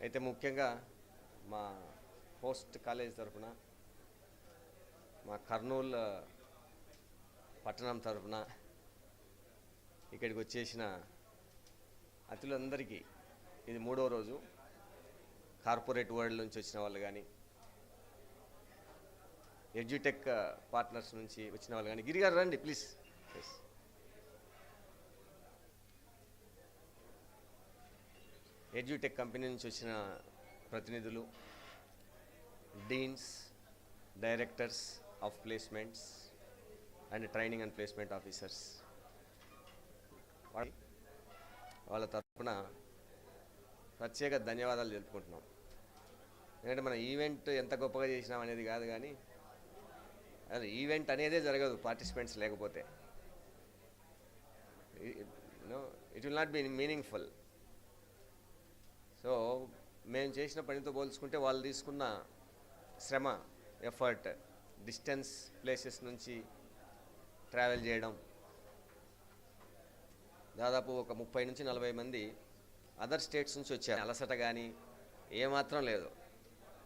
అయితే ముఖ్యంగా మా పోస్ట్ కాలేజ్ తరఫున మా కర్నూల్ పట్టణం తరఫున ఇక్కడికి వచ్చేసిన అతిథులందరికీ ఇది 3వ రోజు. కార్పొరేట్ వరల్డ్ నుంచి వచ్చిన వాళ్ళు కానీ, ఎడ్యుటెక్ పార్ట్నర్స్ నుంచి వచ్చిన వాళ్ళు కానీ, గిరిగారు రండి ప్లీజ్. ఎడ్యుటెక్ కంపెనీ నుంచి వచ్చిన ప్రతినిధులు, deans, directors of placements and training and placement officers, వాళ్ళ తరఫున ప్రత్యేక ధన్యవాదాలు తెలుపుకుంటున్నాం. ఎందుకంటే మన ఈవెంట్ ఎంత గొప్పగా చేసినాం అనేది కాదు, కానీ అది ఈవెంట్ అనేదే జరగదు పార్టిసిపెంట్స్ లేకపోతే. It will not be meaningful. So మేము చేసిన పనితో పోల్చుకుంటే వాళ్ళు తీసుకున్న శ్రమ, ఎఫర్ట్, డిస్టెన్స్ ప్లేసెస్ నుంచి ట్రావెల్ చేయడం, దాదాపు ఒక 30 నుంచి 40 మంది అదర్ స్టేట్స్ నుంచి వచ్చారు. అలసట కానీ ఏమాత్రం లేదు.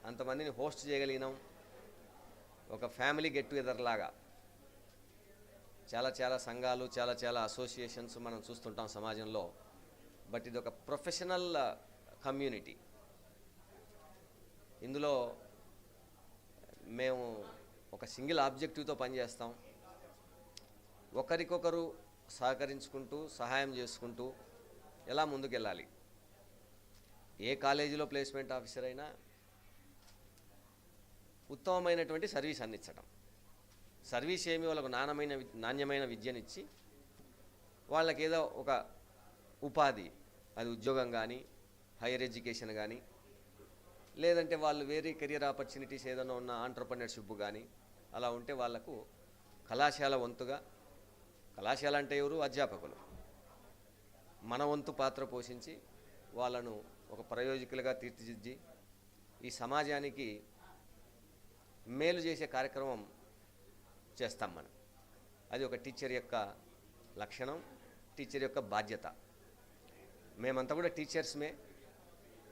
అంతమందిని హోస్ట్ చేయగలిగినాం. ఒక ఫ్యామిలీ గెట్ టుగెదర్ లాగా చాలా సంఘాలు, చాలా అసోసియేషన్స్ మనం చూస్తుంటాం సమాజంలో. బట్ ఇది ఒక ప్రొఫెషనల్ కమ్యూనిటీ. ఇందులో మేము ఒక సింగిల్ ఆబ్జెక్టివ్తో పనిచేస్తాం. ఒకరికొకరు సహకరించుకుంటూ, సహాయం చేసుకుంటూ ఎలా ముందుకెళ్ళాలి. ఏ కాలేజీలో ప్లేస్మెంట్ ఆఫీసర్ అయినా ఉత్తమమైనటువంటి సర్వీస్ అందించడం. సర్వీస్ ఏమి వాళ్ళకు నాణ్యమైన విద్యనిచ్చి వాళ్ళకి ఏదో ఒక ఉపాధి, అది ఉద్యోగం కానీ, హైయర్ ఎడ్యుకేషన్ కానీ, లేదంటే వాళ్ళు వేరే కెరియర్ ఆపర్చునిటీస్ ఏదైనా ఉన్న ఆంటర్‌ప్రెన్యూర్‌షిప్ కానీ అలా ఉంటే వాళ్లకు కళాశాల వంతుగా, కళాశాల అంటే ఎవరు? అధ్యాపకులు. మన వంతు పాత్ర పోషించి వాళ్ళను ఒక ప్రయోజకులుగా తీర్చిదిద్ది ఈ సమాజానికి మేలు చేసే కార్యక్రమం చేస్తాం మనం. అది ఒక టీచర్ యొక్క లక్షణం, టీచర్ యొక్క బాధ్యత. మేమంతా కూడా టీచర్స్మే.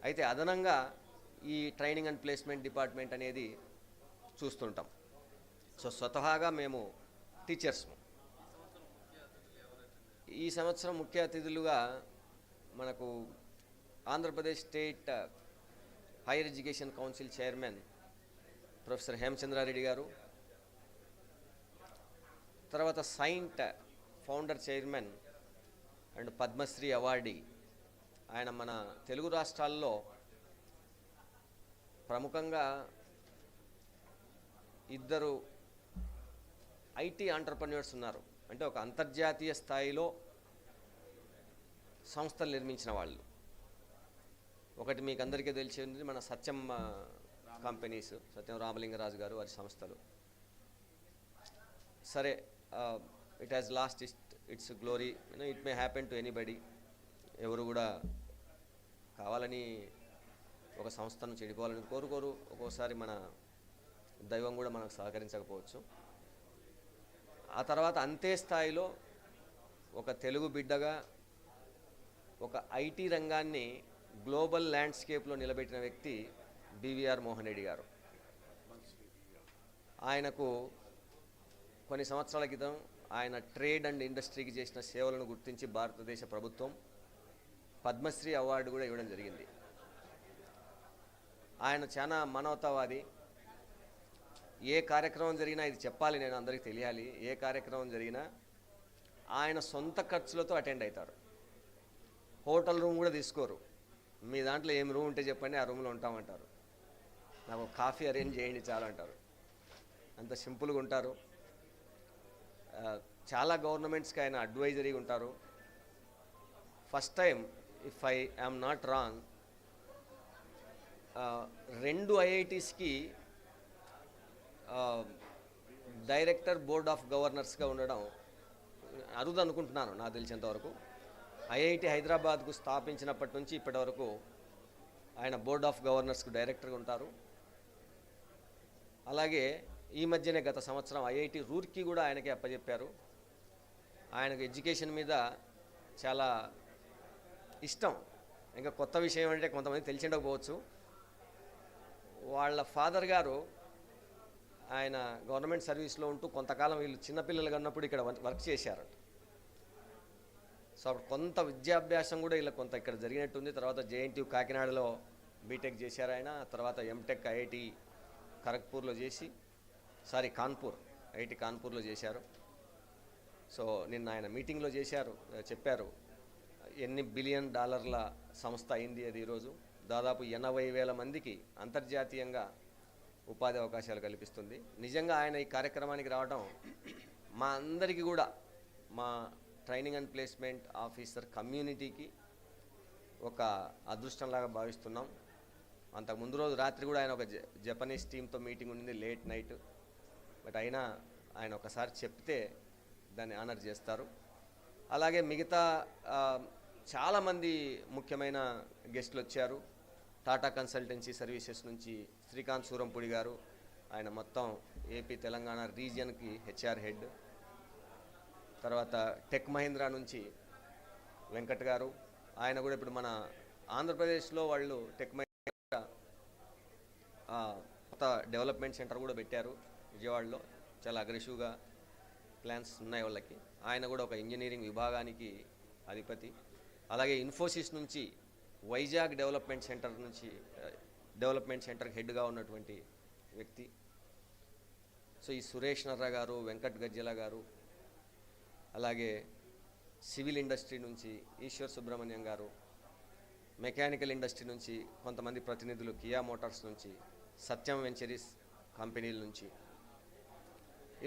అయితే అదనంగా ఈ ట్రైనింగ్ అండ్ ప్లేస్మెంట్ డిపార్ట్మెంట్ అనేది చూస్తుంటాం. సో స్వతహాగా మేము టీచర్స్ము. ఈ సంవత్సరం ముఖ్య అతిథులుగా మనకు Andhra Pradesh state higher education council chairman professor Hemachandra Reddy గారు, తర్వాత Cyient founder chairman and Padma Shri awardee, ఆయన మన తెలుగు రాష్ట్రాల్లో ప్రముఖంగా 2 ఐటీ ఆంటర్‌ప్రెన్యూర్స్ ఉన్నారు. అంటే ఒక అంతర్జాతీయ స్థాయిలో సంస్థలు నిర్మించిన వాళ్ళు. ఒకటి మీకు అందరికీ తెలిసింది మన సత్యం కంపెనీస్, సత్యం రామలింగరాజు గారు వారి సంస్థలు. సరే, it has lost its glory. It may happen to anybody. ఎవరు కూడా కావాలని ఒక సంస్థను చెడిపోవాలని కోరుకోరు. ఒక్కోసారి మన దైవం కూడా మనకు సహకరించకపోవచ్చు. ఆ తర్వాత అంతే స్థాయిలో ఒక తెలుగు బిడ్డగా ఒక ఐటీ రంగాన్ని గ్లోబల్ ల్యాండ్స్కేప్లో నిలబెట్టిన వ్యక్తి బివిఆర్ మోహన్ రెడ్డి గారు. ఆయనకు కొన్ని సంవత్సరాల క్రితం ఆయన ట్రేడ్ అండ్ ఇండస్ట్రీకి చేసిన సేవలను గుర్తించి భారతదేశ ప్రభుత్వం పద్మశ్రీ అవార్డు కూడా ఇవ్వడం జరిగింది. ఆయన చాలా మానవతావాది. ఏ కార్యక్రమం జరిగినా ఇది చెప్పాలి, నేను అందరికీ తెలియాలి. ఏ కార్యక్రమం జరిగినా ఆయన సొంత ఖర్చులతో అటెండ్ అవుతారు. హోటల్ రూమ్ కూడా తీసుకోరు. మీ దాంట్లో ఏం రూమ్ ఉంటే చెప్పండి, ఆ రూమ్లో ఉంటామంటారు. నాకు కాఫీ అరేంజ్ చేయండి చాలు అంటారు. అంత సింపుల్గా ఉంటారు. చాలా గవర్నమెంట్స్కి ఆయన అడ్వైజరీగా ఉంటారు. First time, if I am not wrong, 2 ఐఐటీస్కి డైరెక్టర్ బోర్డ్ ఆఫ్ గవర్నర్స్గా ఉండడం అరుదు అనుకుంటున్నాను నాకు తెలిసినంతవరకు. ఐఐటి హైదరాబాద్కు స్థాపించినప్పటి నుంచి ఇప్పటి వరకు ఆయన బోర్డ్ ఆఫ్ గవర్నర్స్కు డైరెక్టర్గా ఉంటారు. అలాగే ఈ మధ్యనే గత సంవత్సరం ఐఐటి రూర్కీ కూడా ఆయనకే అప్పచెప్పారు. ఆయనకు ఎడ్యుకేషన్ మీద చాలా ఇష్టం. ఇంకా కొత్త విషయం అంటే కొంతమంది తెలిసి ఉండకపోవచ్చు, వాళ్ళ ఫాదర్ గారు ఆయన గవర్నమెంట్ సర్వీస్లో ఉంటూ కొంతకాలం వీళ్ళు చిన్నపిల్లలుగా ఉన్నప్పుడు ఇక్కడ వర్క్ చేశారట. సో అప్పుడు కొంత విద్యాభ్యాసం కూడా ఇలా కొంత ఇక్కడ జరిగినట్టుంది. తర్వాత జేఎన్టీయూ కాకినాడలో బీటెక్ చేశారు ఆయన. తర్వాత ఎంటెక్ ఐఐటి ఖరగ్పూర్లో చేసి కాన్పూర్ ఐఐటి కాన్పూర్లో చేశారు. సో నిన్న ఆయన మీటింగ్లో చెప్పారు ఎన్ని బిలియన్ డాలర్ల సంస్థ అయింది అది ఈరోజు. దాదాపు 80,000 మందికి అంతర్జాతీయంగా ఉపాధి అవకాశాలు కల్పిస్తుంది. నిజంగా ఆయన ఈ కార్యక్రమానికి రావడం మా అందరికీ కూడా, మా ట్రైనింగ్ అండ్ ప్లేస్మెంట్ ఆఫీసర్ కమ్యూనిటీకి ఒక అదృష్టంలాగా భావిస్తున్నాం. అంతకు ముందు రోజు రాత్రి కూడా ఆయన ఒక జపనీస్ టీంతో మీటింగ్ ఉండింది లేట్ నైట్. బట్ అయినా ఆయన ఒకసారి చెప్తే దాన్ని ఆనర్ చేస్తారు. అలాగే మిగతా చాలామంది ముఖ్యమైన గెస్టులు వచ్చారు. టాటా కన్సల్టెన్సీ సర్వీసెస్ నుంచి శ్రీకాంత్ సూరంపూడి గారు, ఆయన మొత్తం ఏపీ తెలంగాణ రీజియన్కి హెచ్ఆర్ హెడ్. తర్వాత టెక్ మహీంద్రా నుంచి వెంకట్ గారు, ఆయన కూడా ఇప్పుడు మన ఆంధ్రప్రదేశ్లో వాళ్ళు టెక్ మహీంద్రా కొత్త డెవలప్మెంట్ సెంటర్ కూడా పెట్టారు విజయవాడలో. చాలా అగ్రెసివ్గా ప్లాన్స్ ఉన్నాయి వాళ్ళకి. ఆయన కూడా ఒక ఇంజనీరింగ్ విభాగానికి అధిపతి. అలాగే ఇన్ఫోసిస్ నుంచి వైజాగ్ డెవలప్మెంట్ సెంటర్కి హెడ్గా ఉన్నటువంటి వ్యక్తి. సో ఈ సురేష్ నర్రా గారు, వెంకట్ గజ్జల గారు, అలాగే సివిల్ ఇండస్ట్రీ నుంచి ఈశ్వర్ సుబ్రహ్మణ్యం గారు, మెకానికల్ ఇండస్ట్రీ నుంచి కొంతమంది ప్రతినిధులు, కియా మోటార్స్ నుంచి, సత్యం వెంచరీస్ కంపెనీల నుంచి,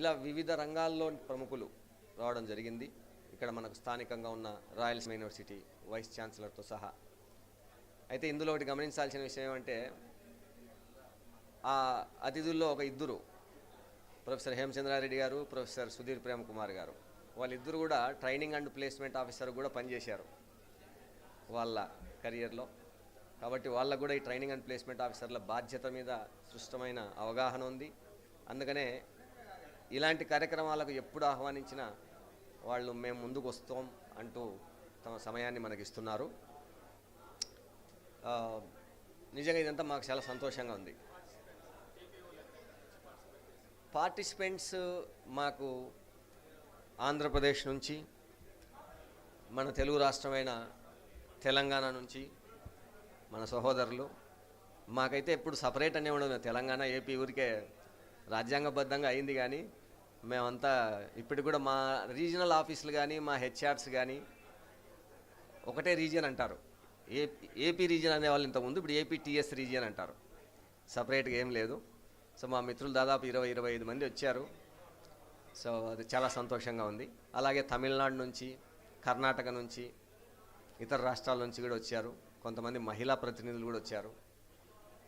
ఇలా వివిధ రంగాల్లో ప్రముఖులు రావడం జరిగింది. ఇక్కడ మనకు స్థానికంగా ఉన్న రాయలసీమ యూనివర్సిటీ వైస్ ఛాన్సలర్తో సహా. అయితే ఇందులో ఒకటి గమనించాల్సిన విషయం ఏమంటే, ఆ అతిథుల్లో ఒక ఇద్దరు, ప్రొఫెసర్ హేమచంద్రారెడ్డి గారు, ప్రొఫెసర్ సుధీర్ ప్రేమ్ కుమార్ గారు, వాళ్ళిద్దరు కూడా ట్రైనింగ్ అండ్ ప్లేస్మెంట్ ఆఫీసర్ కూడా పనిచేశారు వాళ్ళ కెరియర్లో. కాబట్టి వాళ్ళకు కూడా ఈ ట్రైనింగ్ అండ్ ప్లేస్మెంట్ ఆఫీసర్ల బాధ్యత మీద స్పష్టమైన అవగాహన ఉంది. అందుకనే ఇలాంటి కార్యక్రమాలకు ఎప్పుడు ఆహ్వానించినా వాళ్ళు మేము ముందుకు వస్తాం అంటూ తమ సమయాన్ని మనకి ఇస్తున్నారు. నిజంగా ఇదంతా మాకు చాలా సంతోషంగా ఉంది. పార్టిసిపెంట్స్ మాకు ఆంధ్రప్రదేశ్ నుంచి, మన తెలుగు రాష్ట్రమైన తెలంగాణ నుంచి మన సహోదరులు. మాకైతే ఎప్పుడు సపరేట్ అనే ఉండదు. తెలంగాణ ఏపీ ఊరికే రాజ్యాంగబద్ధంగా అయింది, కానీ మేమంతా ఇప్పటికి కూడా మా రీజనల్ ఆఫీసులు కానీ మా హెచ్ఆర్స్ కానీ ఒకటే రీజియన్ అంటారు. ఏపీ రీజియన్ అనేవాళ్ళు ఇంతకుముందు, ఇప్పుడు ఏపీటీఎస్ రీజియన్ అంటారు. సపరేట్గా ఏం లేదు. సో మా మిత్రులు దాదాపు 20-25 మంది వచ్చారు. సో అది చాలా సంతోషంగా ఉంది. అలాగే తమిళనాడు నుంచి, కర్ణాటక నుంచి, ఇతర రాష్ట్రాల నుంచి కూడా వచ్చారు. కొంతమంది మహిళా ప్రతినిధులు కూడా వచ్చారు.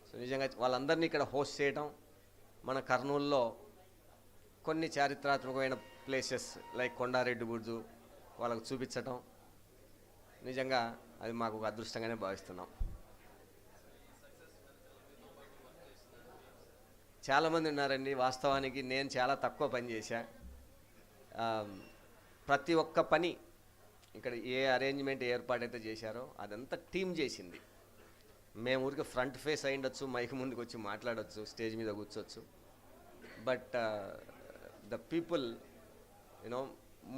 సో నిజంగా వాళ్ళందరినీ ఇక్కడ హోస్ట్ చేయడం, మన కర్నూలులో కొన్ని చారిత్రాత్మకమైన ప్లేసెస్ లైక్ కొండారెడ్డి బుర్జు వాళ్ళకు చూపించటం, నిజంగా అది మాకు ఒక అదృష్టంగానే భావిస్తున్నాం. చాలామంది ఉన్నారండి. వాస్తవానికి నేను చాలా తక్కువ పని చేశా. ప్రతి ఒక్క పని ఇక్కడ ఏ అరేంజ్మెంట్ ఏర్పాటైతే చేశారో అదంతా టీం చేసింది. మేము ఊరికి ఫ్రంట్ ఫేస్ అయ్యిండొచ్చు, మైక్ ముందుకు వచ్చి మాట్లాడవచ్చు, స్టేజ్ మీద కూర్చోవచ్చు. But the people,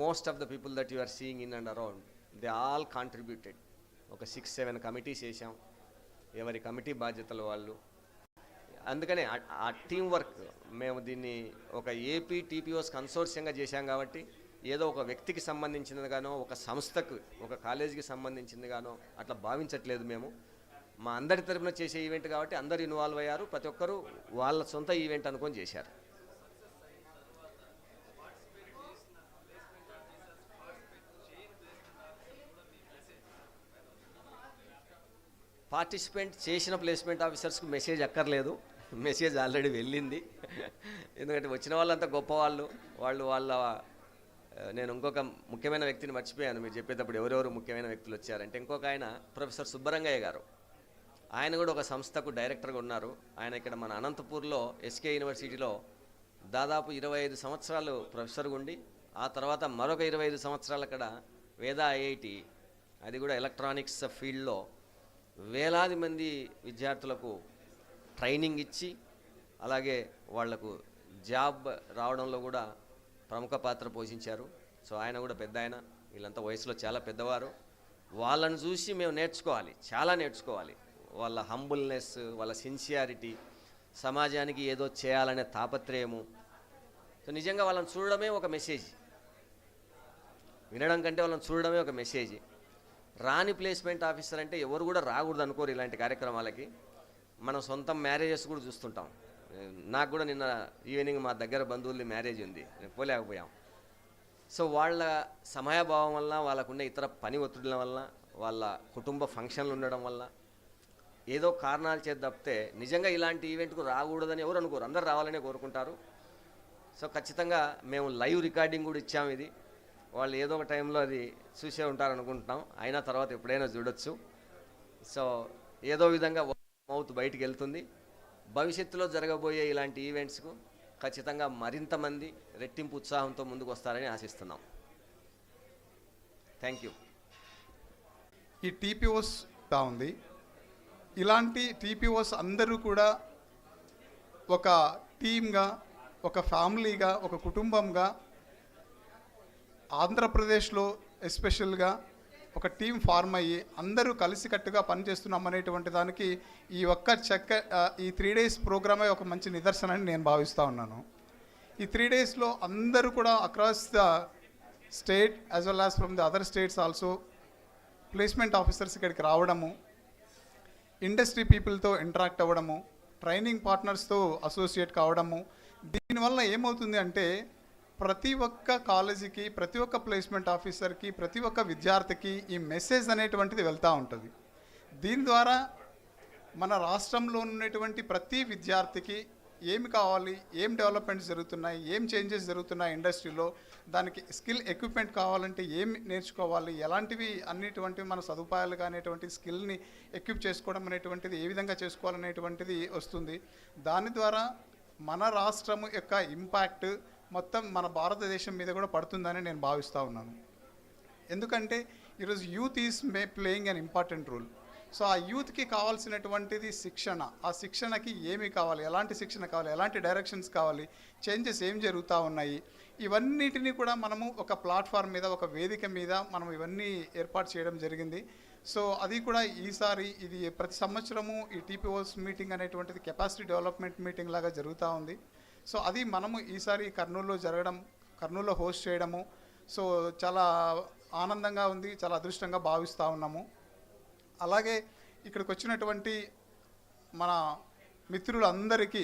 most of the people that you are seeing in and around, they all contributed. ఒక 6-7 కమిటీస్ వేసాం, ఎవరి కమిటీ బాధ్యతలు వాళ్ళు. అందుకనే ఆ టీం వర్క్, మేము దీన్ని ఒక ఏపీ టీపీఓస్ కన్సోర్షియంగా చేశాం కాబట్టి ఏదో ఒక వ్యక్తికి సంబంధించినదిగానో, ఒక సంస్థకు, ఒక కాలేజీకి సంబంధించిందిగానో అట్లా భావించట్లేదు. మేము మా అందరి తరపున చేసే ఈవెంట్ కాబట్టి అందరు ఇన్వాల్వ్ అయ్యారు. ప్రతి ఒక్కరూ వాళ్ళ సొంత ఈవెంట్ అనుకొని చేశారు. పార్టిసిపేట్ చేసిన ప్లేస్మెంట్ ఆఫీసర్స్కి మెసేజ్ అక్కర్లేదు, మెసేజ్ ఆల్రెడీ వెళ్ళింది. ఎందుకంటే వచ్చిన వాళ్ళంతా గొప్పవాళ్ళు. వాళ్ళ నేను ఇంకొక ముఖ్యమైన వ్యక్తిని మర్చిపోయాను మీరు చెప్పేటప్పుడు, ఎవరెవరు ముఖ్యమైన వ్యక్తులు వచ్చారంటే, ఇంకొక ఆయన ప్రొఫెసర్ సుబ్బరంగయ్య గారు. ఆయన కూడా ఒక సంస్థకు డైరెక్టర్గా ఉన్నారు. ఆయన ఇక్కడ మన అనంతపూర్లో ఎస్కే యూనివర్సిటీలో దాదాపు 25 సంవత్సరాలు ప్రొఫెసర్గా ఉండి, ఆ తర్వాత మరొక 25 సంవత్సరాలు అక్కడ వేద ఐఐటి, అది కూడా ఎలక్ట్రానిక్స్ ఫీల్డ్లో వేలాది మంది విద్యార్థులకు ట్రైనింగ్ ఇచ్చి అలాగే వాళ్లకు జాబ్ రావడంలో కూడా ప్రముఖ పాత్ర పోషించారు. సో ఆయన కూడా పెద్ద ఆయన, వీళ్ళంతా వయసులో చాలా పెద్దవారు. వాళ్ళని చూసి మేము నేర్చుకోవాలి, చాలా నేర్చుకోవాలి. వాళ్ళ హంబుల్నెస్, వాళ్ళ సిన్సియారిటీ, సమాజానికి ఏదో చేయాలనే తాపత్రయము. సో నిజంగా వాళ్ళని చూడడమే ఒక మెసేజ్, వినడం కంటే వాళ్ళని చూడడమే ఒక మెసేజ్. రాని ప్లేస్మెంట్ ఆఫీసర్ అంటే ఎవరు కూడా రాకూడదు అనుకోరు ఇలాంటి కార్యక్రమాలకి. మనం సొంతం మ్యారేజెస్ కూడా చూస్తుంటాం. నాకు కూడా నిన్న ఈవినింగ్ మా దగ్గర బంధువుల్ని మ్యారేజ్ ఉంది, పోలేకపోయాం. సో వాళ్ళ సమయాభావం వల్ల, వాళ్ళకున్న ఇతర పని ఒత్తిడిల వల్ల, వాళ్ళ కుటుంబ ఫంక్షన్లు ఉండడం వల్ల ఏదో కారణాలు చేత తప్పితే నిజంగా ఇలాంటి ఈవెంట్కు రాకూడదని ఎవరు అనుకోరు, అందరు రావాలనే కోరుకుంటారు. సో ఖచ్చితంగా మేము లైవ్ రికార్డింగ్ కూడా ఇచ్చాము. ఇది వాళ్ళు ఏదో ఒక టైంలో అది చూసే ఉంటారనుకుంటున్నాం, అయినా తర్వాత ఎప్పుడైనా చూడొచ్చు. సో ఏదో విధంగా మౌత్ బయటికి వెళ్తుంది. భవిష్యత్తులో జరగబోయే ఇలాంటి ఈవెంట్స్కు ఖచ్చితంగా మరింత మంది రెట్టింపు ఉత్సాహంతో ముందుకు వస్తారని ఆశిస్తున్నాం. Thank you. ఈ టీపీఓస్ ఉంది, ఇలాంటి టీపీఓస్ అందరూ కూడా ఒక టీమ్గా, ఒక ఫ్యామిలీగా, ఒక కుటుంబంగా ఆంధ్రప్రదేశ్లో ఎస్పెషల్గా ఒక టీం ఫార్మ్ అయ్యి అందరూ కలిసికట్టుగా పనిచేస్తున్నాం అనేటువంటి దానికి ఈ ఈ 3 days ప్రోగ్రామే ఒక మంచి నిదర్శనని నేను భావిస్తూ ఉన్నాను. ఈ 3 daysలో అందరూ కూడా across the state as well as from the other states also placement officers ఇక్కడికి రావడము, ఇండస్ట్రీ పీపుల్తో ఇంటరాక్ట్ అవ్వడము, ట్రైనింగ్ పార్ట్నర్స్తో అసోసియేట్ కావడము. దీనివల్ల ఏమవుతుంది అంటే ప్రతి ఒక్క కాలేజీకి, ప్రతి ఒక్క ప్లేస్మెంట్ ఆఫీసర్కి, ప్రతి ఒక్క విద్యార్థికి ఈ మెసేజ్ అనేటువంటిది వెళ్తూ ఉంటుంది. దీని ద్వారా మన రాష్ట్రంలో ఉన్నటువంటి ప్రతి విద్యార్థికి ఏమి కావాలి, ఏం డెవలప్మెంట్స్ జరుగుతున్నాయి, ఏం చేంజెస్ జరుగుతున్నాయి ఇండస్ట్రీలో, దానికి స్కిల్ ఎక్విప్మెంట్ కావాలంటే ఏం నేర్చుకోవాలి, ఎలాంటివి అన్నిటువంటివి మన సదుపాయాలు అనేటువంటి స్కిల్ని ఎక్విప్ చేసుకోవడం అనేటువంటిది ఏ విధంగా చేసుకోవాలనేటువంటిది వస్తుంది. దాని ద్వారా మన రాష్ట్రము యొక్క ఇంపాక్ట్ మొత్తం మన భారతదేశం మీద కూడా పడుతుందని నేను భావిస్తూ ఉన్నాను. ఎందుకంటే ఈరోజు youth is playing an important role. So ఆ యూత్కి కావాల్సినటువంటిది శిక్షణ, ఆ శిక్షణకి ఏమి కావాలి, ఎలాంటి శిక్షణ కావాలి, ఎలాంటి డైరెక్షన్స్ కావాలి, చేంజెస్ ఏం జరుగుతూ ఉన్నాయి, ఇవన్నిటినీ కూడా మనము ఒక ప్లాట్ఫామ్ మీద, ఒక వేదిక మీద మనం ఇవన్నీ ఏర్పాటు చేయడం జరిగింది. సో అది కూడా ఈసారి ఇది ప్రతి సంవత్సరము ఈ టీపీఓస్ మీటింగ్ అనేటువంటిది కెపాసిటీ డెవలప్మెంట్ మీటింగ్ లాగా జరుగుతూ ఉంది. సో అది మనము ఈసారి కర్నూలులో హోస్ట్ చేయడము సో చాలా ఆనందంగా ఉంది, చాలా అదృష్టంగా భావిస్తూ ఉన్నాము. అలాగే ఇక్కడికి వచ్చినటువంటి మన మిత్రులందరికీ,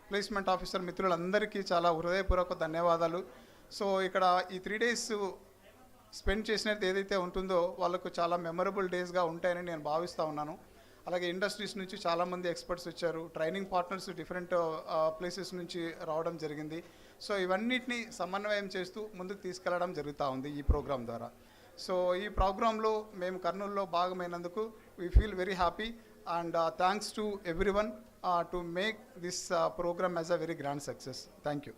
ప్లేస్మెంట్ ఆఫీసర్ మిత్రులందరికీ చాలా హృదయపూర్వక ధన్యవాదాలు. సో ఇక్కడ ఈ 3 days స్పెండ్ చేసినది ఏదైతే ఉంటుందో వాళ్ళకు చాలా మెమరబుల్ డేస్గా ఉంటాయని నేను భావిస్తూ ఉన్నాను. అలాగే ఇండస్ట్రీస్ నుంచి చాలామంది ఎక్స్పర్ట్స్ వచ్చారు, ట్రైనింగ్ పార్ట్నర్స్ డిఫరెంట్ ప్లేసెస్ నుంచి రావడం జరిగింది. సో ఇవన్నిటిని సమన్వయం చేస్తూ ముందుకు తీసుకెళ్లడం జరుగుతూ ఉంది ఈ ప్రోగ్రాం ద్వారా. సో ఈ ప్రోగ్రాంలో మేము కర్నూలులో భాగమైనందుకు we feel very happy and thanks to everyone to make this program as a very grand success. Thank you.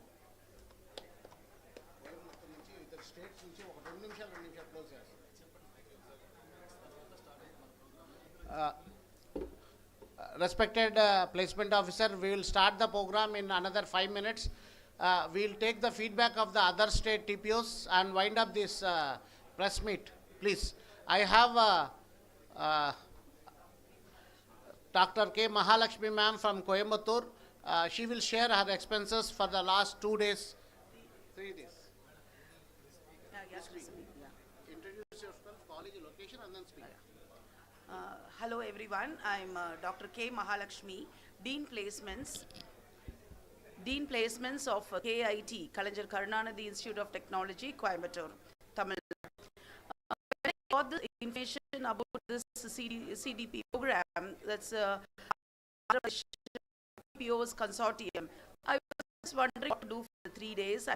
Respected placement officer, we will start the program in another 5 minutes. We will take the feedback of the other state TPOs and wind up this press meet, please. I have Dr. K. Mahalakshmi ma'am from Coimbatore. She will share her expenses for the last 2 days, 3 days. Introduce yourself, college location and then speak. Hello everyone, I'm Dr. K. Mahalakshmi, Dean Placements of KIT, Kalajar Karunanidhi Institute of Technology, Coimbatore, Tamil Nadu. When I got the information about this CDP program, that's Tpos Consortium, I was wondering what to do for the 3 days. I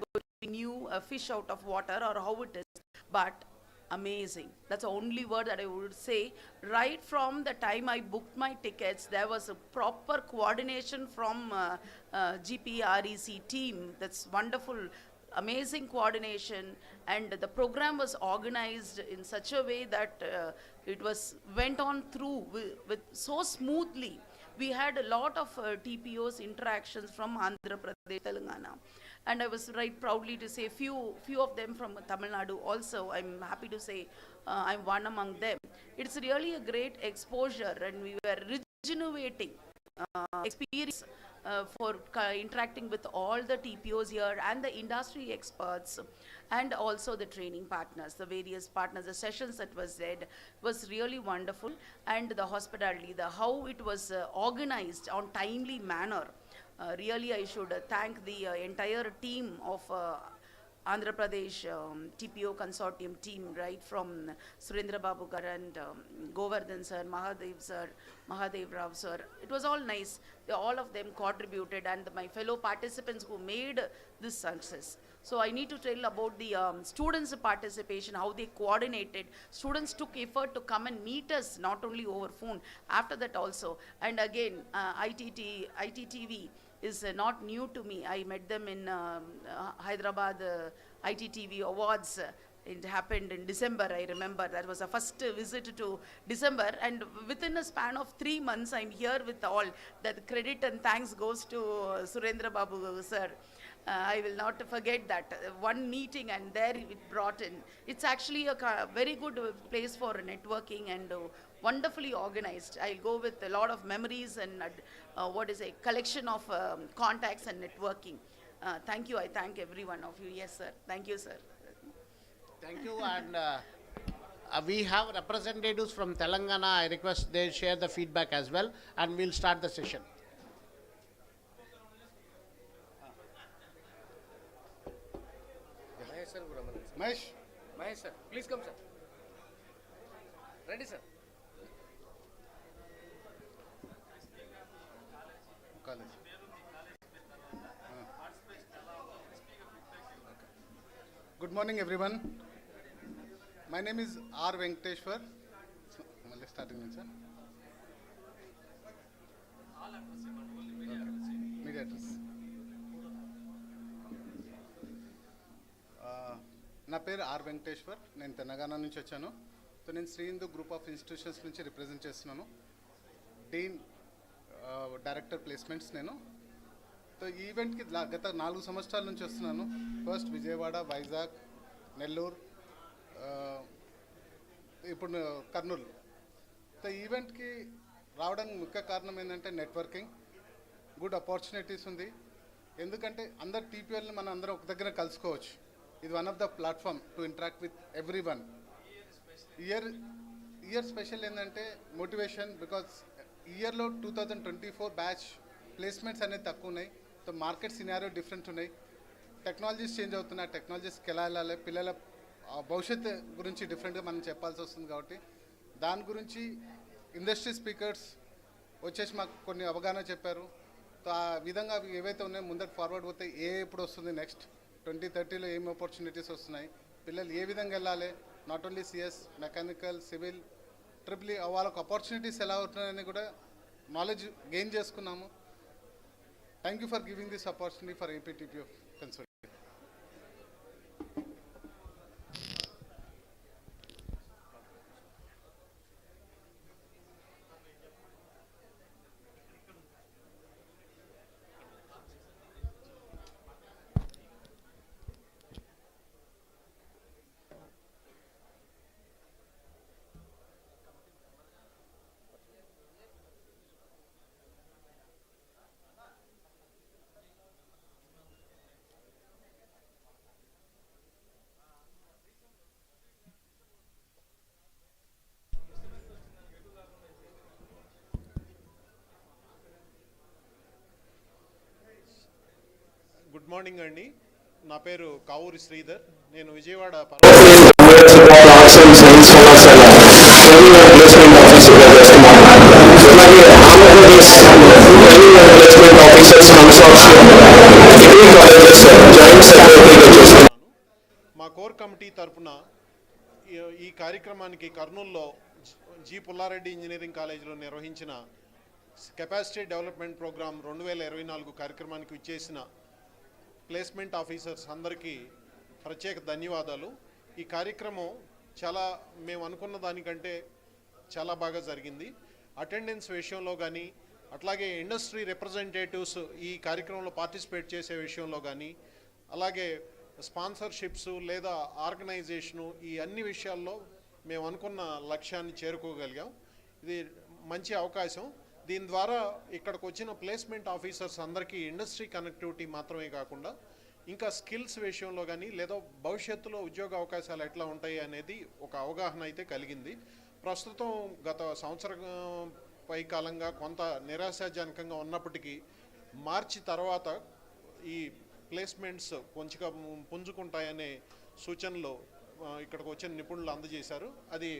knew a fish out of water or how it is, but amazing. That's the only word that I would say. Right from the time I booked my tickets, there was a proper coordination from GPREC team. That's wonderful. amazing coordination, and the program was organized in such a way that it went on through with so smoothly. We had a lot of TPOs interactions from Andhra Pradesh, Telangana, and I was right proudly to say few of them from Tamil Nadu also. I'm happy to say I'm one among them. It's really a great exposure, and we were regenerating experience for interacting with all the TPOs here and the industry experts, and also the training partners, the various partners. The sessions that was said was really wonderful, and the hospitality, how it was organized on timely manner. Really, I should thank the entire team of Andhra Pradesh TPO Consortium team, right from Surendra Babu Gar and Govardhan sir, Mahadev Rao sir. It was all nice. All of them contributed, and my fellow participants who made this success. So I need to tell about the students' participation, how they coordinated. Students took effort to come and meet us, not only over phone, after that also. And again, ITTV is not new to me. I met them in Hyderabad ITTV Awards. It happened in December, I remember. That was the first visit to December, and within a span of 3 months, I'm here with all. That credit and thanks goes to Surendra Babu sir. I will not forget that. One meeting, and there it brought in. It's actually a very good place for networking, and wonderfully organized. I'll go with a lot of memories and collection of contacts and networking. Thank you. I thank every one of you. Yes, sir. Thank you, sir. Thank you. And we have representatives from Telangana. I request they share the feedback as well, and we'll start the session. Mahesh sir, please come sir. Ready sir. College. Good morning everyone. My name is R. Venkateshwar. Starting with sir. Media address. నా పేరు are Venkateshwar. నేను తెలంగాణ నుంచి వచ్చాను. So నేను Sri Hindu group of institutions నుంచి represent చేస్తున్నాను. Dean director placements నేను. So ఈ ఈవెంట్కి గత 4 సంవత్సరాల నుంచి వస్తున్నాను. ఫస్ట్ విజయవాడ, వైజాగ్, నెల్లూరు, ఇప్పుడు కర్నూలు. సో ఈవెంట్కి రావడానికి ముఖ్య కారణం ఏంటంటే నెట్వర్కింగ్, గుడ్ ఆపర్చునిటీస్ ఉంది. ఎందుకంటే అందరు టీపీఎల్ని మనం అందరం ఒక దగ్గర కలుసుకోవచ్చు. ఇది one of the platform to interact with every one. Year special ఏంటంటే మోటివేషన్, బికాజ్ ఇయర్లో 2024 బ్యాచ్ ప్లేస్మెంట్స్ అనేది తక్కువ ఉన్నాయి. సో మార్కెట్ సినారియో డిఫరెంట్ ఉన్నాయి. టెక్నాలజీస్ చేంజ్ అవుతున్నాయి. ఆ టెక్నాలజీస్కి ఎలా వెళ్ళాలి, పిల్లల భవిష్యత్తు గురించి డిఫరెంట్గా మనం చెప్పాల్సి వస్తుంది. కాబట్టి దాని గురించి ఇండస్ట్రీ స్పీకర్స్ వచ్చేసి మాకు కొన్ని అవగాహన చెప్పారు. సో ఆ విధంగా ఏవైతే ఉన్నాయో ముందరికి ఫార్వర్డ్ పోతే ఎప్పుడు వస్తుంది, నెక్స్ట్ 2030లో ఏం ఆపర్చునిటీస్ వస్తున్నాయి, పిల్లలు ఏ విధంగా వెళ్ళాలి, not only CS, mechanical, civil, triple వాళ్ళకు ఆపర్చునిటీస్ ఎలా అవుతున్నాయని కూడా నాలెడ్జ్ గెయిన్ చేసుకున్నాము. Thank you for giving this opportunity for APTPO consultant. Good morning అండి. నా పేరు కావూరి శ్రీధర్. నేను విజయవాడ మా కోర్ కమిటీ తరఫున ఈ కార్యక్రమానికి కర్నూలులో జి పుల్లారెడ్డి ఇంజనీరింగ్ కాలేజీలో నిర్వహించిన కెపాసిటీ డెవలప్మెంట్ ప్రోగ్రామ్ 2024 కార్యక్రమానికి ఇచ్చేసిన ప్లేస్మెంట్ ఆఫీసర్స్ అందరికీ ప్రత్యేక ధన్యవాదాలు. ఈ కార్యక్రమం చాలా మేము అనుకున్న దానికంటే చాలా బాగా జరిగింది. అటెండెన్స్ విషయంలో కానీ, అట్లాగే ఇండస్ట్రీ రిప్రజెంటేటివ్స్ ఈ కార్యక్రమంలో పార్టిసిపేట్ చేసే విషయంలో కానీ, అలాగే స్పాన్సర్షిప్స్ లేదా ఆర్గనైజేషను, ఈ అన్ని విషయాల్లో మేము అనుకున్న లక్ష్యాన్ని చేరుకోగలిగాం. ఇది మంచి అవకాశం. దీని ద్వారా ఇక్కడికి వచ్చిన ప్లేస్మెంట్ ఆఫీసర్స్ అందరికీ ఇండస్ట్రీ కనెక్టివిటీ మాత్రమే కాకుండా ఇంకా స్కిల్స్ విషయంలో కానీ లేదా భవిష్యత్తులో ఉద్యోగ అవకాశాలు ఎట్లా ఉంటాయి అనేది ఒక అవగాహన అయితే కలిగింది. ప్రస్తుతం గత సంవత్సరం పై కాలంగా కొంత నిరాశాజనకంగా ఉన్నప్పటికీ మార్చి తర్వాత ఈ ప్లేస్మెంట్స్ కొంచెంగా పుంజుకుంటాయనే సూచనలు ఇక్కడికి వచ్చిన నిపుణులు అందజేశారు. అది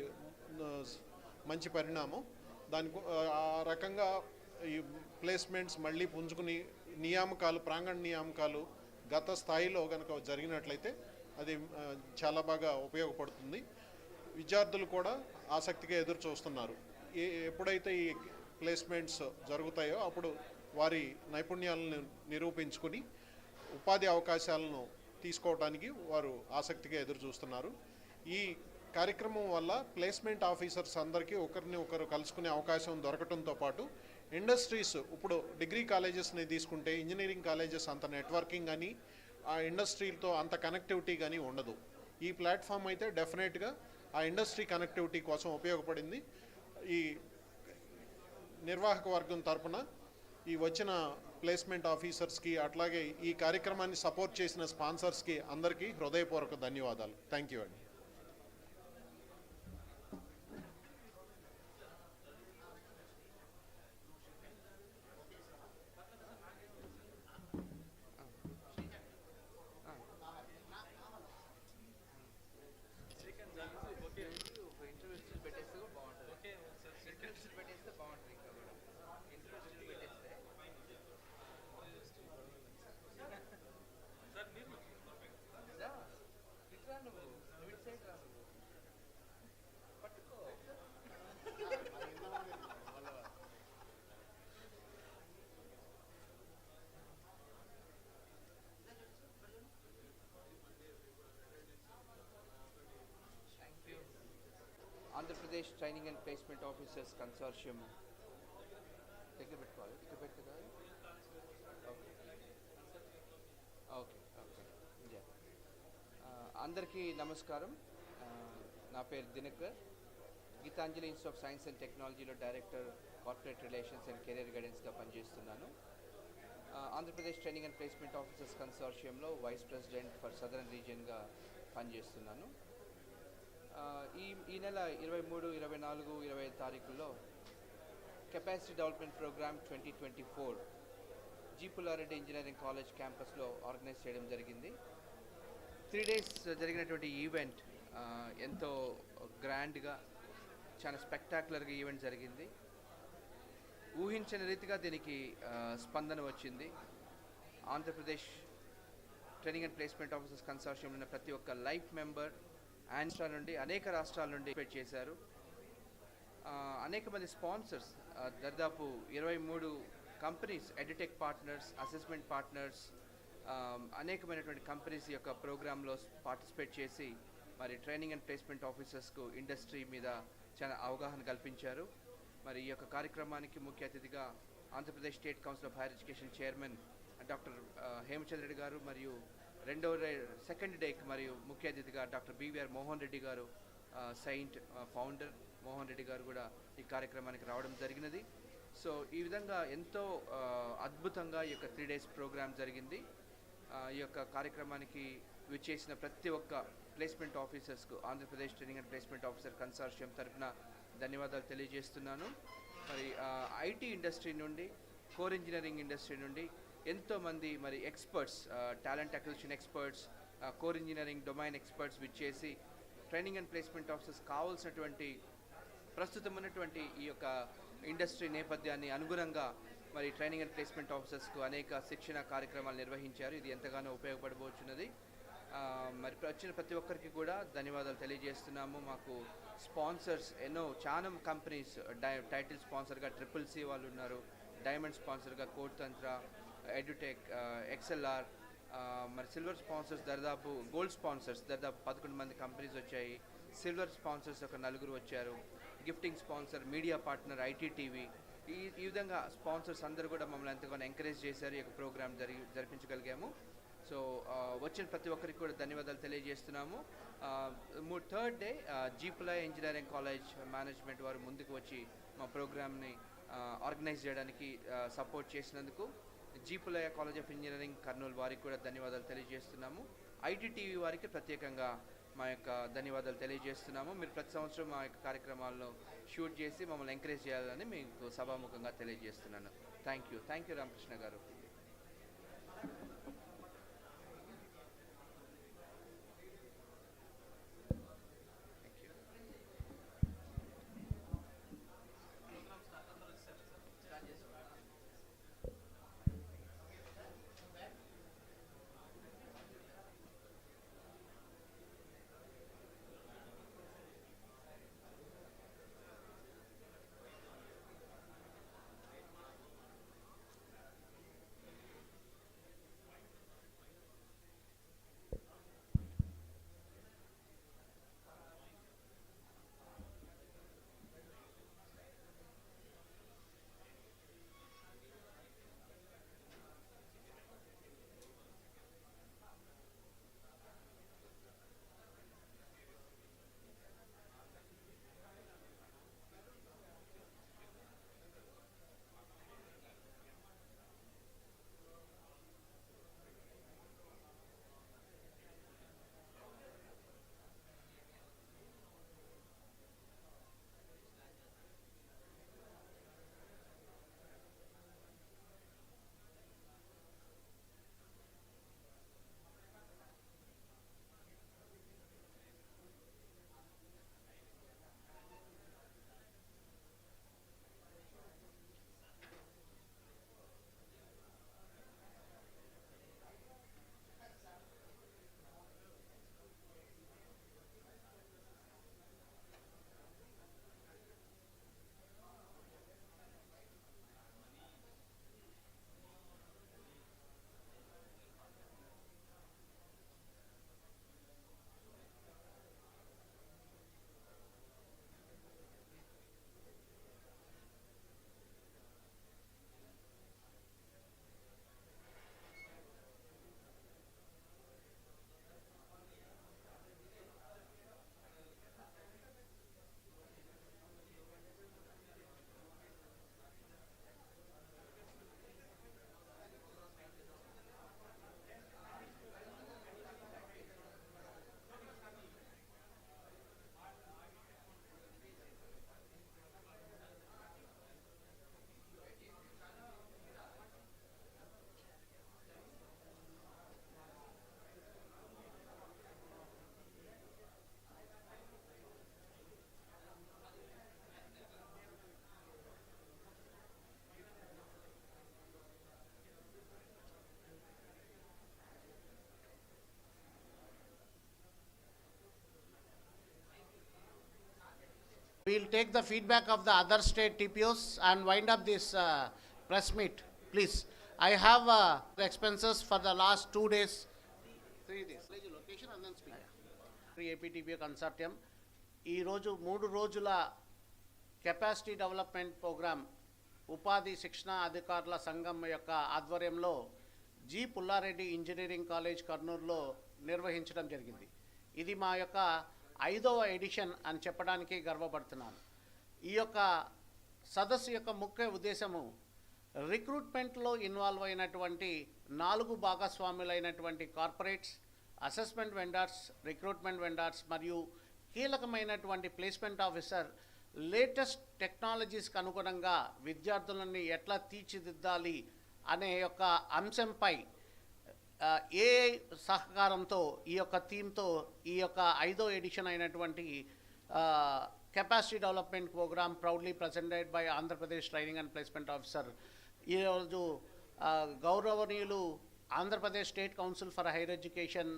మంచి పరిణామం. దానికి ఆ రకంగా ఈ ప్లేస్మెంట్స్ మళ్ళీ పుంజుకుని నియామకాలు, ప్రాంగణ నియామకాలు గత స్థాయిలో కనుక జరిగినట్లయితే అది చాలా బాగా ఉపయోగపడుతుంది. విద్యార్థులు కూడా ఆసక్తిగా ఎదురు చూస్తున్నారు. ఎప్పుడైతే ఈ ప్లేస్మెంట్స్ జరుగుతాయో అప్పుడు వారి నైపుణ్యాలను నిరూపించుకుని ఉపాధి అవకాశాలను తీసుకోవడానికి వారు ఆసక్తిగా ఎదురు చూస్తున్నారు. ఈ కార్యక్రమం వల్ల ప్లేస్మెంట్ ఆఫీసర్స్ అందరికీ ఒకరిని ఒకరు కలుసుకునే అవకాశం దొరకటంతో పాటు ఇండస్ట్రీస్, ఇప్పుడు డిగ్రీ కాలేజెస్ని తీసుకుంటే ఇంజనీరింగ్ కాలేజెస్ అంత నెట్వర్కింగ్ కానీ ఆ ఇండస్ట్రీలతో అంత కనెక్టివిటీ కానీ ఉండదు. ఈ ప్లాట్ఫామ్ అయితే డెఫినెట్గా ఆ ఇండస్ట్రీ కనెక్టివిటీ కోసం ఉపయోగపడింది. ఈ నిర్వాహక వర్గం తరపున ఈ వచ్చిన ప్లేస్మెంట్ ఆఫీసర్స్కి అట్లాగే ఈ కార్యక్రమాన్ని సపోర్ట్ చేసిన స్పాన్సర్స్కి అందరికీ హృదయపూర్వక ధన్యవాదాలు. థ్యాంక్ యూ అండి. Andhra Pradesh Training and Placement Officers Consortium. దగ్గర పెట్టుకోవాలి, ఇక్కడ పెట్టుదా? ఓకే. అందరికీ నమస్కారం. నా పేరు Dinakar. Gitanjali institute of science and టెక్నాలజీలో director corporate relations and career గైడెన్స్గా పనిచేస్తున్నాను. Andhra Pradesh training and placement officers కన్సార్షియంలో vice president for southern రీజియన్గా పనిచేస్తున్నాను. ఈ నెల 23, 24, 25 తారీఖుల్లో capacity development programme 2024 G Pulla Reddy engineering college క్యాంపస్లో ఆర్గనైజ్ చేయడం జరిగింది. 3 days జరిగినటువంటి ఈవెంట్ ఎంతో గ్రాండ్గా, చాలా స్పెక్టాక్యులర్గా ఈవెంట్ జరిగింది. ఊహించని రీతిగా దీనికి స్పందన వచ్చింది. Andhra Pradesh training and placement officers కన్సార్షియంలో ఉన్న ప్రతి ఒక్క లైఫ్ మెంబర్ ఆంధ్ర నుండి, అనేక రాష్ట్రాల నుండి చేశారు. అనేక మంది స్పాన్సర్స్, దాదాపు 23 companies, edutech partners, assessment partners, అనేకమైనటువంటి కంపెనీస్ యొక్క ప్రోగ్రాంలో పార్టిసిపేట్ చేసి మరి ట్రైనింగ్ అండ్ ప్లేస్మెంట్ ఆఫీసర్స్కు ఇండస్ట్రీ మీద చాలా అవగాహన కల్పించారు. మరి ఈ యొక్క కార్యక్రమానికి ముఖ్య అతిథిగా Andhra Pradesh state council of higher education chairman doctor Hemachandra Reddy గారు, మరియు సెకండ్ డేకి మరియు ముఖ్య అతిథిగా డాక్టర్ బివిఆర్ మోహన్ రెడ్డి గారు, సైంట్ ఫౌండర్ మోహన్ రెడ్డి గారు కూడా ఈ కార్యక్రమానికి రావడం జరిగినది. సో ఈ విధంగా ఎంతో అద్భుతంగా ఈ యొక్క 3 days ప్రోగ్రామ్ జరిగింది. ఈ యొక్క కార్యక్రమానికి విచ్చేసిన ప్రతి ఒక్క placement ఆఫీసర్స్కు Andhra Pradesh training and placement officer consortium తరఫున ధన్యవాదాలు తెలియజేస్తున్నాను. మరి ఐటీ ఇండస్ట్రీ నుండి, కోర్ ఇంజనీరింగ్ ఇండస్ట్రీ నుండి ఎంతోమంది మరి experts, talent acquisition experts, core engineering domain experts విచ్చేసి ట్రైనింగ్ అండ్ ప్లేస్మెంట్ ఆఫీసర్స్ కావాల్సినటువంటి ప్రస్తుతం ఉన్నటువంటి ఈ యొక్క ఇండస్ట్రీ నేపథ్యాన్ని అనుగుణంగా మరి ట్రైనింగ్ అండ్ ప్లేస్మెంట్ ఆఫీసర్స్కు అనేక శిక్షణ కార్యక్రమాలు నిర్వహించారు. ఇది ఎంతగానో ఉపయోగపడబోతున్నది. మరి వచ్చిన ప్రతి ఒక్కరికి కూడా ధన్యవాదాలు తెలియజేస్తున్నాము. మాకు స్పాన్సర్స్ చాలా కంపెనీస్, టైటిల్ స్పాన్సర్గా ట్రిపుల్ సి వాళ్ళు ఉన్నారు, డైమండ్ స్పాన్సర్గా కోడ్ తంత్ర, ఎడ్యుటెక్, ఎక్స్ఎల్ఆర్, మరి సిల్వర్ స్పాన్సర్స్ దాదాపు గోల్డ్ స్పాన్సర్స్ దాదాపు 11 మంది కంపెనీస్ వచ్చాయి. సిల్వర్ స్పాన్సర్స్ ఒక 4 వచ్చారు. Gifting sponsor, media partner, IT TV, ఈ విధంగా స్పాన్సర్స్ అందరూ కూడా మమ్మల్ని ఎంతగానో ఎంకరేజ్ చేశారు. ఈ యొక్క ప్రోగ్రామ్ జరిపించగలిగాము. సో వచ్చిన ప్రతి ఒక్కరికి కూడా ధన్యవాదాలు తెలియజేస్తున్నాము. థర్డ్ డే జీపులా ఇంజనీరింగ్ కాలేజ్ మేనేజ్మెంట్ వారు ముందుకు వచ్చి మా ప్రోగ్రామ్ని ఆర్గనైజ్ చేయడానికి సపోర్ట్ చేసినందుకు జీపులయ కాలేజ్ ఆఫ్ ఇంజనీరింగ్ కర్నూలు వారికి కూడా ధన్యవాదాలు తెలియజేస్తున్నాము. ఐటీ టీవీ వారికి ప్రత్యేకంగా మా యొక్క ధన్యవాదాలు తెలియజేస్తున్నాము. మీరు ప్రతి సంవత్సరం మా యొక్క కార్యక్రమాలను షూట్ చేసి మమ్మల్ని ఎంకరేజ్ చేయాలని మీకు సభాముఖంగా తెలియజేస్తున్నాను. థ్యాంక్ యూ రామకృష్ణ గారు. We'll take the feedback of the other state TPOs and wind up this press meet, please. I have the expenses for the last 2 days, 3 days. Location and then speak. APTPO Consortium. ఈ రోజు 3 రోజుల capacity development programme ఉపాధి శిక్షణ అధికారుల సంఘం యొక్క ఆధ్వర్యంలో G Pulla Reddy engineering college కర్నూలులో నిర్వహించడం జరిగింది. ఇది మా యొక్క 5వ ఎడిషన్ అని చెప్పడానికి గర్వపడుతున్నాను. ఈ యొక్క సదస్సు యొక్క ముఖ్య ఉద్దేశము రిక్రూట్మెంట్లో ఇన్వాల్వ్ అయినటువంటి 4 భాగస్వాములైనటువంటి corporates, assessment vendors, recruitment vendors మరియు కీలకమైనటువంటి ప్లేస్మెంట్ ఆఫీసర్ లేటెస్ట్ టెక్నాలజీస్కి అనుగుణంగా విద్యార్థులని ఎట్లా తీర్చిదిద్దాలి అనే యొక్క అంశంపై ఏఐ సహకారంతో ఈ యొక్క థీమ్తో ఈ యొక్క 5వ ఎడిషన్ అయినటువంటి capacity development programme proudly presented by Andhra Pradesh training and placement officer ఈరోజు గౌరవనీయులు Andhra Pradesh state council for higher education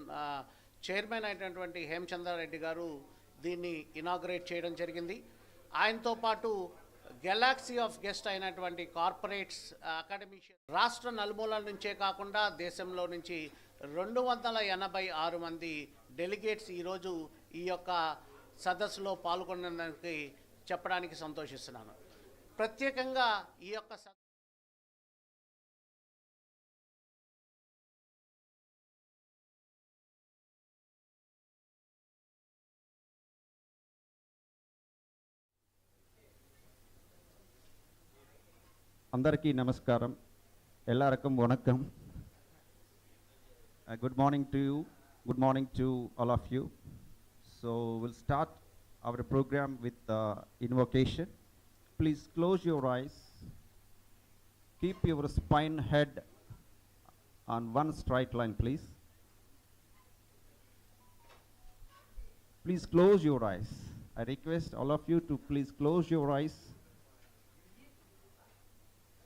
chairman అయినటువంటి హేమచంద్రారెడ్డి గారు దీన్ని ఇనాగ్రేట్ చేయడం జరిగింది. ఆయనతో పాటు గెలాక్సీ ఆఫ్ గెస్ట్ అయినటువంటి కార్పొరేట్స్, అకాడమిషియన్ రాష్ట్ర నలుమూలల నుంచే కాకుండా దేశంలో నుంచి 286 మంది డెలిగేట్స్ ఈరోజు ఈ యొక్క సదస్సులో పాల్గొనడానికి చెప్పడానికి సంతోషిస్తున్నాను. ప్రత్యేకంగా ఈ యొక్క అందరికీ నమస్కారం, ఎల్లరకం vanakkam. Good morning to you, good morning to all of you. So we'll start our program with invocation. Please close your eyes, keep your spine head on one straight line, please. Please close your eyes. I request all of you to please close your eyes.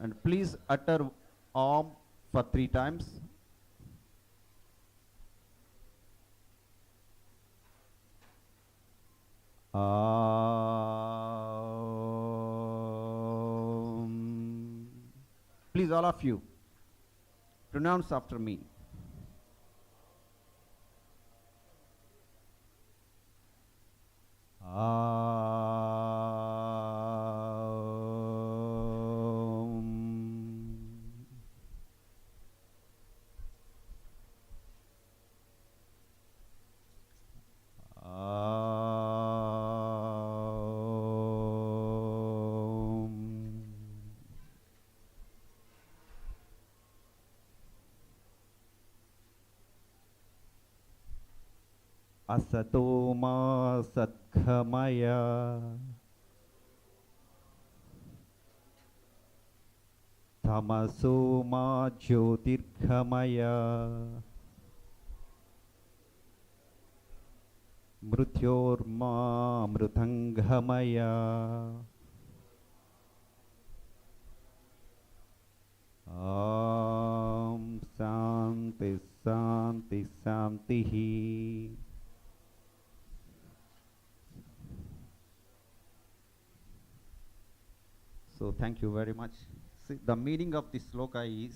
And please utter Om for 3 times. Please, all of you, pronounce after me. असतो मा सद्गमय तमसो मा ज्योतिर्गमय मृत्योर्मा मृतंगमय ॐ शांति शांति शांति ही. So thank you very much. See, the meaning of this sloka is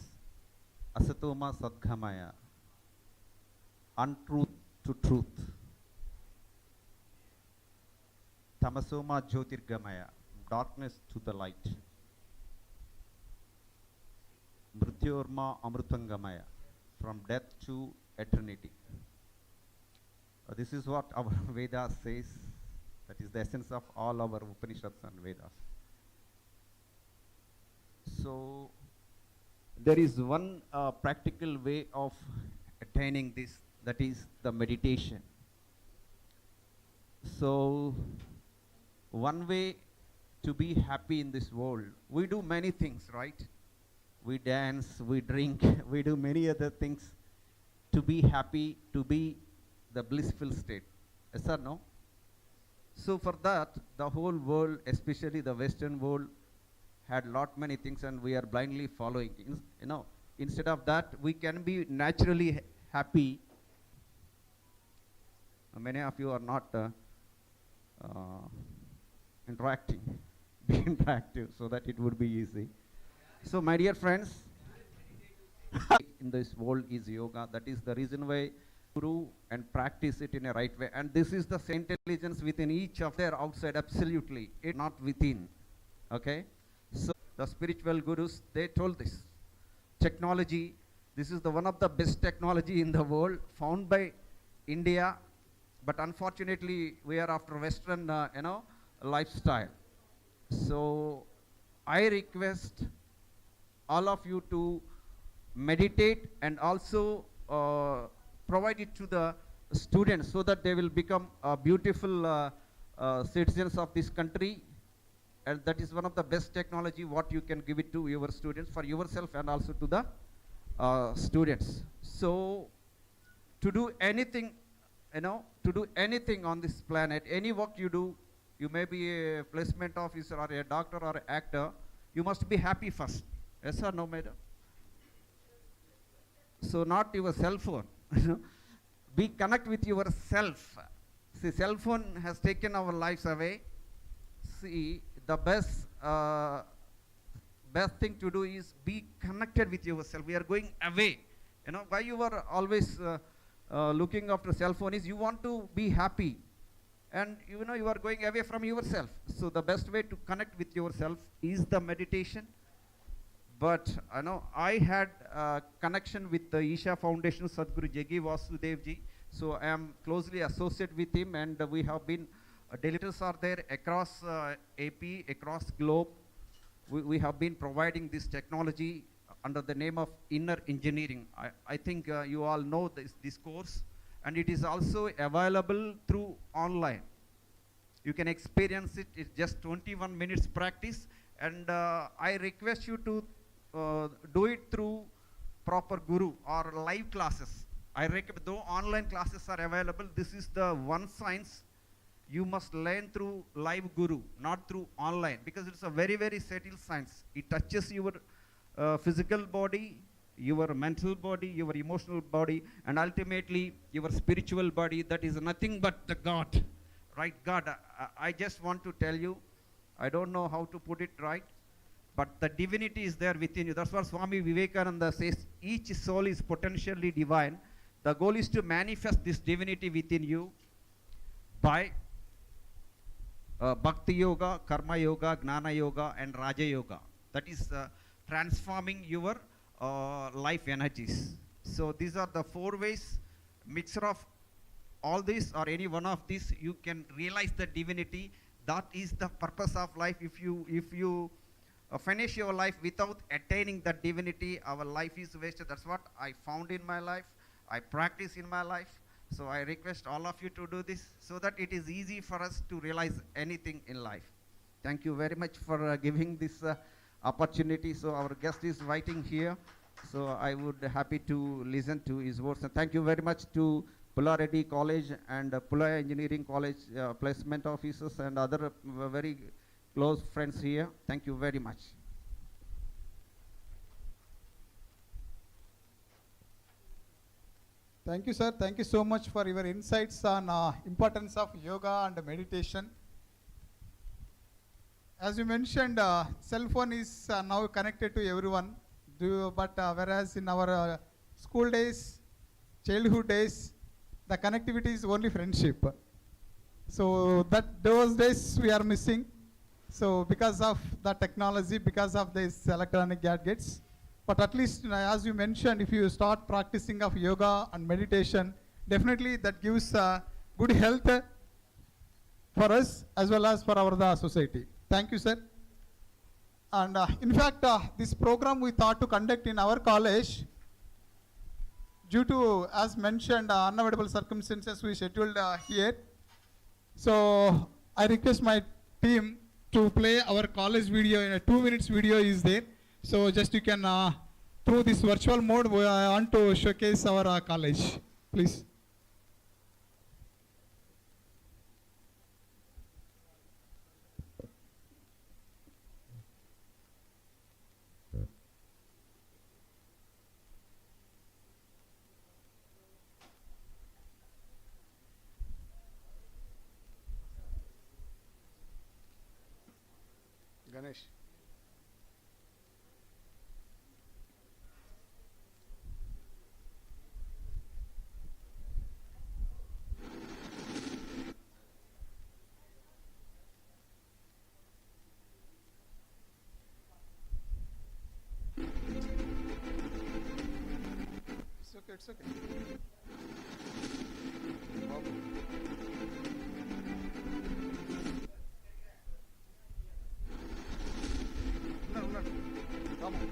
Asatoma Sadgamaya, untruth to truth. Tamasoma Jyotirgamaya, darkness to the light. Mrityorma Amrutangamaya, from death to eternity. This is what our Vedas says. That is the essence of all our Upanishads and Vedas. So there is one practical way of attaining this, that is the meditation. So one way to be happy in this world, we do many things, right? We dance, we drink, we do many other things to be happy, to be the blissful state. Yes or no? So for that, the whole world, especially the Western world, had lot many things and we are blindly following. Instead of that, we can be naturally happy. Many of you are not interacting. Be interactive so that it would be easy. So my dear friends, in this world is yoga. That is the reason why Guru and practice it in a right way. And this is the same intelligence within each of their outside, absolutely. It not within. Okay? So the spiritual gurus, they told this. Technology, this is the one of the best technology in the world, found by India, but unfortunately we are after Western, lifestyle. So I request all of you to meditate and also provide it to the students so that they will become beautiful citizens of this country. And that is one of the best technology what you can give it to your students, for yourself and also to the students. So to do anything, to do anything on this planet, any work you do, you may be a placement officer or a doctor or an actor, you must be happy first. Yes or no, madam? So not your cell phone. Be connect with yourself. See, cell phone has taken our lives away. See, the best thing to do is be connected with yourself. We are going away. You know, why you are always looking after cell phone is you want to be happy. And you know, you are going away from yourself. So the best way to connect with yourself is the meditation. But I know I had a connection with the Isha Foundation, Sadhguru Jagi Vasudev ji. So I am closely associated with him, and we have been, delegators are there across AP, across globe. We have been providing this technology under the name of inner engineering. I think you all know this course, and it is also available through online. You can experience it. It's just 21 minutes practice, and I request you to do it through proper guru or live classes. I recommend, though online classes are available, this is the one science you must learn through live guru, not through online, because it's a very, very subtle science. It touches your physical body, your mental body, your emotional body, and ultimately your spiritual body. That is nothing but the God, right? God, I just want to tell you, I don't know how to put it right, but the divinity is there within you. That's what Swami Vivekananda says, each soul is potentially divine. The goal is to manifest this divinity within you by Bhakti Yoga, Karma Yoga, Gnana Yoga, and Raja Yoga. That is transforming your life energies. So these are the 4 ways. Mixture of all these or any one of these, you can realize the divinity. That is the purpose of life. If you finish your life without attaining that divinity, our life is wasted. That's what I found in my life. I practice in my life. So I request all of you to do this so that it is easy for us to realize anything in life. Thank you very much for giving this opportunity. So our guest is waiting here. So I would happy to listen to his words. And thank you very much to Pullareddy College and Pulla Engineering College placement officers and other very close friends here. Thank you very much. Thank you, sir. Thank you so much for your insights on importance of yoga and meditation. As you mentioned, cell phone is now connected to everyone. But whereas in our school days, childhood days, the connectivity is only friendship. So those days we are missing. So because of the technology, because of these electronic gadgets, but at least as you mentioned, if you start practicing of yoga and meditation, definitely that gives good health for us as well as for the society. Thank you, sir. And in fact, this program we thought to conduct in our college. Due to, as mentioned, unavoidable circumstances, we scheduled here. So I request my team to play our college video. In a 2 minutes video is there. So just you can, through this virtual mode, we want to showcase our college. Please. Ganesh. It's okay, it's okay. No, come on.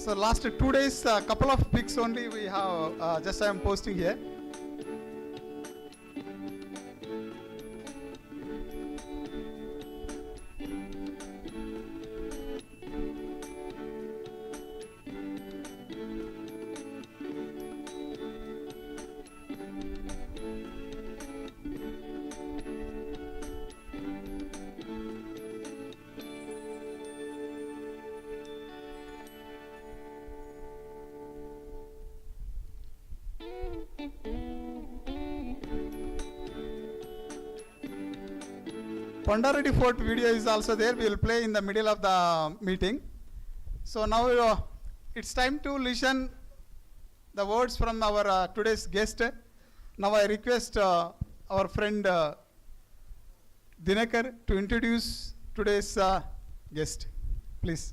So last 2 days, a couple of pics only we have, just I am posting here. Pondareddy Fort video is also there. We will play in the middle of the meeting. So now it's time to listen the words from our today's guest. Now I request our friend Dinakar to introduce today's guest. Please.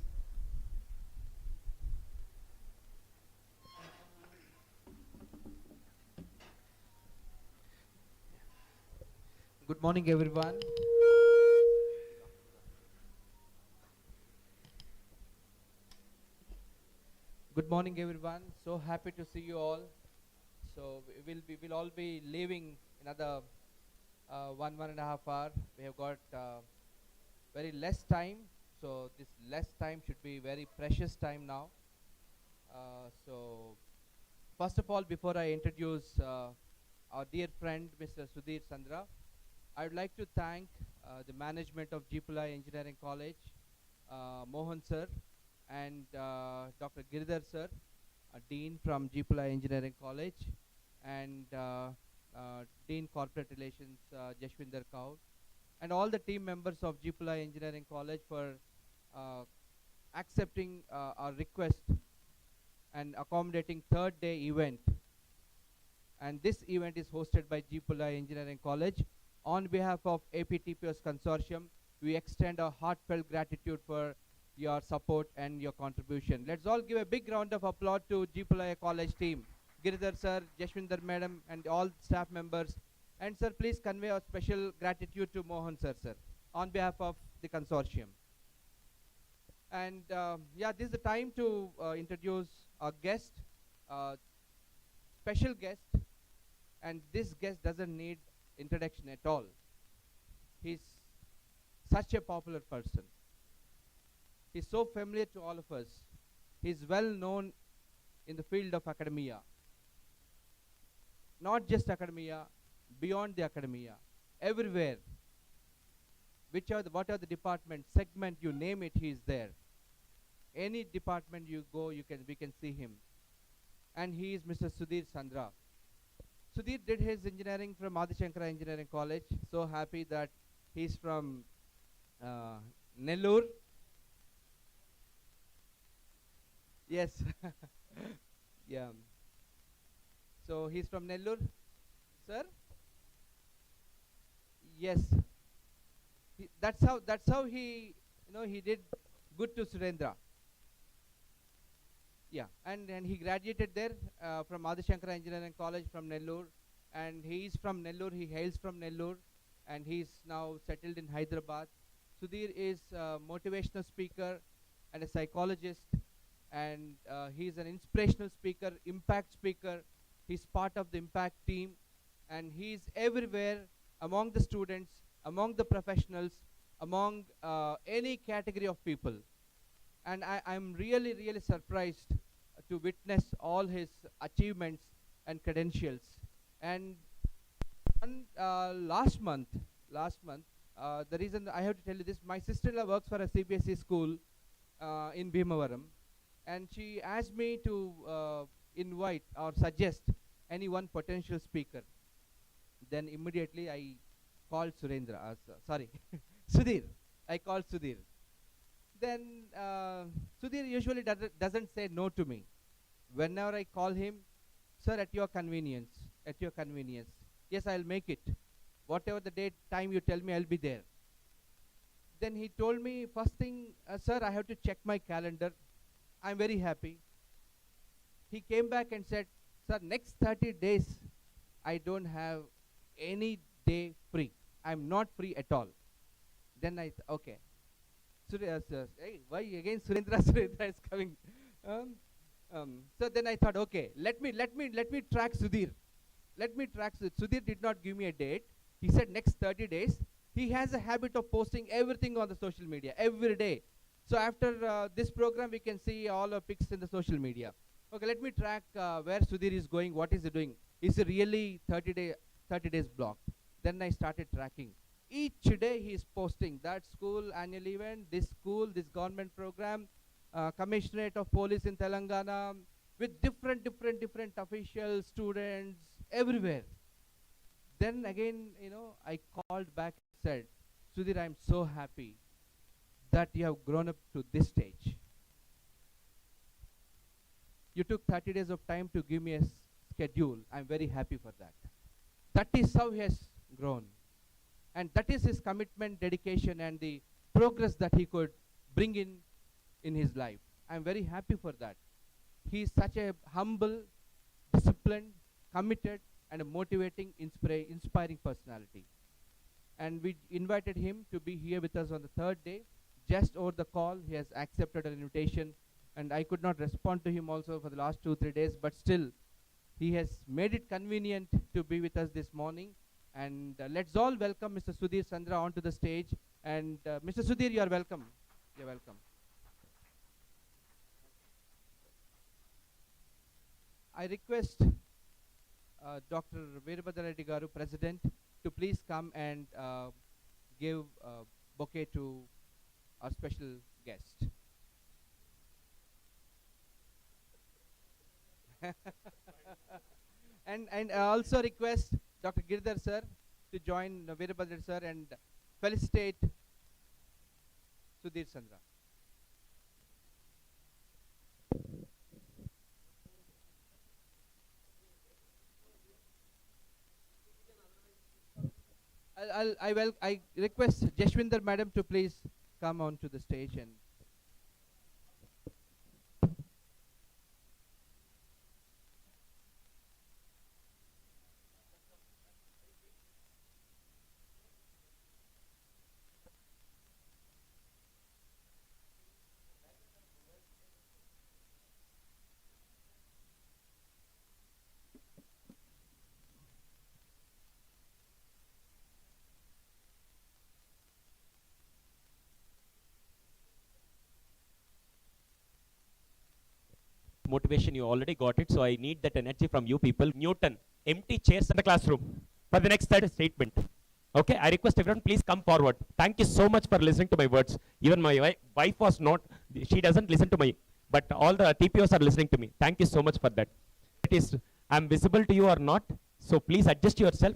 Good morning, everyone. Good morning, everyone. So happy to see you all. So we will all be leaving another 1.5 hour. We have got very less time. So this less time should be very precious time now. So first of all, before I introduce our dear friend, Mr. Sudhir Sandra, I would like to thank the management of Gpcet Engineering College, Mohan sir, and Dr. Giridhar sir, Dean from Gpcet Engineering College, and Dean Corporate Relations, Jashwinder Kaur, and all the team members of Gpcet Engineering College for accepting our request and accommodating third day event. And this event is hosted by Gpcet Engineering College. On behalf of Tpos Consortium, we extend our heartfelt gratitude for your support and your contribution. Let's all give a big round of applause to Gpcet College team. Giridhar sir, Jashwinder madam, and all staff members. And sir, please convey our special gratitude to Mohan sir, on behalf of the consortium. And yeah, this is the time to introduce our guest, special guest, and this guest doesn't need introduction at all. He's such a popular person. He's so familiar to all of us. He's well known in the field of academia. Not just academia, beyond the academia, everywhere. What are the department, segment, you name it, he is there. Any department you go, we can see him. And he is Mr. Sudhir Sandra. Sudhir did his engineering from Adi Shankara Engineering College. So happy that he's from Nellore. Yes. Yeah. So he's from Nellore. Sir? Yes. That's how he, he did good to Surendra. Yeah, and he graduated there from Adi Shankara Engineering College from Nellore, and he is from Nellore, he hails from Nellore, and he's now settled in Hyderabad. Sudhir is a motivational speaker and a psychologist, and he's an inspirational speaker, impact speaker. He's part of the impact team, and he's everywhere among the students, among the professionals, among any category of people. And I'm really, really surprised to witness all his achievements and credentials. And last month, the reason I have to tell you this, my sister-in-law works for a CBSE school in Bhimavaram, and she asked me to invite or suggest any one potential speaker. Then immediately I called Surendra, Sudhir. I called Sudhir. Then Sudhir usually doesn't say no to me. Whenever I call him, sir, at your convenience. Yes, I'll make it. Whatever the date, time you tell me, I'll be there. Then he told me, first thing, sir, I have to check my calendar. I'm very happy. He came back and said, sir, next 30 days, I don't have any day free. I'm not free at all. Then I okay. Hey, why again Surendra is coming? So then I thought, okay, let me track Sudhir. Let me track Sudhir. Sudhir did not give me a date. He said next 30 days. He has a habit of posting everything on the social media every day. So after this program, we can see all our pics in the social media. Okay, let me track where Sudhir is going, what is he doing. Is it really 30 days blocked? Then I started tracking. Each day he is posting that school annual event, this school, this government program, Commissionerate of Police in Telangana, with different officials, students, everywhere. Then again, I called back and said, Sudhir, I'm so happy that you have grown up to this stage. You took 30 days of time to give me a schedule. I'm very happy for that. That is how he has grown. And that is his commitment, dedication, and the progress that he could bring in his life. I'm very happy for that. He is such a humble, disciplined, committed, and a motivating, inspiring personality. And we invited him to be here with us on the third day. Just over the call, he has accepted an invitation, and I could not respond to him also for the last 2-3 days, but still, he has made it convenient to be with us this morning. And let's all welcome Mr. Sudhir Sandra onto the stage. And Mr. Sudhir, you are welcome. You're welcome. I request Dr. Veerabhadra Reddy Garu, President, to please come and give a bouquet to our special guest. and I also request Dr. Girdhar sir to join Veerabhadra sir and felicitate Sudhir Sandra. I request Jashwinder madam to please come on to the stage. And motivation, you already got it, so I need that energy from you people. Newton, empty chairs in the classroom for the next third statement. Okay, I request everyone please come forward. Thank you so much for listening to my words. Even my wife was not, she doesn't listen to me, but all the TPOs are listening to me. Thank you so much for that. It is, I'm visible to you or not, so please adjust yourself.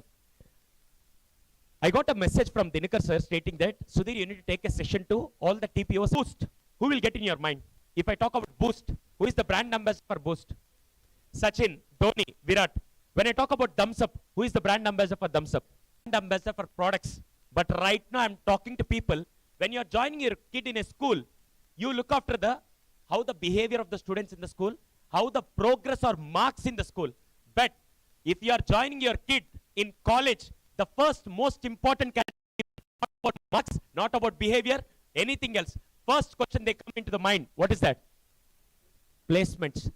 I got a message from Dinakar sir stating that, Sudhir, you need to take a session to all the TPOs. Boost, who will get in your mind? If I talk about Boost, who is the brand ambassador for Boost? Sachin, Dhoni, Virat. When I talk about Thumbs Up, who is the brand ambassador for Thumbs Up? Brand ambassador for products. But right now I'm talking to people, when you're joining your kid in a school, you look after how the behavior of the students in the school, how the progress or marks in the school. But if you are joining your kid in college, the first most important category is not about marks, not about behavior, anything else. First question they come into the mind, what is that? Placements.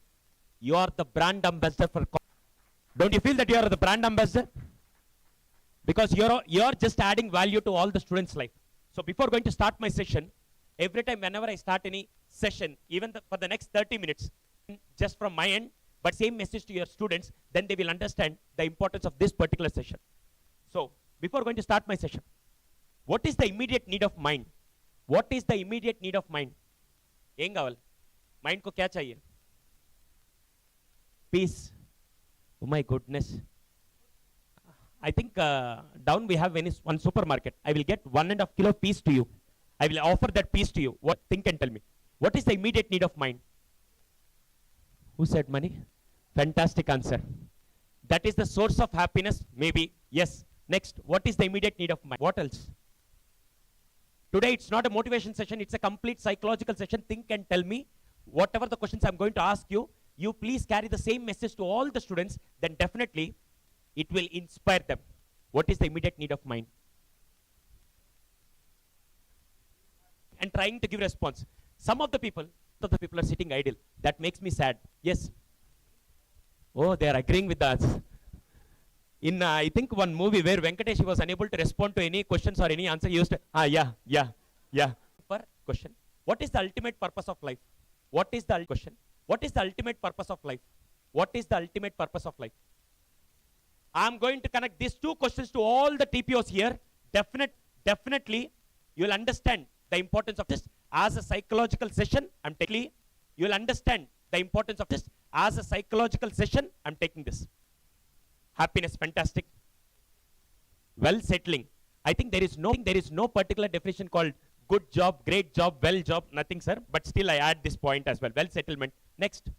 You are the brand ambassador for college. Don't you feel that you are the brand ambassador? Because you're just adding value to all the students' life. So before going to start my session, every time whenever I start any session, even for the next 30 minutes, just from my end, but same message to your students, then they will understand the importance of this particular session. So before going to start my session, what is the immediate need of mind? What is the immediate need of mind? Em kaval? Mind ko kya chahiye? Peace. Oh my goodness. I think down we have one supermarket. I will get 1.5 kilo peace to you. I will offer that peace to you. What? Think and tell me. What is the immediate need of mind? Who said money? Fantastic answer. That is the source of happiness? Maybe. Yes. Next. What is the immediate need of mind? What else? Today it's not a motivation session. It's a complete psychological session. Think and tell me. Whatever the questions I'm going to ask you, you please carry the same message to all the students. Then definitely it will inspire them. What is the immediate need of mind? And trying to give response. Some of the people, of the people are sitting idle. That makes me sad. Yes. Oh, they are agreeing with us. In I think one movie where Venkatesh was unable to respond to any questions or any answer, he used to, yeah. Per question. What is the ultimate purpose of life? What is the question? What is the ultimate purpose of life? What is the ultimate purpose of life? I'm going to connect these two questions to all the TPOs here. Definitely, you'll understand the importance of this as a psychological session. You'll understand the importance of this as a psychological session. I'm taking this. Happiness, fantastic. Well settling. I think there is no particular definition called good job, great job, well job, nothing, sir. But still, I add this point as well. Well settlement. Next.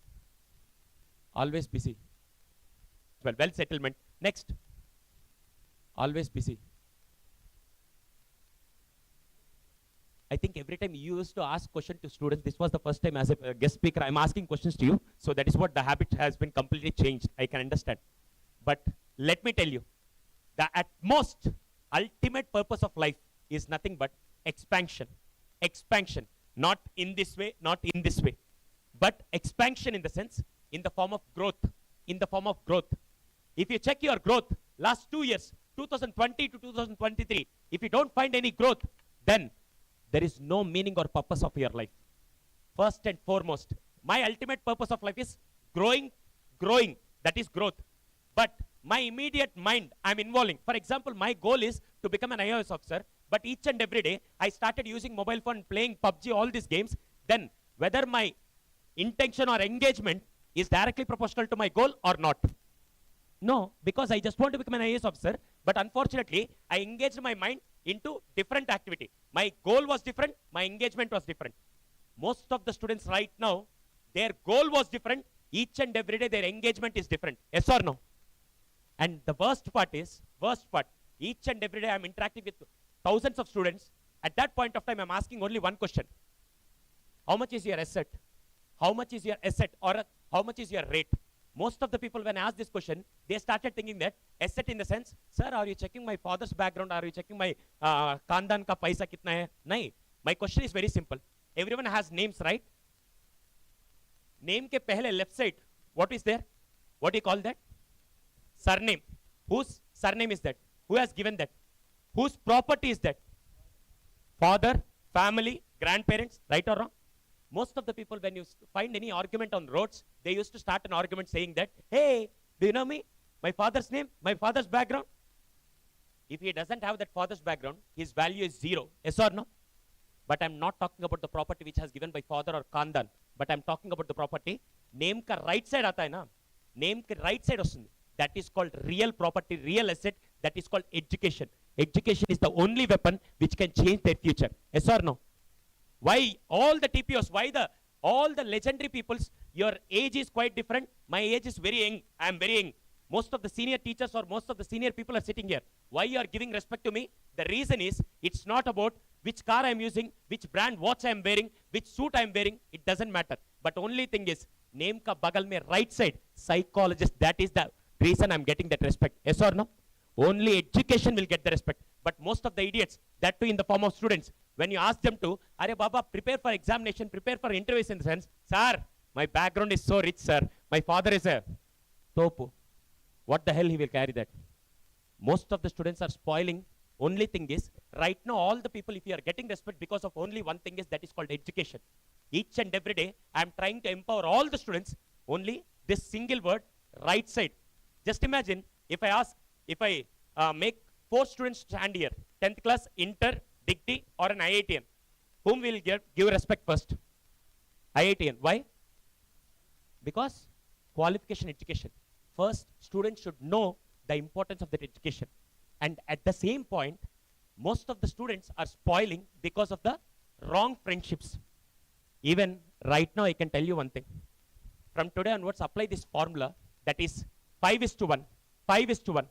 Always busy. Well settlement. Next. Always busy. I think every time you used to ask question to students, this was the first time as a guest speaker, I'm asking questions to you. So that is what the habit has been completely changed. I can understand. But let me tell you, the at most ultimate purpose of life is nothing but expansion. Expansion. Not in this way, not in this way. But expansion in the sense, in the form of growth. In the form of growth. If you check your growth, last 2 years, 2020 to 2023, if you don't find any growth, then there is no meaning or purpose of your life. First and foremost, my ultimate purpose of life is growing, that is growth. But my immediate mind, I'm involving. For example, my goal is to become an IAS officer, but each and every day, I started using mobile phone, playing PUBG, all these games. Then, whether my intention or engagement is directly proportional to my goal or not. No, because I just want to become an IAS officer, but unfortunately, I engaged my mind into different activity. My goal was different, my engagement was different. Most of the students right now, their goal was different, each and every day their engagement is different. Yes or no? And the worst part, each and every day I'm interacting with thousands of students. At that point of time, I'm asking only one question. How much is your asset? How much is your asset, or how much is your rate? Most of the people, when I asked this question, they started thinking that asset in the sense, sir, are you checking my father's background? Are you checking my Khandan ka paisa kitna hai? Nahi. My question is very simple. Everyone has names, right? Name ke pehle left side, what is there? What do you call that? Surname. Whose surname is that? Who has given that? Whose property is that? Father, family, grandparents, right or wrong? Most of the people, when you find any argument on roads, they used to start an argument saying that, hey, do you know me? My father's name, my father's background. If he doesn't have that father's background, his value is 0. Yes or no? But I'm not talking about the property which has given by father or Khandan. But I'm talking about the property. Name ka right side aata hai na? Name ka right side ostundi. That is called real property, real asset. That is called education. Education is the only weapon which can change their future. Yes or no? Why all the TPOs, all the legendary peoples, your age is quite different. My age is very young. I am very young. Most of the senior teachers or most of the senior people are sitting here. Why you are giving respect to me? The reason is, it's not about which car I am using, which brand watch I am wearing, which suit I am wearing. It doesn't matter. But only thing is, name ka bagal mein right side, psychologist. That is the reason I am getting that respect. Yes or no? Only education will get the respect. But most of the idiots, that too in the form of students, when you ask them to, Are Baba, prepare for examination, prepare for interviews in the sense, sir, my background is so rich, sir. My father is a topu. What the hell he will carry that? Most of the students are spoiling. Only thing is, right now all the people, if you are getting respect because of only one thing is, that is called education. Each and every day, I am trying to empower all the students, only this single word, right side. Just imagine, if I make 4 students stand here, 10th class, inter, degree, or an IITian, whom will give respect first? IITian. Why? Because qualification education. First, students should know the importance of that education. And at the same point, most of the students are spoiling because of the wrong friendships. Even right now, I can tell you one thing. From today onwards, apply this formula, that is 5:1. 5:1.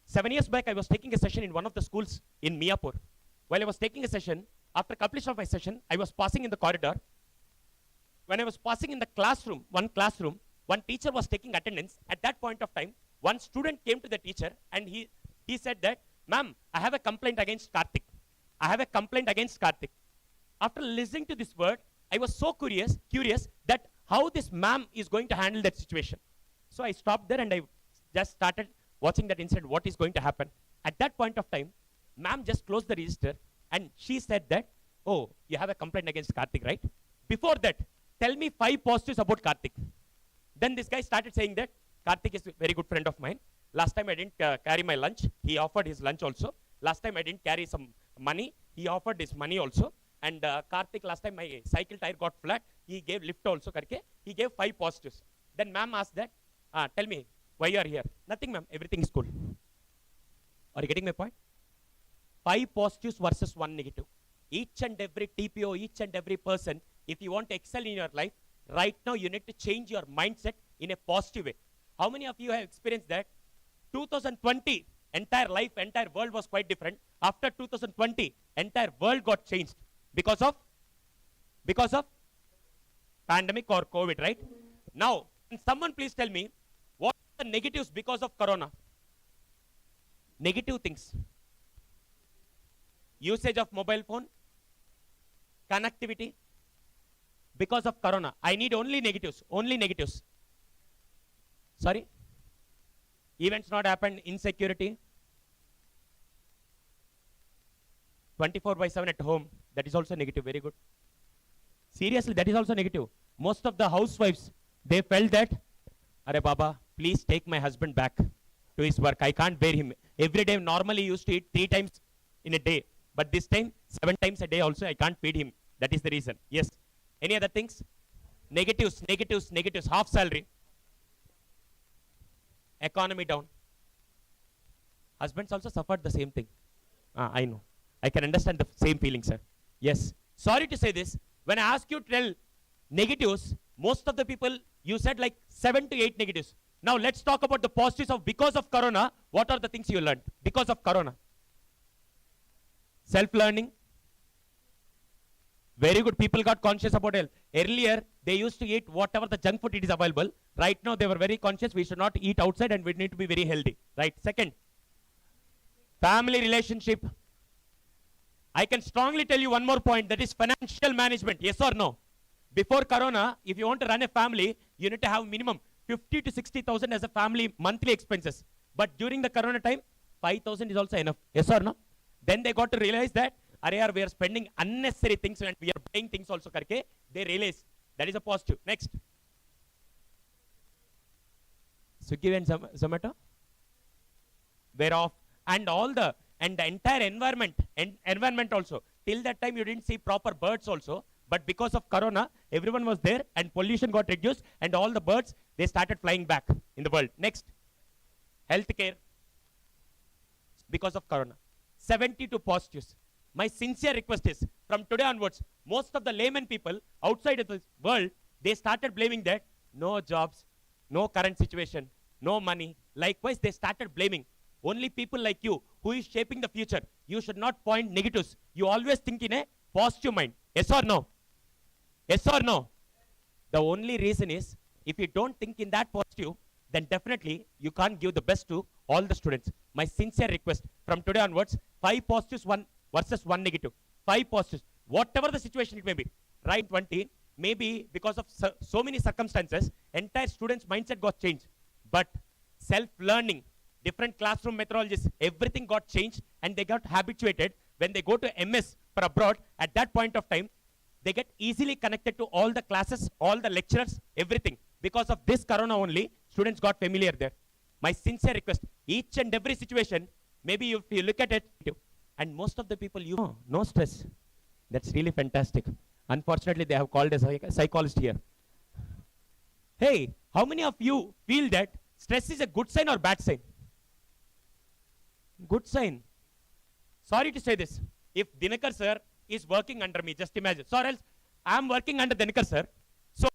7 years back, I was taking a session in one of the schools in Miyapur. While I was taking a session, after completion of my session, I was passing in the corridor. When I was passing in the classroom, one teacher was taking attendance. At that point of time, one student came to the teacher and he said that, ma'am, I have a complaint against Karthik. I have a complaint against Karthik. After listening to this word, I was so curious that how this ma'am is going to handle that situation. So I stopped there and I just started watching that incident, what is going to happen. At that point of time, ma'am just closed the register and she said that, oh, you have a complaint against Karthik, right? Before that, tell me 5 positives about Karthik. Then this guy started saying that Karthik is a very good friend of mine. Last time I didn't carry my lunch. He offered his lunch also. Last time I didn't carry some money. He offered his money also. And Karthik, last time my cycle tire got flat. He gave lift also. Karke. He gave 5 positives. Then ma'am asked that, tell me, why you are here? Nothing, ma'am. Everything is cool. Are you getting my point? 5 positives versus 1 negative. Each and every TPO, each and every person, if you want to excel in your life, right now you need to change your mindset in a positive way. How many of you have experienced that? 2020, entire life, entire world was quite different. After 2020, entire world got changed because of pandemic or COVID, right? Now, can someone please tell me what are the negatives because of corona? Negative things. Usage of mobile phone, connectivity, because of corona. I need only negatives, only negatives. Sorry? Events not happened, insecurity. 24/7 at home, that is also negative, very good. Seriously, that is also negative. Most of the housewives, they felt that, Are Baba, please take my husband back to his work. I can't bear him. Every day, normally used to eat 3 times in a day. But this time, 7 times a day also, I can't feed him. That is the reason. Yes. Any other things? Negatives. Half salary. Economy down. Husbands also suffered the same thing. I know. I can understand the same feeling, sir. Yes. Sorry to say this. When I ask you to tell negatives, most of the people, you said like 7 to 8 negatives. Now let's talk about the positives of because of corona. What are the things you learned because of corona? Self-learning. Very good. People got conscious about health. Earlier, they used to eat whatever the junk food it is available. Right now, they were very conscious. We should not eat outside and we need to be very healthy. Right. Second, family relationship. I can strongly tell you one more point. That is financial management. Yes or no? Before corona, if you want to run a family, you need to have minimum 50 to 60,000 as a family monthly expenses. But during the corona time, 5,000 is also enough. Yes or no? Then they got to realize that we are spending unnecessary things and we are buying things also. Karke, they realize that is a positive. Next. Swiggy and Zomato. Whereof and the entire environment also. Till that time you didn't see proper birds also. But because of corona, everyone was there and pollution got reduced and all the birds, they started flying back in the world. Next. Healthcare. Because of corona. 72 positives. My sincere request is, from today onwards, most of the layman people outside of the world, they started blaming that no jobs, no current situation, no money. Likewise, they started blaming. Only people like you, who is shaping the future, you should not point negatives. You always think in a positive mind. Yes or no? Yes or no? The only reason is, if you don't think in that positive, then definitely you can't give the best to all the students. My sincere request, from today onwards, 5 positives, 1 versus 1 negative. 5 positives. Whatever the situation it may be. Right 20, maybe because of so many circumstances, entire students' mindset got changed. But self-learning, different classroom methodologies, everything got changed and they got habituated. When they go to MS for abroad, at that point of time, they get easily connected to all the classes, all the lecturers, everything. Because of this corona only, students got familiar there. My sincere request, each and every situation, maybe if you look at it, and most of the people, no stress. That's really fantastic. Unfortunately, they have called a psychologist here. Hey, how many of you feel that stress is a good sign or bad sign? Good sign. Sorry to say this. If Dinakar sir is working under me, just imagine. So else, I am working under Dinakar sir. So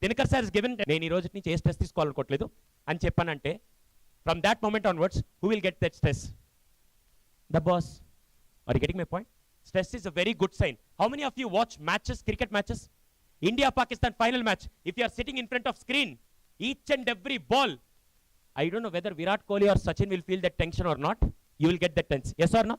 Dinakar sir is given, నేను ఈ రోజు నుంచి ఏ stress తీసుకోవాలనుకోవట్లేదు అని చెప్పానంటే, from that moment onwards, who will get that stress? the boss. Are you getting my point? Stress is a very good sign. How many of you watch matches, cricket matches? India-Pakistan final match. If you are sitting in front of screen, each and every ball, I don't know whether Virat Kohli or Sachin will feel that tension or not. You will get that tense. Yes or no?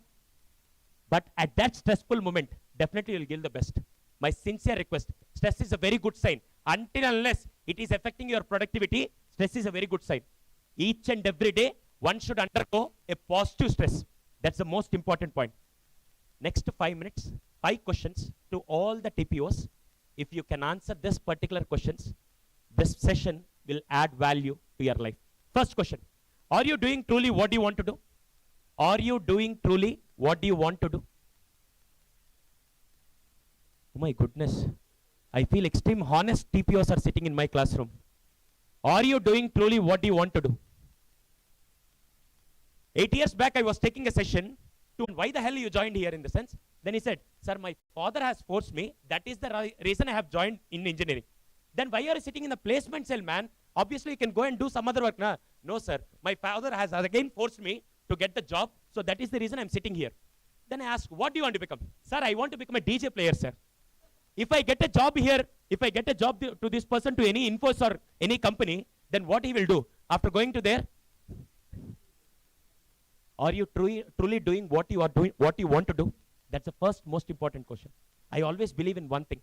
But at that stressful moment, definitely you will give the best. My sincere request, stress is a very good sign. Until unless it is affecting your productivity, stress is a very good sign. Each and every day, one should undergo a positive stress. That's the most important point. Next 5 minutes, 5 questions to all the TPOs. If you can answer this particular questions, this session will add value to your life. First question, are you doing truly what you want to do? Are you doing truly what do you want to do? Oh my goodness. I feel extreme honest TPOs are sitting in my classroom. Are you doing truly what do you want to do? 8 years back, I was taking a session to why the hell you joined here in the sense. Then he said, sir, my father has forced me. That is the reason I have joined in engineering. Then why are you sitting in the placement cell, man? Obviously, you can go and do some other work. Nah? No, sir. My father has again forced me to get the job. So that is the reason I'm sitting here. Then I asked, what do you want to become? Sir, I want to become a DJ player, sir. If I get a job here, if I get a job to this person, to any Infos or any company, then what he will do? After going to there, are you truly doing what you are doing, what you want to do? That's the first most important question. I always believe in one thing.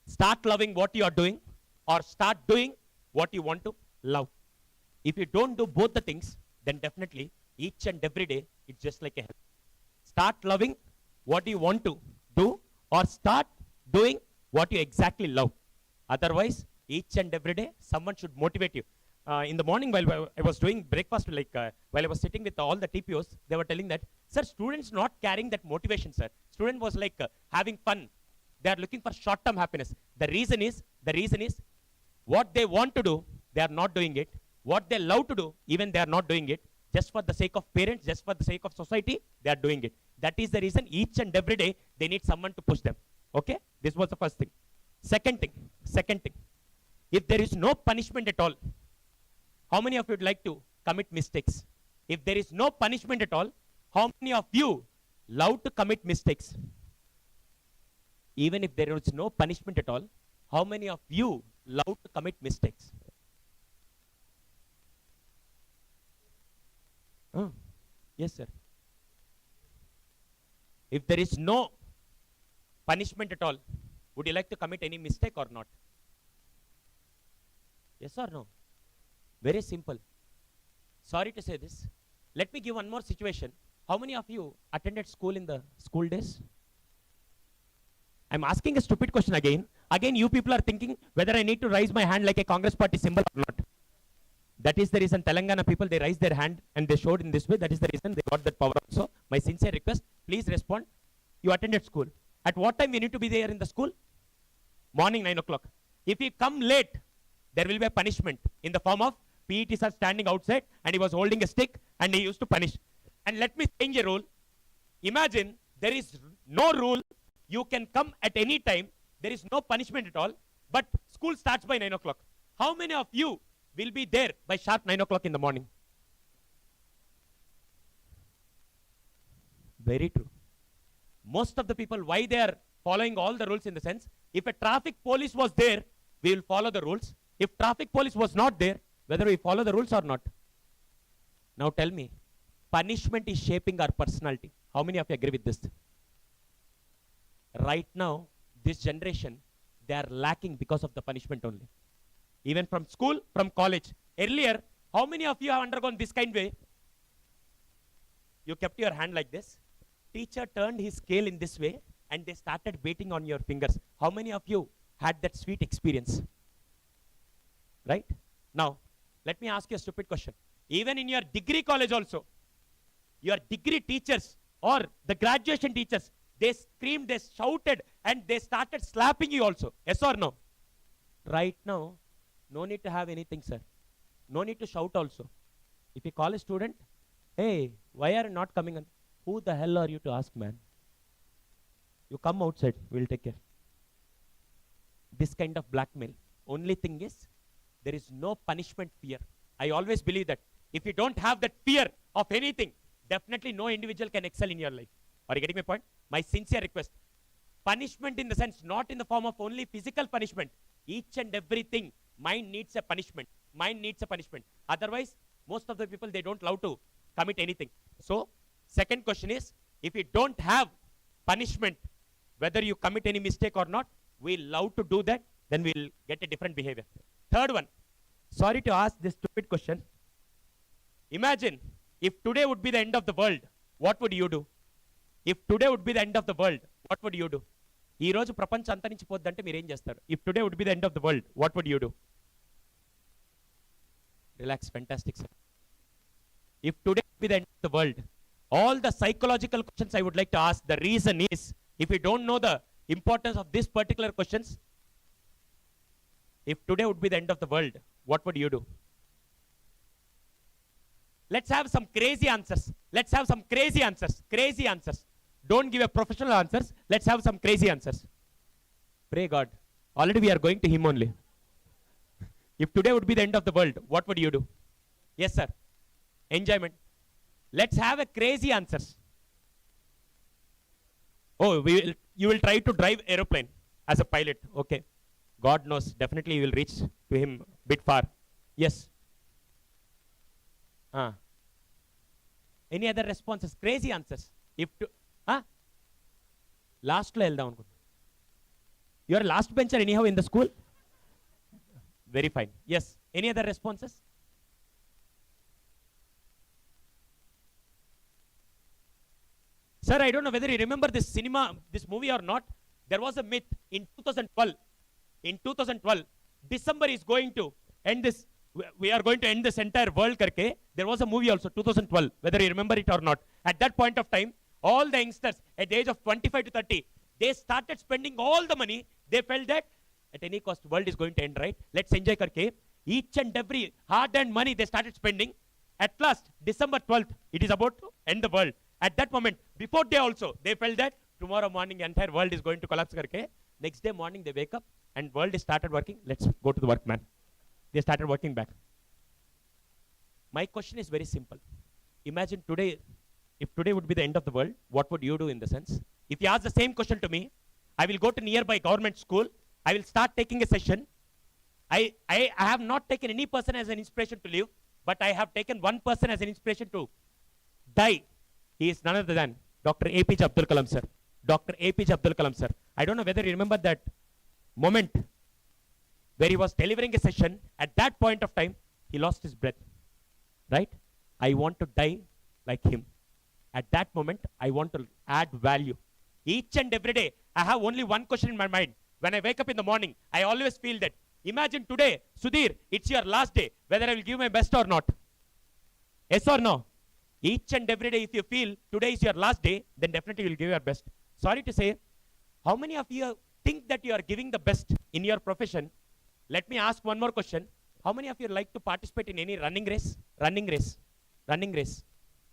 Start loving what you are doing or start doing what you want to love. If you don't do both the things, then definitely each and every day, it's just like a hell. Start loving what you want to do or start doing what you exactly love. Otherwise, each and every day, someone should motivate you. In the morning, while I was doing breakfast, while I was sitting with all the TPOs, they were telling that, sir, students not carrying that motivation, sir. Student was like having fun. They are looking for short-term happiness. The reason is, what they want to do, they are not doing it. What they love to do, even they are not doing it. Just for the sake of parents, just for the sake of society, they are doing it. That is the reason each and every day, they need someone to push them. Okay? This was the first thing. Second thing. If there is no punishment at all, how many of you would like to commit mistakes? If there is no punishment at all, how many of you love to commit mistakes? Even if there is no punishment at all, how many of you love to commit mistakes? Oh, yes, sir. If there is no punishment at all, would you like to commit any mistake or not? Yes or no? Very simple. Sorry to say this. Let me give one more situation. How many of you attended school in the school days? I'm asking a stupid question again. Again, you people are thinking whether I need to raise my hand like a Congress party symbol or not. That is the reason Telangana people, they raised their hand and they showed in this way. That is the reason they got that power also. My sincere request, please respond. You attended school. At what time you need to be there in the school? Morning 9 o'clock. If you come late, there will be a punishment in the form of PET sir standing outside and he was holding a stick and he used to punish. And let me change a rule. Imagine there is no rule. You can come at any time. There is no punishment at all. But school starts by 9 o'clock. How many of you will be there by sharp 9 o'clock in the morning? Very true. Most of the people, why they are following all the rules in the sense, if a traffic police was there, we will follow the rules. If traffic police was not there, whether we follow the rules or not. Now tell me, punishment is shaping our personality. How many of you agree with this? Right now, this generation, they are lacking because of the punishment only. Even from school, from college. Earlier, how many of you have undergone this kind of way? You kept your hand like this. Teacher turned his scale in this way and they started beating on your fingers. How many of you had that sweet experience? Right? Now, let me ask you a stupid question. Even in your degree college also, your degree teachers or the graduation teachers, they screamed, they shouted, and they started slapping you also. Yes or no? Right now, no need to have anything, sir. No need to shout also. If you call a student, hey, why are you not coming on? Who the hell are you to ask, man? You come outside, we'll take care. This kind of blackmail. Only thing is, there is no punishment fear. I always believe that if you don't have that fear of anything, definitely no individual can excel in your life. Are you getting my point? My sincere request. Punishment in the sense, not in the form of only physical punishment. Each and everything, mind needs a punishment. Mind needs a punishment. Otherwise, most of the people, they don't love to commit anything. So, second question is, if you don't have punishment, whether you commit any mistake or not, we love to do that, then we'll get a different behavior. Third one, sorry to ask this stupid question. Imagine, if today would be the end of the world, what would you do? If today would be the end of the world, what would you do? ఈ రోజు ప్రపంచం అంతరించిపోద్దంటే మీరు ఏం చేస్తారు? If today would be the end of the world, what would you do? Relax, fantastic, sir. If today would be the end of the world, all the psychological questions I would like to ask, the reason is, if you don't know the importance of these particular questions, if today would be the end of the world, what would you do? Let's have some crazy answers. Let's have some crazy answers. Crazy answers. Don't give a professional answers. Let's have some crazy answers. Pray God. Already we are going to him only. If today would be the end of the world, what would you do? Yes, sir. Enjoyment. Let's have a crazy answers. Oh, you will try to drive aeroplane as a pilot. Okay. God knows. Definitely you will reach to him a bit far. Yes. Any other responses? Crazy answers. If to, last lo eldam anukunta. You are last bencher anyhow in the school? Very fine. Yes. Any other responses? Sir, I don't know whether you remember this cinema, this movie or not. There was a myth in 2012. In 2012, December is going to end this. We are going to end this entire world karke. There was a movie also, 2012, whether you remember it or not. At that point of time, all the youngsters at the age of 25 to 30, they started spending all the money. They felt that at any cost, world is going to end, right? Let's enjoy karke. Each and every hard-earned money they started spending. At last, December 12th, it is about to end the world. At that moment, before day also, they felt that tomorrow morning, entire world is going to collapse karke. Next day morning, they wake up and world is started working. Let's go to the work, man. They started working back. My question is very simple. Imagine today, if today would be the end of the world, what would you do in the sense? If you ask the same question to me, I will go to nearby government school. I will start taking a session. I have not taken any person as an inspiration to live, but I have taken one person as an inspiration to die. He is none other than Dr. APJ Abdul Kalam, sir. Dr. APJ Abdul Kalam, sir. I don't know whether you remember that moment where he was delivering a session. At that point of time, he lost his breath. Right? I want to die like him. At that moment, I want to add value. Each and every day, I have only one question in my mind. When I wake up in the morning, I always feel that, imagine today, Sudhir, it's your last day, whether I will give my best or not. Yes or no? Each and every day, if you feel today is your last day, then definitely you will give your best. Sorry to say, how many of you think that you are giving the best in your profession? Let me ask one more question. How many of you like to participate in any running race? Running race. Running race.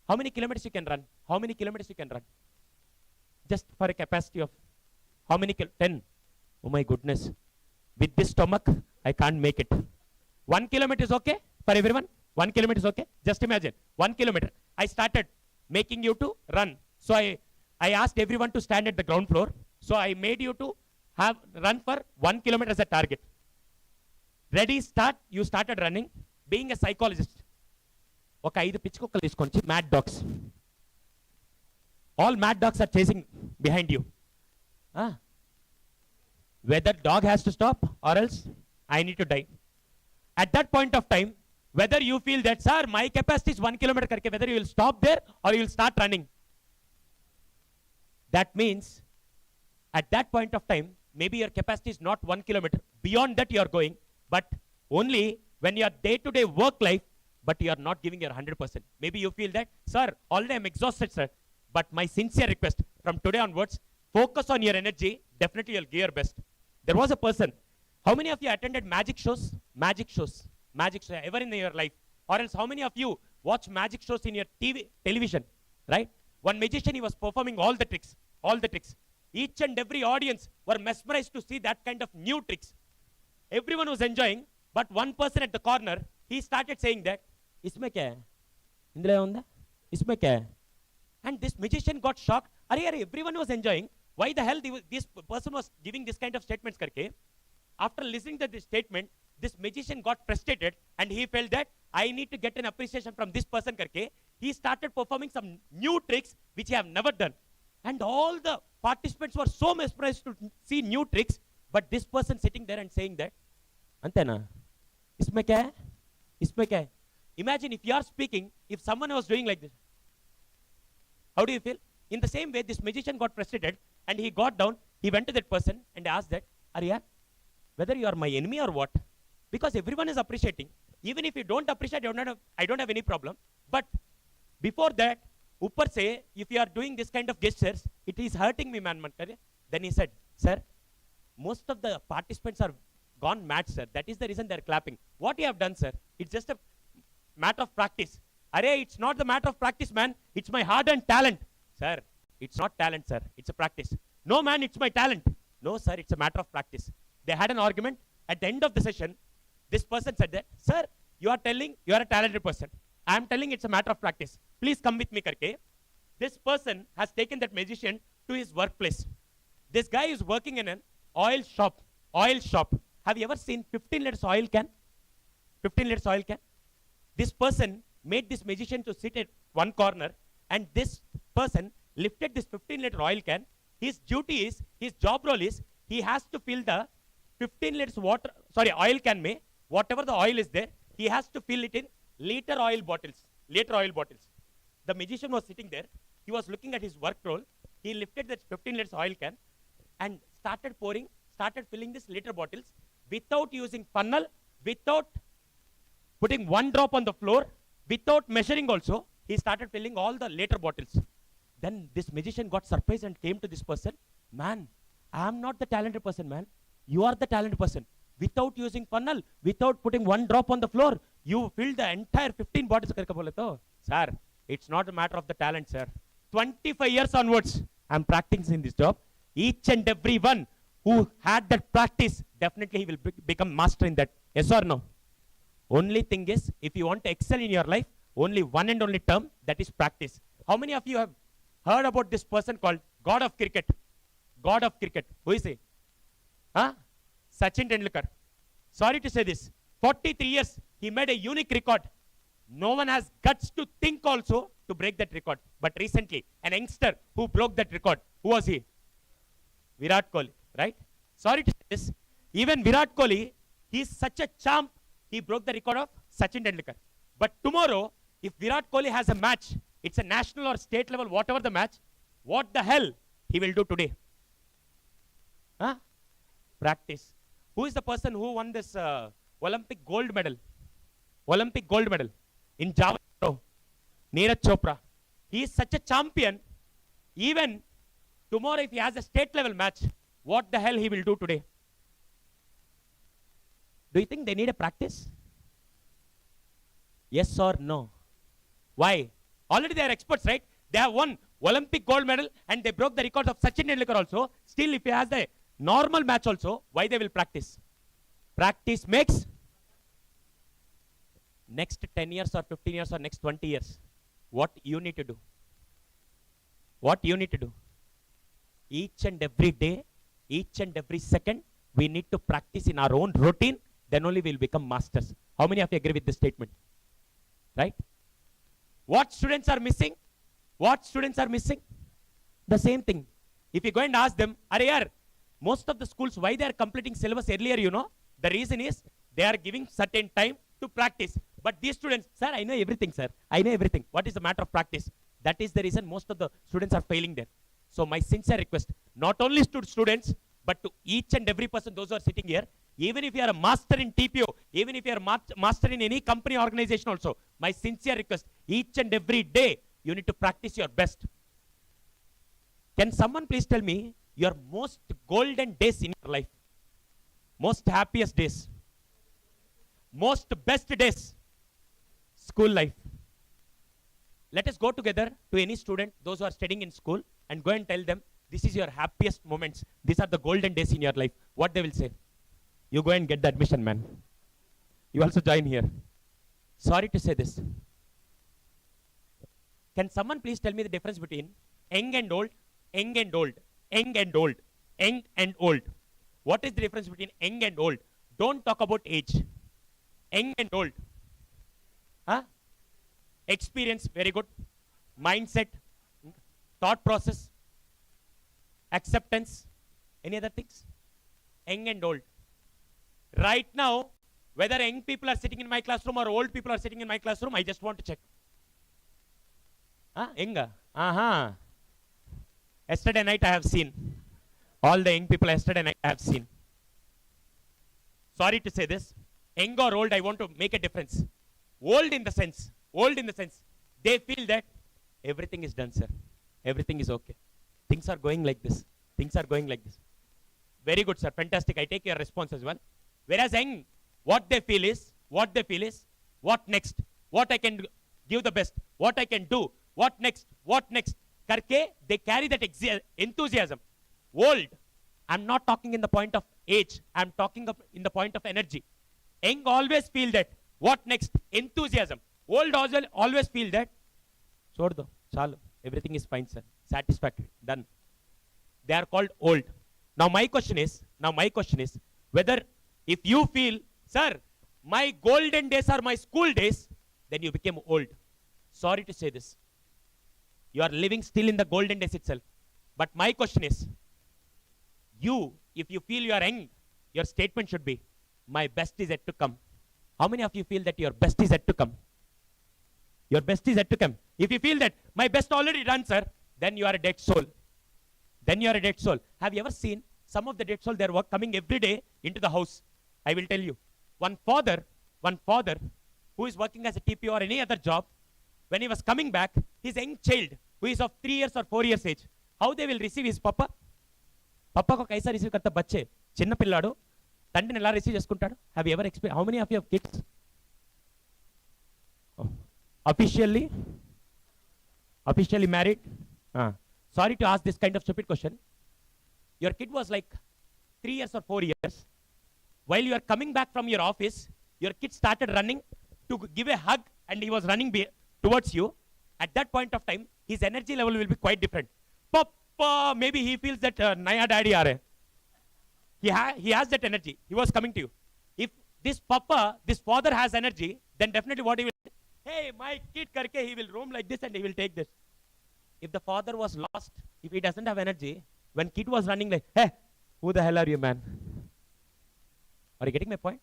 How many kilometers you can run? How many kilometers you can run? Just for a capacity of how many? 10. Oh my goodness. With this stomach, I can't make it. 1 kilometer is okay for everyone? 1 kilometer is okay? Just imagine. 1 kilometer. I started making you to run. So I asked everyone to stand at the ground floor. So I made you to have run for 1 kilometer as a target. Ready, start. You started running. Being a psychologist. ఒక 5 పిచ్చి కుక్కలు తీసుకొని mad dogs. All mad dogs are chasing behind you. Whether dog has to stop or else I need to die. At that point of time, whether you feel that, sir, my capacity is 1 kilometer karke, whether you will stop there or you will start running. That means, at that point of time, maybe your capacity is not 1 kilometer. Beyond that you are going, but only when you are day-to-day work life, but you are not giving your 100%. Maybe you feel that, sir, already I am exhausted, sir. But my sincere request, from today onwards, focus on your energy, definitely you'll give your best. There was a person. How many of you attended magic shows? Magic shows. Magic shows ever in your life? Or else how many of you watch magic shows in your television? Right? One magician, he was performing all the tricks. All the tricks. Each and every audience were mesmerized to see that kind of new tricks. Everyone was enjoying, but one person at the corner, he started saying that, Isme kya hai? Indra onda? Isme kya hai? And this magician got shocked. Are everyone was enjoying. Why the hell this person was giving this kind of statements karke? After listening to this statement, this magician got frustrated and he felt that I need to get an appreciation from this person karke. He started performing some new tricks which he have never done. And all the participants were so mesmerized to see new tricks, but this person sitting there and saying that, Antena, isme kya hai? Isme kya hai? Imagine if you are speaking, if someone was doing like this, how do you feel? In the same way, this magician got frustrated and he got down, he went to that person and asked that, Arya, whether you are my enemy or what? Because everyone is appreciating. Even if you don't appreciate, I don't have any problem. But before that, upar say, if you are doing this kind of gestures, it is hurting me, man. Then he said, sir, most of the participants are gone mad, sir. That is the reason they are clapping. What you have done, sir? It's just a matter of practice. Array, it's not the matter of practice, man. It's my hard-earned talent. Sir, it's not talent, sir. It's a practice. No, man, it's my talent. No, sir, it's a matter of practice. They had an argument. At the end of the session, this person said that, sir, you are telling you are a talented person. I am telling it's a matter of practice. Please come with me, karke. This person has taken that magician to his workplace. This guy is working in an oil shop. Oil shop. Have you ever seen 15 liters oil can? 15 liters oil can? This person made this magician to sit at one corner, and this person lifted this 15-liter oil can. His duty is, his job role is, he has to fill the 15 liters oil can में, whatever the oil is there, he has to fill it in liter oil bottles. The magician was sitting there. He was looking at his work role. He lifted that 15 liters oil can and started filling this liter bottles without using funnel, without putting one drop on the floor, without measuring also. He started filling all the liter bottles. Then this magician got surprised and came to this person. Man, I am not the talented person, man. You are the talented person. Without using funnel, without putting one drop on the floor, you filled the entire 15 bottles. Sir, it's not a matter of the talent, sir. 25 years onwards, I'm practicing this job. Each and every one who had that practice, definitely he will become master in that. Yes or no? Only thing is, if you want to excel in your life, only one and only term, that is practice. How many of you have heard about this person called God of Cricket? God of Cricket. Who is he? Huh? Sachin Tendulkar. Sorry to say this. 43 years, he made a unique record. No one has guts to think also to break that record. But recently, an youngster who broke that record, who was he? Virat Kohli, right? Sorry to say this. Even Virat Kohli, he is such a champ, he broke the record of Sachin Tendulkar. But tomorrow, if Virat Kohli has a match, it's a national or state level, whatever the match, what the hell he will do today? Huh? Practice. Who is the person who won this Olympic gold medal? Olympic gold medal in javelin throw. Neeraj Chopra. He is such a champion. Even tomorrow, if he has a state level match, what the hell he will do today? Do you think they need a practice? Yes or no? Why? Already they are experts, right? They have won Olympic gold medal and they broke the record of Sachin Tendulkar also. Still, if he has the normal match also, why they will practice? Practice makes next 10 years or 15 years or next 20 years. What you need to do? What you need to do? Each and every day, each and every second, we need to practice in our own routine. Then only we will become masters. How many of you agree with this statement? Right? What students are missing? What students are missing? The same thing. If you go and ask them, Arey, most of the schools, why they are completing syllabus earlier, you know? The reason is they are giving certain time to practice. But these students, sir, I know everything, sir. I know everything. What is the matter of practice? That is the reason most of the students are failing there. So my sincere request, not only to students, but to each and every person, those who are sitting here, even if you are a master in TPO, even if you are a master in any company organization also, my sincere request, each and every day, you need to practice your best. Can someone please tell me your most golden days in your life? Most happiest days? Most best days? School life. Let us go together to any student, those who are studying in school, and go and tell them, this is your happiest moments. These are the golden days in your life. What they will say? You go and get the admission, man. You also join here. Sorry to say this. Can someone please tell me the difference between young and old, young and old, young and old, young and old? What is the difference between young and old? Don't talk about age. Young and old. Huh? Experience, very good. Mindset, thought process, acceptance. Any other things? Young and old. Right now, whether young people are sitting in my classroom or old people are sitting in my classroom, I just want to check. Huh? Young? Yesterday night I have seen. All the young people yesterday night I have seen. Sorry to say this. Young or old, I want to make a difference. Old in the sense, they feel that everything is done, sir. Everything is okay. Things are going like this. Things are going like this. Very good, sir. Fantastic. I take your response as well. Whereas young, what they feel is, what next? What I can give the best? What I can do? What next? Karke, they carry that enthusiasm. Old, I'm not talking in the point of age. I'm talking in the point of energy. Young always feel that. What next? Enthusiasm. Old always feel that. Sordo, chalo. Everything is fine, sir. Satisfactory. Done. They are called old. Now my question is whether if you feel, sir, my golden days are my school days, then you became old. Sorry to say this. You are living still in the golden days itself. But my question is, if you feel you are young, your statement should be, my best is yet to come. How many of you feel that your best is yet to come? Your best is yet to come. If you feel that my best already done, sir, then you are a dead soul. Have you ever seen some of the dead soul, they are coming every day into the house? I will tell you. One father who is working as a TPO or any other job, when he was coming back, his young child, who is of 3 years or 4 years age, how they will receive his papa? Papa ko kaisa receive karta bacche? Chinna pilladu. Tandini ela receive cheskuntaadu? Have you ever experienced? How many of you have kids? Oh. Officially married? Sorry to ask this kind of stupid question. Your kid was like 3 years or 4 years. While you are coming back from your office, your kid started running to give a hug and he was running towards you. At that point of time, his energy level will be quite different. Papa, maybe he feels that Naya daddy are. He has that energy. He was coming to you. If this father has energy, then definitely what he will do? Hey, my kid karke, he will roam like this and he will take this. If the father was lost, if he doesn't have energy, when kid was running like, hey, who the hell are you, man? Are you getting my point?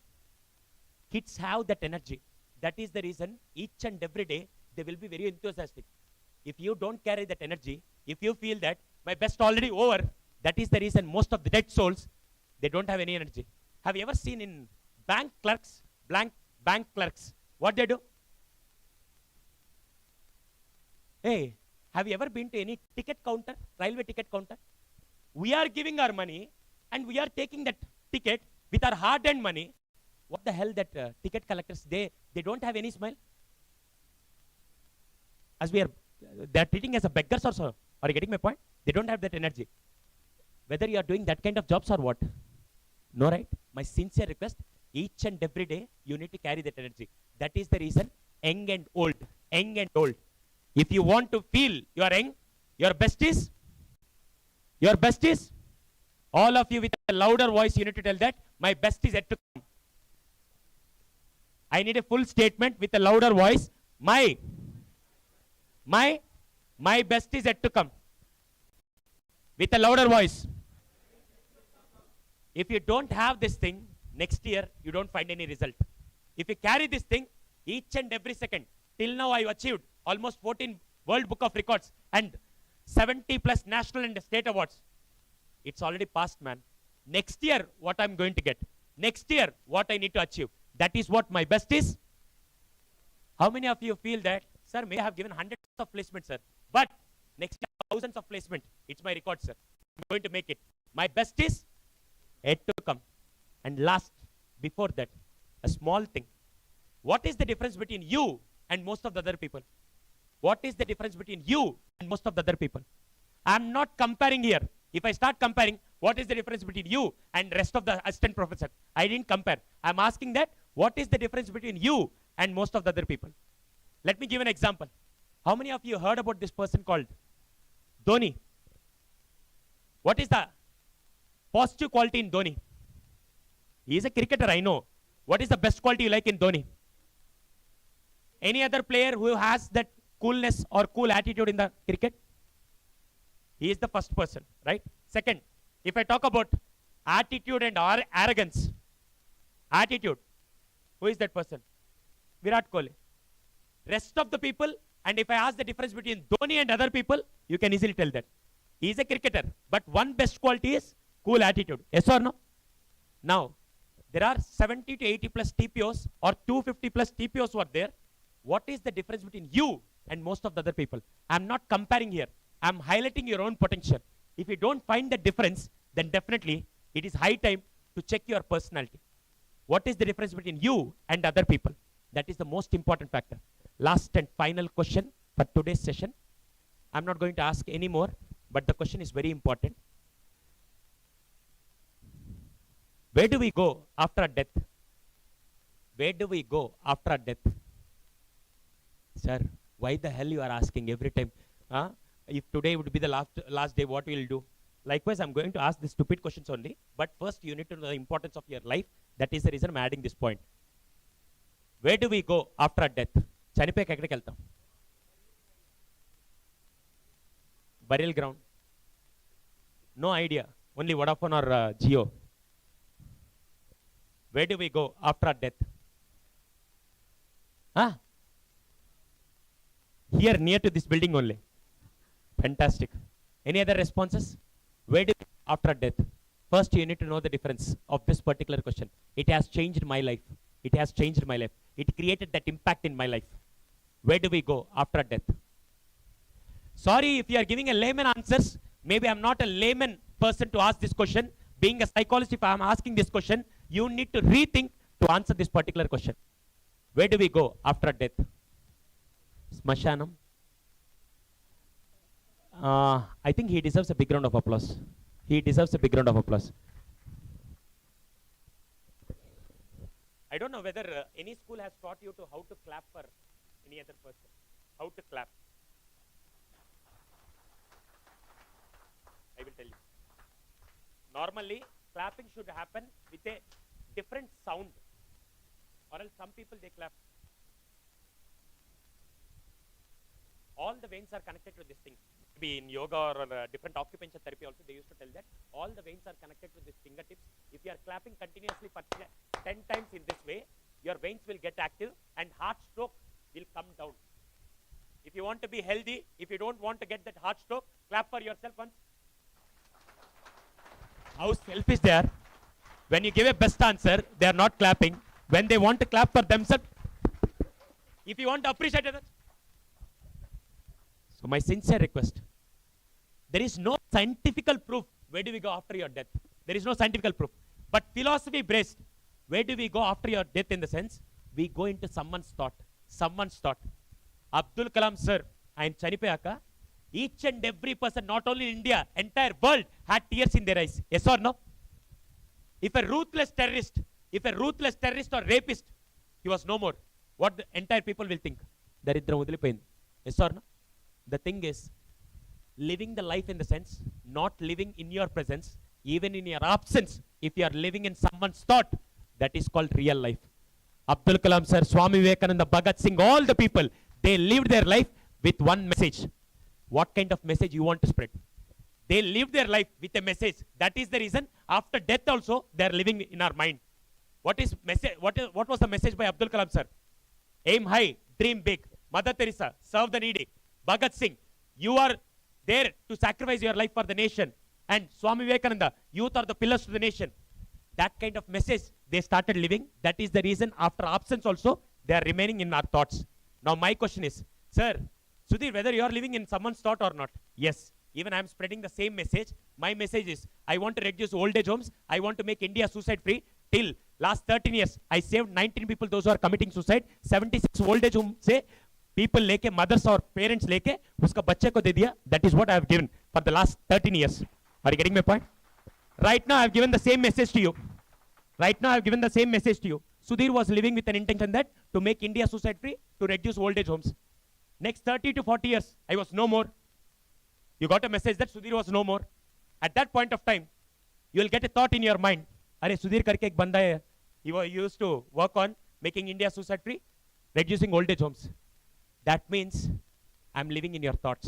Kids have that energy. That is the reason each and every day they will be very enthusiastic. If you don't carry that energy, if you feel that my best already over, that is the reason most of the dead souls, they don't have any energy. Have you ever seen in bank clerks, what they do? Hey, have you ever been to any ticket counter, railway ticket counter? We are giving our money and we are taking that ticket with our hard-earned money. What the hell that ticket collectors, they don't have any smile? As they are treating as a beggars or so. Are you getting my point? They don't have that energy. Whether you are doing that kind of jobs or what? No, right? My sincere request, each and every day, you need to carry that energy. That is the reason, young and old. If you want to feel you are young, your best is, all of you with a louder voice, you need to tell that, my best is yet to come. I need a full statement with a louder voice. My best is yet to come. With a louder voice. If you don't have this thing, next year, you don't find any result. If you carry this thing, each and every second, till now I achieved almost 14 World Book of Records and 70 plus national and state awards. It's already past, man. Next year, what I'm going to get. Next year, what I need to achieve. That is what my best is. How many of you feel that, sir, may I have given hundreds of placements, sir, but next year, thousands of placement. It's my record, sir. I'm going to make it. My best is yet to come. And last, before that, a small thing. What is the difference between you and most of the other people? What is the difference between you and most of the other people? I'm not comparing here. If I start comparing, what is the difference between you and rest of the assistant professor? I didn't compare. I'm asking that, what is the difference between you and most of the other people? Let me give an example. How many of you heard about this person called Dhoni? What is the positive quality in Dhoni? He is a cricketer, I know. What is the best quality you like in Dhoni? Any other player who has that coolness or cool attitude in the cricket? He is the first person, right? Second, if I talk about attitude and arrogance, attitude, who is that person? Virat Kohli. Rest of the people, and if I ask the difference between Dhoni and other people, you can easily tell that. He is a cricketer, but one best quality is cool attitude. Yes or no? Now, there are 70 to 80 plus Tpos or 250 plus Tpos were there. What is the difference between you and most of the other people? I'm not comparing here. I'm highlighting your own potential. If you don't find the difference, then definitely it is high time to check your personality. What is the difference between you and other people? That is the most important factor. Last and final question for today's session. I'm not going to ask any more, but the question is very important. Where do we go after death? Where do we go after death? Sir, why the hell you are asking every time? If today would be the last day, what will you do? Likewise, I'm going to ask the stupid questions only. But first, you need to know the importance of your life. That is the reason I'm adding this point. Where do we go after death? చనిపోయాక ఎక్కడికి వెళ్తాం? Burial ground. No idea. Only Vodafone or Jio. Where do we go after death? Here, near to this building only. Fantastic. Any other responses? Where do we go after death? First, you need to know the difference of this particular question. It has changed my life. It has changed my life. It created that impact in my life. Where do we go after death? Sorry if you are giving a layman answers. Maybe I'm not a layman person to ask this question. Being a psychologist, if I'm asking this question, you need to rethink to answer this particular question. Where do we go after death? Smashanam. I think he deserves a big round of applause. He deserves a big round of applause. I don't know whether any school has taught you to how to clap for any other person. How to clap. I will tell you. Normally, clapping should happen with a different sound. Or else some people, they clap. All the veins are connected to this thing. Maybe in yoga or different occupational therapy also, they used to tell that all the veins are connected to these fingertips. If you are clapping continuously for 10 times in this way, your veins will get active and heart stroke will come down. If you want to be healthy, if you don't want to get that heart stroke, clap for yourself once. How selfish they are. When you give a best answer, they are not clapping. When they want to clap for themselves, if you want to appreciate others. So my sincere request, there is no scientific proof where do we go after your death. There is no scientific proof. But philosophy based, where do we go after your death in the sense, we go into someone's thought. Someone's thought. Abdul Kalam sir, I am chanipoyaka, each and every person, not only in India, entire world had tears in their eyes. Yes or no? If a ruthless terrorist or rapist, he was no more, what the entire people will think? Daridram udilipoyindi. Yes or no? The thing is, living the life in the sense, not living in your presence, even in your absence, if you are living in someone's thought, that is called real life. Abdul Kalam sir, Swami Vivekananda, Bhagat Singh, all the people, they lived their life with one message. What kind of message you want to spread? They lived their life with a message. That is the reason after death also they are living in our mind. What was the message by Abdul Kalam sir? Aim high, dream big. Mother Teresa, serve the needy. Bhagat Singh, you are there to sacrifice your life for the nation. And Swami Vivekananda, youth are the pillars to the nation. That kind of message they started living. That is the reason after absence also they are remaining in our thoughts. Now my question is, sir, Sudhir, whether you are living in someone's thought or not? Yes. Even I am spreading the same message. My message is, I want to reduce old age homes. I want to make India suicide free. Till last 13 years, I saved 19 people, those who are committing suicide. 76 old age homes से people लेके, mothers or parents लेके, उसका बच्चे को दे दिया. That is what I have given for the last 13 years. Are you getting my point? Right now, I have given the same message to you. Right now, I have given the same message to you. Sudhir was living with an intention that to make India suicide free, to reduce old age homes. Next 30 to 40 years, I was no more. You got a message that Sudhir was no more. At that point of time, you will get a thought in your mind. Are Sudhir karke ek banda hai. He used to work on making India suicide free, reducing old age homes. That means I'm living in your thoughts.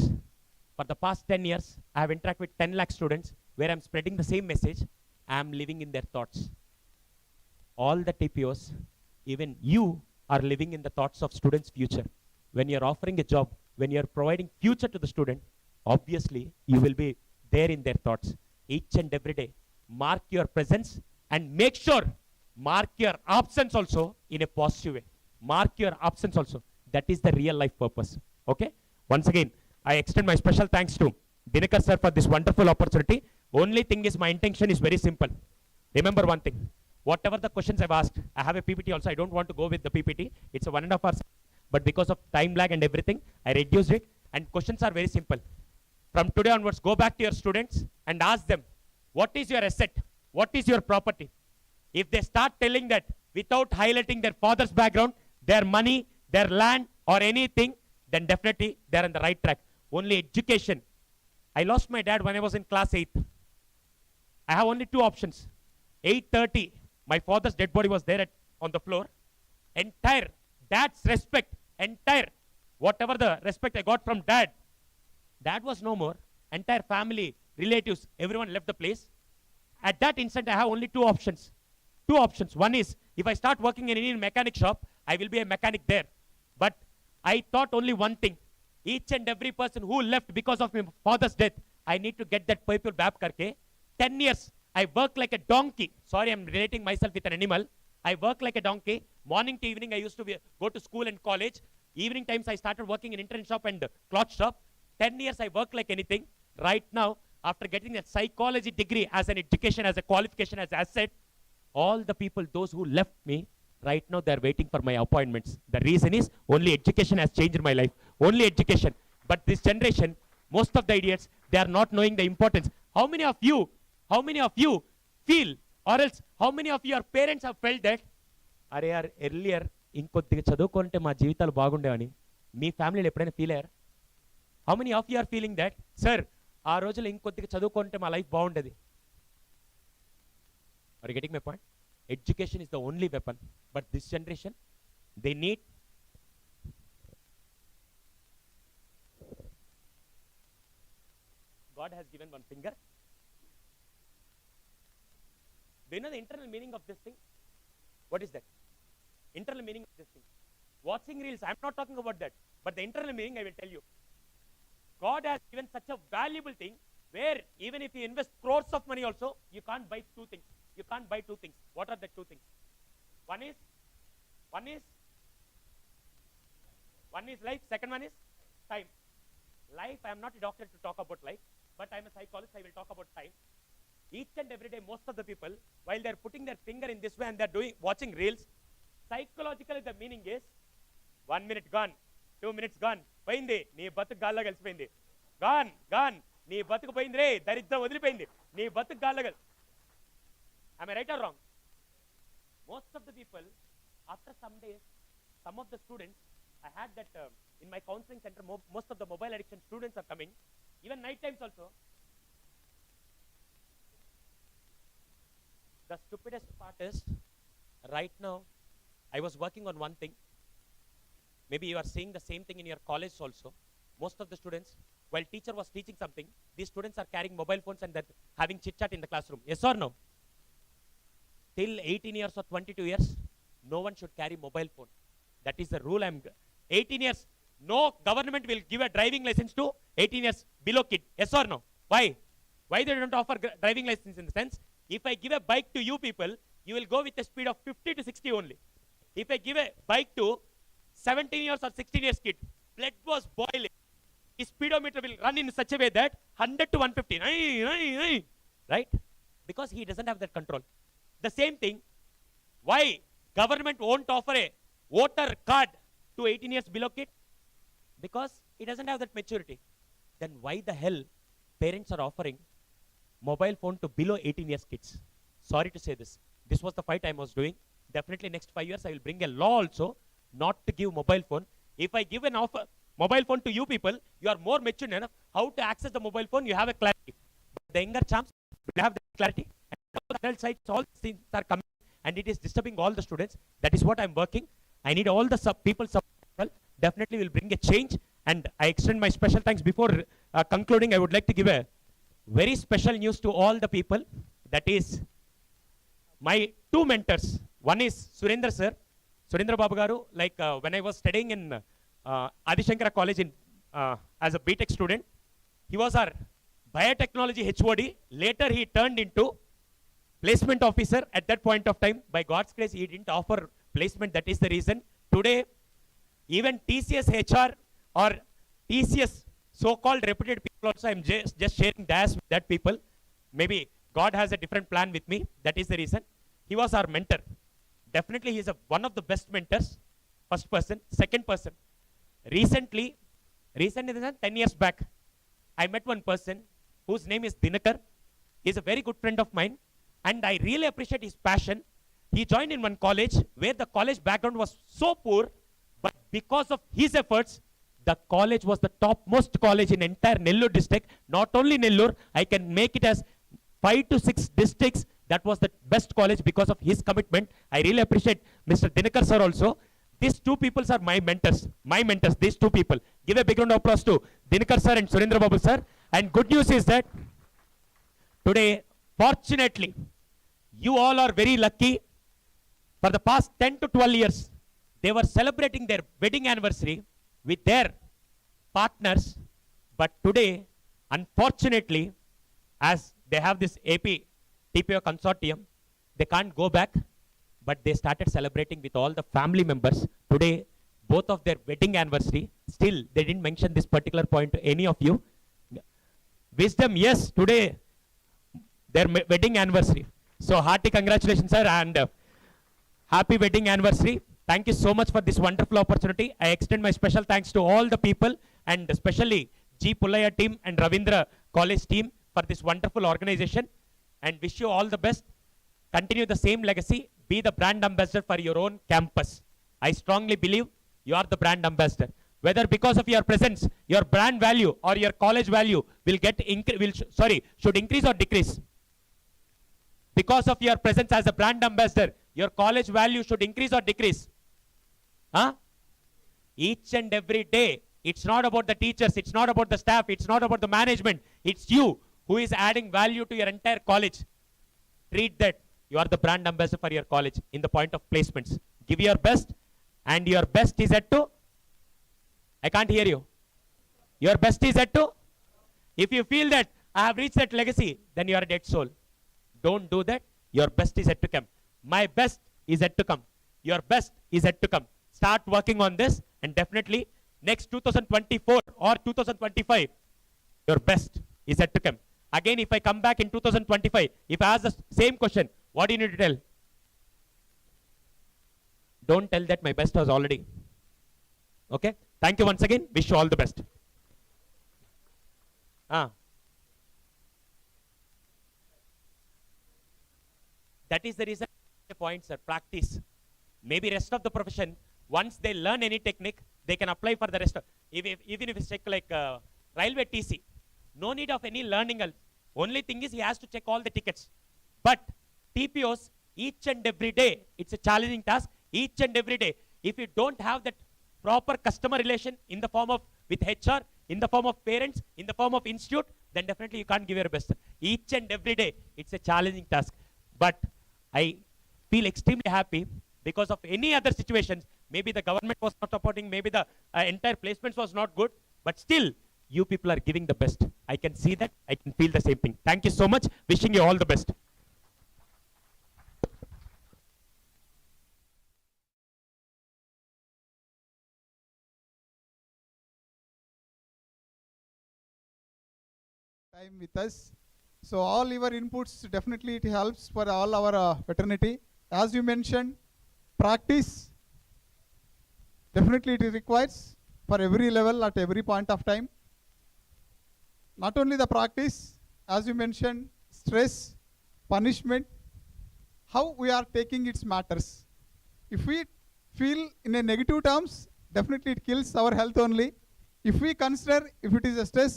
For the past 10 years, I have interacted with 10 lakh students where I'm spreading the same message. I'm living in their thoughts. All the TPOs, even you are living in the thoughts of students' future. When you're offering a job, when you're providing future to the student, obviously you will be there in their thoughts. Each and every day, mark your presence and make sure, mark your absence also in a positive way. Mark your absence also. That is the real life purpose. Okay? Once again, I extend my special thanks to Dinakar sir for this wonderful opportunity. Only thing is my intention is very simple. Remember one thing. Whatever the questions I've asked, I have a PPT also. I don't want to go with the PPT. It's a 1.5 hours. But because of time lag and everything, I reduced it. And questions are very simple. From today onwards, go back to your students and ask them, what is your asset? What is your property? If they start telling that without highlighting their father's background, their money, their land, or anything, then definitely they're on the right track. Only education. I lost my dad when I was in class 8th. I have only two options. 8:30, my father's dead body was there on the floor. Entire dad's respect, entire whatever the respect I got from dad, dad was no more. Entire family, relatives, everyone left the place. At that instant, I have only two options. Two options. One is, if I start working in any mechanic shop, I will be a mechanic there. But I thought only one thing. Each and every person who left because of my father's death, I need to get that people back karke. 10 years, I worked like a donkey. Sorry, I'm relating myself with an animal. I worked like a donkey. Morning to evening, I used to go to school and college. Evening times, I started working in internet shop and cloth shop. 10 years, I worked like anything. Right now, after getting a psychology degree as an education, as a qualification, as an asset, all the people, those who left me, right now they're waiting for my appointments. The reason is only education has changed my life. Only education. But this generation, most of the idiots, they are not knowing the importance. How many of you feel, or else how many of your parents have felt that, అరే యార్ earlier ఇంకొద్దిగా చదువుకుంటే మా జీవితాలు బాగుండేవని మీ ఫ్యామిలీలో ఎప్పుడైనా feel అయ్యారు? How many of you are feeling that, sir ఆ రోజుల్లో ఇంకొద్దిగా చదువుకుంటే మా లైఫ్ బాగుండేది? Are you getting my point? Education is the only weapon. But this generation, they need God has given one finger. Do you know the internal meaning of this thing? What is that? Internal meaning of this thing. Watching reels, I'm not talking about that. But the internal meaning, I will tell you. God has given such a valuable thing where even if you invest crores of money also, you can't buy two things. You can't buy two things. What are the two things? One is life. Second one is time. Life, I am not a doctor to talk about life, but I am a psychologist. I will talk about time. Each and every day, most of the people, while they are putting their finger in this way and they are watching reels, psychologically the meaning is 1 minute gone, 2 minutes gone. Poyindi, nee batuk gaalla kalisipoyindi. Gone. Nee batuk poyindi re, daridram odilipoyindi. Nee batuk gaalla. Am I right or wrong? Most of the people, after some days, some of the students, I had that in my counseling center, most of the mobile addiction students are coming, even night times also. The stupidest part is, right now, I was working on one thing. Maybe you are seeing the same thing in your college also. Most of the students, while teacher was teaching something, these students are carrying mobile phones and they're having chit-chat in the classroom. Yes or no? Till 18 years or 22 years, no one should carry mobile phone. That is the rule. 18 years, no government will give a driving license to 18 years below kid. Yes or no? Why? Why they don't offer driving license in the sense, if I give a bike to you people, you will go with a speed of 50 to 60 only. If I give a bike to 17 years or 16 years kid, blood was boiling. His speedometer will run in such a way that 100 to 150. Right? Because he doesn't have that control. The same thing, why government won't offer a voter card to 18 years below kid? Because he doesn't have that maturity. Then why the hell parents are offering mobile phone to below 18 years kids? Sorry to say this. This was the fight I was doing. Definitely next 5 years I will bring a law also not to give mobile phone. If I give an offer, mobile phone to you people, you are more mature enough how to access the mobile phone, you have a clarity. But the younger champs will have the clarity. And on the adult side, all these things are coming and it is disturbing all the students. That is what I'm working. I need all the people support. Definitely will bring a change. And I extend my special thanks. Before concluding, I would like to give a very special news to all the people. That is my two mentors. One is Surendra sir. Surendra Babu Garu, like when I was studying in Adishankara College in, as a BTech student, he was our biotechnology HOD. Later he turned into placement officer. At that point of time, by God's grace, he didn't offer placement. That is the reason. Today, even TCS HR or TCS so-called reputed people also, I'm just sharing das with that people. Maybe God has a different plan with me. That is the reason. He was our mentor. Definitely he is one of the best mentors. First person. Second person. Recently, 10 years back, I met one person whose name is Dinakar. He is a very good friend of mine. And I really appreciate his passion. He joined in one college where the college background was so poor. But because of his efforts, the college was the topmost college in entire Nellore district. Not only Nellore, I can make it as 5 to 6 districts. That was the best college because of his commitment. I really appreciate Mr. Dinakar sir also. These two people are my mentors. My mentors, these two people. Give a big round of applause to Dinakar sir and Surendra Babu sir. And good news is that today, fortunately, you all are very lucky. For the past 10 to 12 years, they were celebrating their wedding anniversary with their partners. But today, unfortunately, as they have this Tpos Consortium, they can't go back, but they started celebrating with all the family members. Today, both of their wedding anniversary, still they didn't mention this particular point to any of you. Wisdom, yes, today, their wedding anniversary. So hearty congratulations, sir, and happy wedding anniversary. Thank you so much for this wonderful opportunity. I extend my special thanks to all the people and especially G. Pullaya team and Ravindra College team for this wonderful organization, and wish you all the best. Continue the same legacy. Be the brand ambassador for your own campus. I strongly believe you are the brand ambassador. Whether because of your presence, your brand value or your college value will should increase or decrease. Because of your presence as a brand ambassador, your college value should increase or decrease. Huh? Each and every day, it's not about the teachers, it's not about the staff, it's not about the management, it's you who is adding value to your entire college. Treat that you are the brand ambassador for your college in the point of placements. Give your best, and your best is at to, I can't hear you. Your best is at to, if you feel that I have reached that legacy, then you are a dead soul. Don't do that. Your best is yet to come. My best is yet to come. Your best is yet to come. Start working on this, and definitely next 2024 or 2025, your best is yet to come. Again, if I come back in 2025, if I ask the same question, what do you need to tell? Don't tell that my best was already. Okay? Thank you once again. Wish you all the best. That is the reason the points are practice. Maybe rest of the profession, once they learn any technique, they can apply for the rest of, even if it's check like railway TC. No need of any learning else. Only thing is he has to check all the tickets. But TPOs, each and every day, it's a challenging task. Each and every day, if you don't have that proper customer relation in the form of with HR, in the form of parents, in the form of institute, then definitely you can't give your best. Each and every day, it's a challenging task. But I feel extremely happy because of any other situations. Maybe the government was not supporting, maybe the entire placements was not good, but still, you people are giving the best. I can see that, I can feel the same thing. Thank you so much. Wishing you all the best. Time with us. So all your inputs, definitely it helps for all our fraternity. As you mentioned, practice, definitely it requires for every level at every point of time. Not only the practice, as you mentioned, stress, punishment, how we are taking its matters. If we feel in a negative terms, definitely it kills our health only. if we consider if it is a stress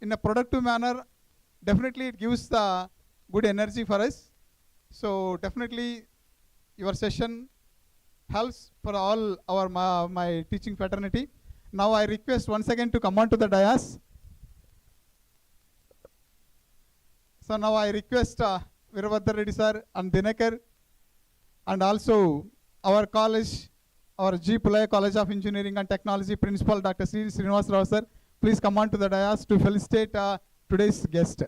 in a productive manner, definitely it gives the good energy for us. So definitely your session helps for all our my teaching fraternity. Now I request once again to come on to the dais. So now I request Virabhadra Reddy sir and Dinakar, and also our college, our G. Pulaya College of Engineering and Technology Principal Dr. C. Srinivas Rao sir, please come on to the dais to felicitate today's guest.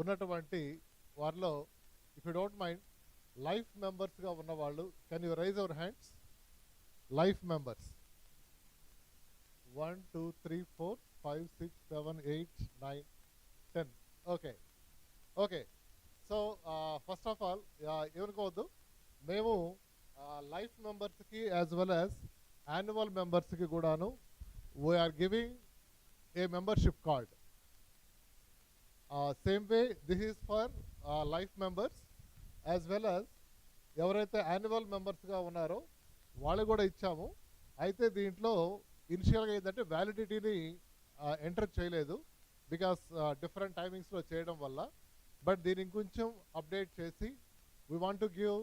ఉన్నటువంటి వారిలో if you don't mind life మెంబర్స్గా ఉన్న వాళ్ళు can you raise our hands? Life members 1 2 3 4 5 6 7 8 9 10. Okay okay. So first of all ఏమనుకోవద్దు, మేము life మెంబర్స్కి as well as annual మెంబర్స్కి కూడాను we are giving a membership card. Same way this is for life members as well as ఎవరైతే annual మెంబర్స్గా ఉన్నారో వాళ్ళు కూడా ఇచ్చాము. అయితే దీంట్లో ఇనిషియల్గా ఏంటంటే వ్యాలిడిటీని ఎంటర్ చేయలేదు బికాస్ డిఫరెంట్ టైమింగ్స్లో చేయడం వల్ల. బట్ దీన్ని ఇంకొంచెం అప్డేట్ చేసి we want to give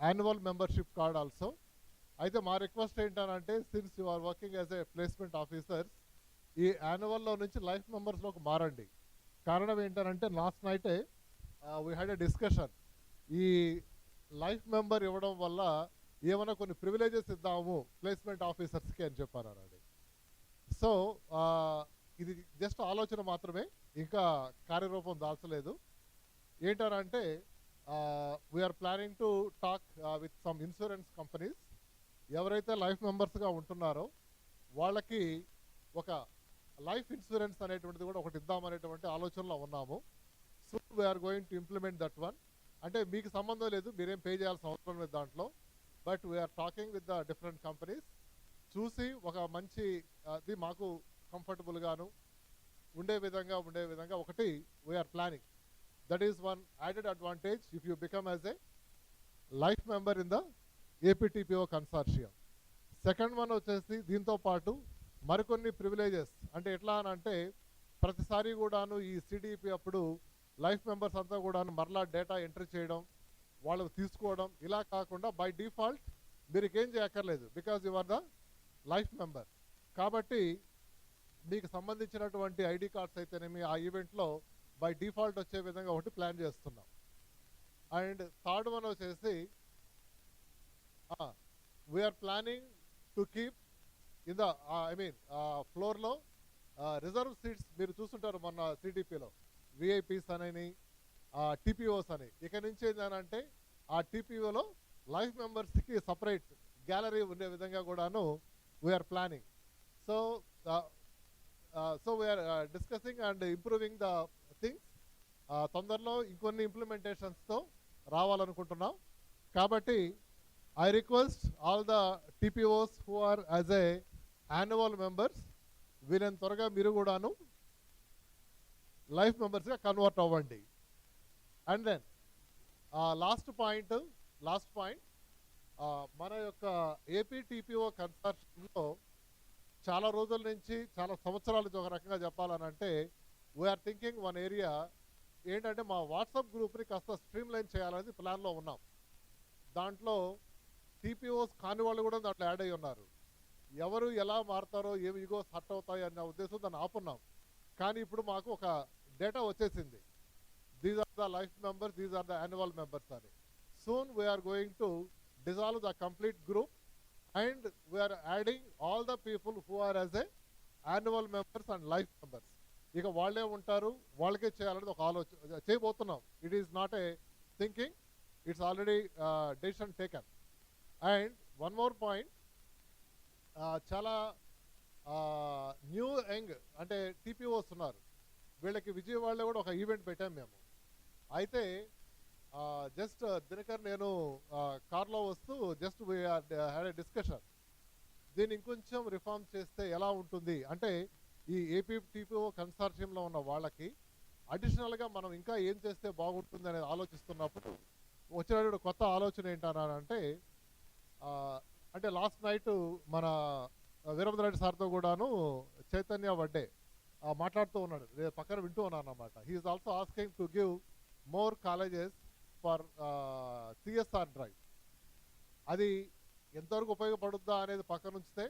annual membership card also. అయితే మా రిక్వెస్ట్ ఏంటంటే since you are working as a placement officers, ఈ యాన్యువల్లో నుంచి లైఫ్ మెంబర్స్లోకి మారండి. కారణం ఏంటంటే లాస్ట్ నైటే వీ హ్యాడ్ ఎ డిస్కషన్, ఈ లైఫ్ మెంబర్ ఇవ్వడం వల్ల ఏమైనా కొన్ని ప్రివిలేజెస్ ఇద్దాము ప్లేస్మెంట్ ఆఫీసర్స్కి అని చెప్పారండి. సో ఇది జస్ట్ ఆలోచన మాత్రమే, ఇంకా కార్యరూపం దాల్చలేదు. ఏంటంటే we are planning to talk with some insurance companies. ఎవరైతే లైఫ్ మెంబర్స్గా ఉంటున్నారో వాళ్ళకి ఒక లైఫ్ ఇన్సూరెన్స్ అనేటువంటిది కూడా ఒకటి ఇద్దామనేటువంటి ఆలోచనలో ఉన్నాము. So we are going to implement that one. అంటే మీకు సంబంధం లేదు, మీరేం పే చేయాల్సిన అవసరం లేదు దాంట్లో. But we're talking with the different companies, చూసి ఒక మంచి అది మాకు కంఫర్టబుల్గాను ఉండే విధంగా ఒకటి we're planning. That is one added advantage if you become as a life member in the APTPO consortium. Second one వచ్చేసి దీంతో పాటు మరికొన్ని ప్రివిలేజెస్. అంటే ఎట్లా అని అంటే ప్రతిసారి కూడాను ఈ సిడిపి అప్పుడు లైఫ్ మెంబర్స్ అంతా కూడాను మరలా డేటా ఎంట్రీ చేయడం, వాళ్ళకు తీసుకోవడం, ఇలా కాకుండా బై డిఫాల్ట్ మీరు ఏం చేయక్కర్లేదు because you are the life member. కాబట్టి మీకు సంబంధించినటువంటి ఐడి కార్డ్స్ అయితేనేమి ఆ ఈవెంట్లో బై డిఫాల్ట్ వచ్చే విధంగా ఒకటి ప్లాన్ చేస్తున్నాం. అండ్ థర్డ్ వన్ వచ్చేసి we are planning to keep in the ఫ్లోర్లో రిజర్వ్ సీట్స్. మీరు చూస్తుంటారు మొన్న సిడిపిలో విఐపీస్ అని టిపిఓస్ అని. ఇక నుంచి ఏంటంటే ఆ టిపిఓలో లైఫ్ మెంబర్స్కి సపరేట్ గ్యాలరీ ఉండే విధంగా కూడాను we are planning. So we are discussing and improving the things. తొందరలో ఇంకొన్ని ఇంప్లిమెంటేషన్స్తో రావాలనుకుంటున్నాం. కాబట్టి I request all the TPOs who are as a annual members, వీళ్ళని త్వరగా మీరు కూడాను లైఫ్ మెంబర్స్గా కన్వర్ట్ అవ్వండి. అండ్ దెన్ లాస్ట్ పాయింట్ మన యొక్క ఏపీ టీపీఓ కన్సార్షియంలో చాలా రోజుల నుంచి, చాలా సంవత్సరాల నుంచి ఒక రకంగా చెప్పాలనంటే వీఆర్ థింకింగ్ వన్ ఏరియా ఏంటంటే మా వాట్సాప్ గ్రూప్ని కాస్త స్ట్రీమ్ లైన్ చేయాలనేది ప్లాన్లో ఉన్నాం. దాంట్లో టీపీఓస్ కాని వాళ్ళు కూడా దాంట్లో యాడ్ అయ్యి ఉన్నారు. ఎవరు ఎలా మారుతారో ఏమి ఈగోస్ హర్ట్ అవుతాయి అన్న ఉద్దేశం దాన్ని ఆపున్నాం. కానీ ఇప్పుడు మాకు ఒక డేటా వచ్చేసింది, these are the life members, these are the annual members అని. Soon we're going to dissolve the complete group and we're adding all the people who are as a annual members and life members. ఇక వాళ్ళే ఉంటారు, వాళ్ళకే చేయాలనేది ఒక ఆలోచన చేయబోతున్నాం. It is not a thinking, it's already decision taken. And one more point, చాలా new young అంటే టీపీఓస్ ఉన్నారు. వీళ్ళకి విజయవాడలో కూడా ఒక ఈవెంట్ పెట్టాం మేము. అయితే జస్ట్ దినకర్ నేను కార్లో వస్తూ జస్ట్ హ్యాడ్ ఏ డిస్కషన్, దీన్ని ఇంకొంచెం రిఫార్మ్ చేస్తే ఎలా ఉంటుంది అంటే ఈ ఏపీ టీపీఓ కన్సార్షియంలో ఉన్న వాళ్ళకి అడిషనల్గా మనం ఇంకా ఏం చేస్తే బాగుంటుంది అనేది ఆలోచిస్తున్నప్పుడు వచ్చినటువంటి కొత్త ఆలోచన ఏంటనంటే, అంటే లాస్ట్ నైట్ మన వీరభద్రరెడ్డి సార్తో కూడాను చైతన్య వడ్డే మాట్లాడుతూ ఉన్నాడు, పక్కన వింటూ ఉన్నాను అన్నమాట. He is also asking to give more colleges for CSR drive. అది ఎంతవరకు ఉపయోగపడుద్దా అనేది పక్కన ఉంచితే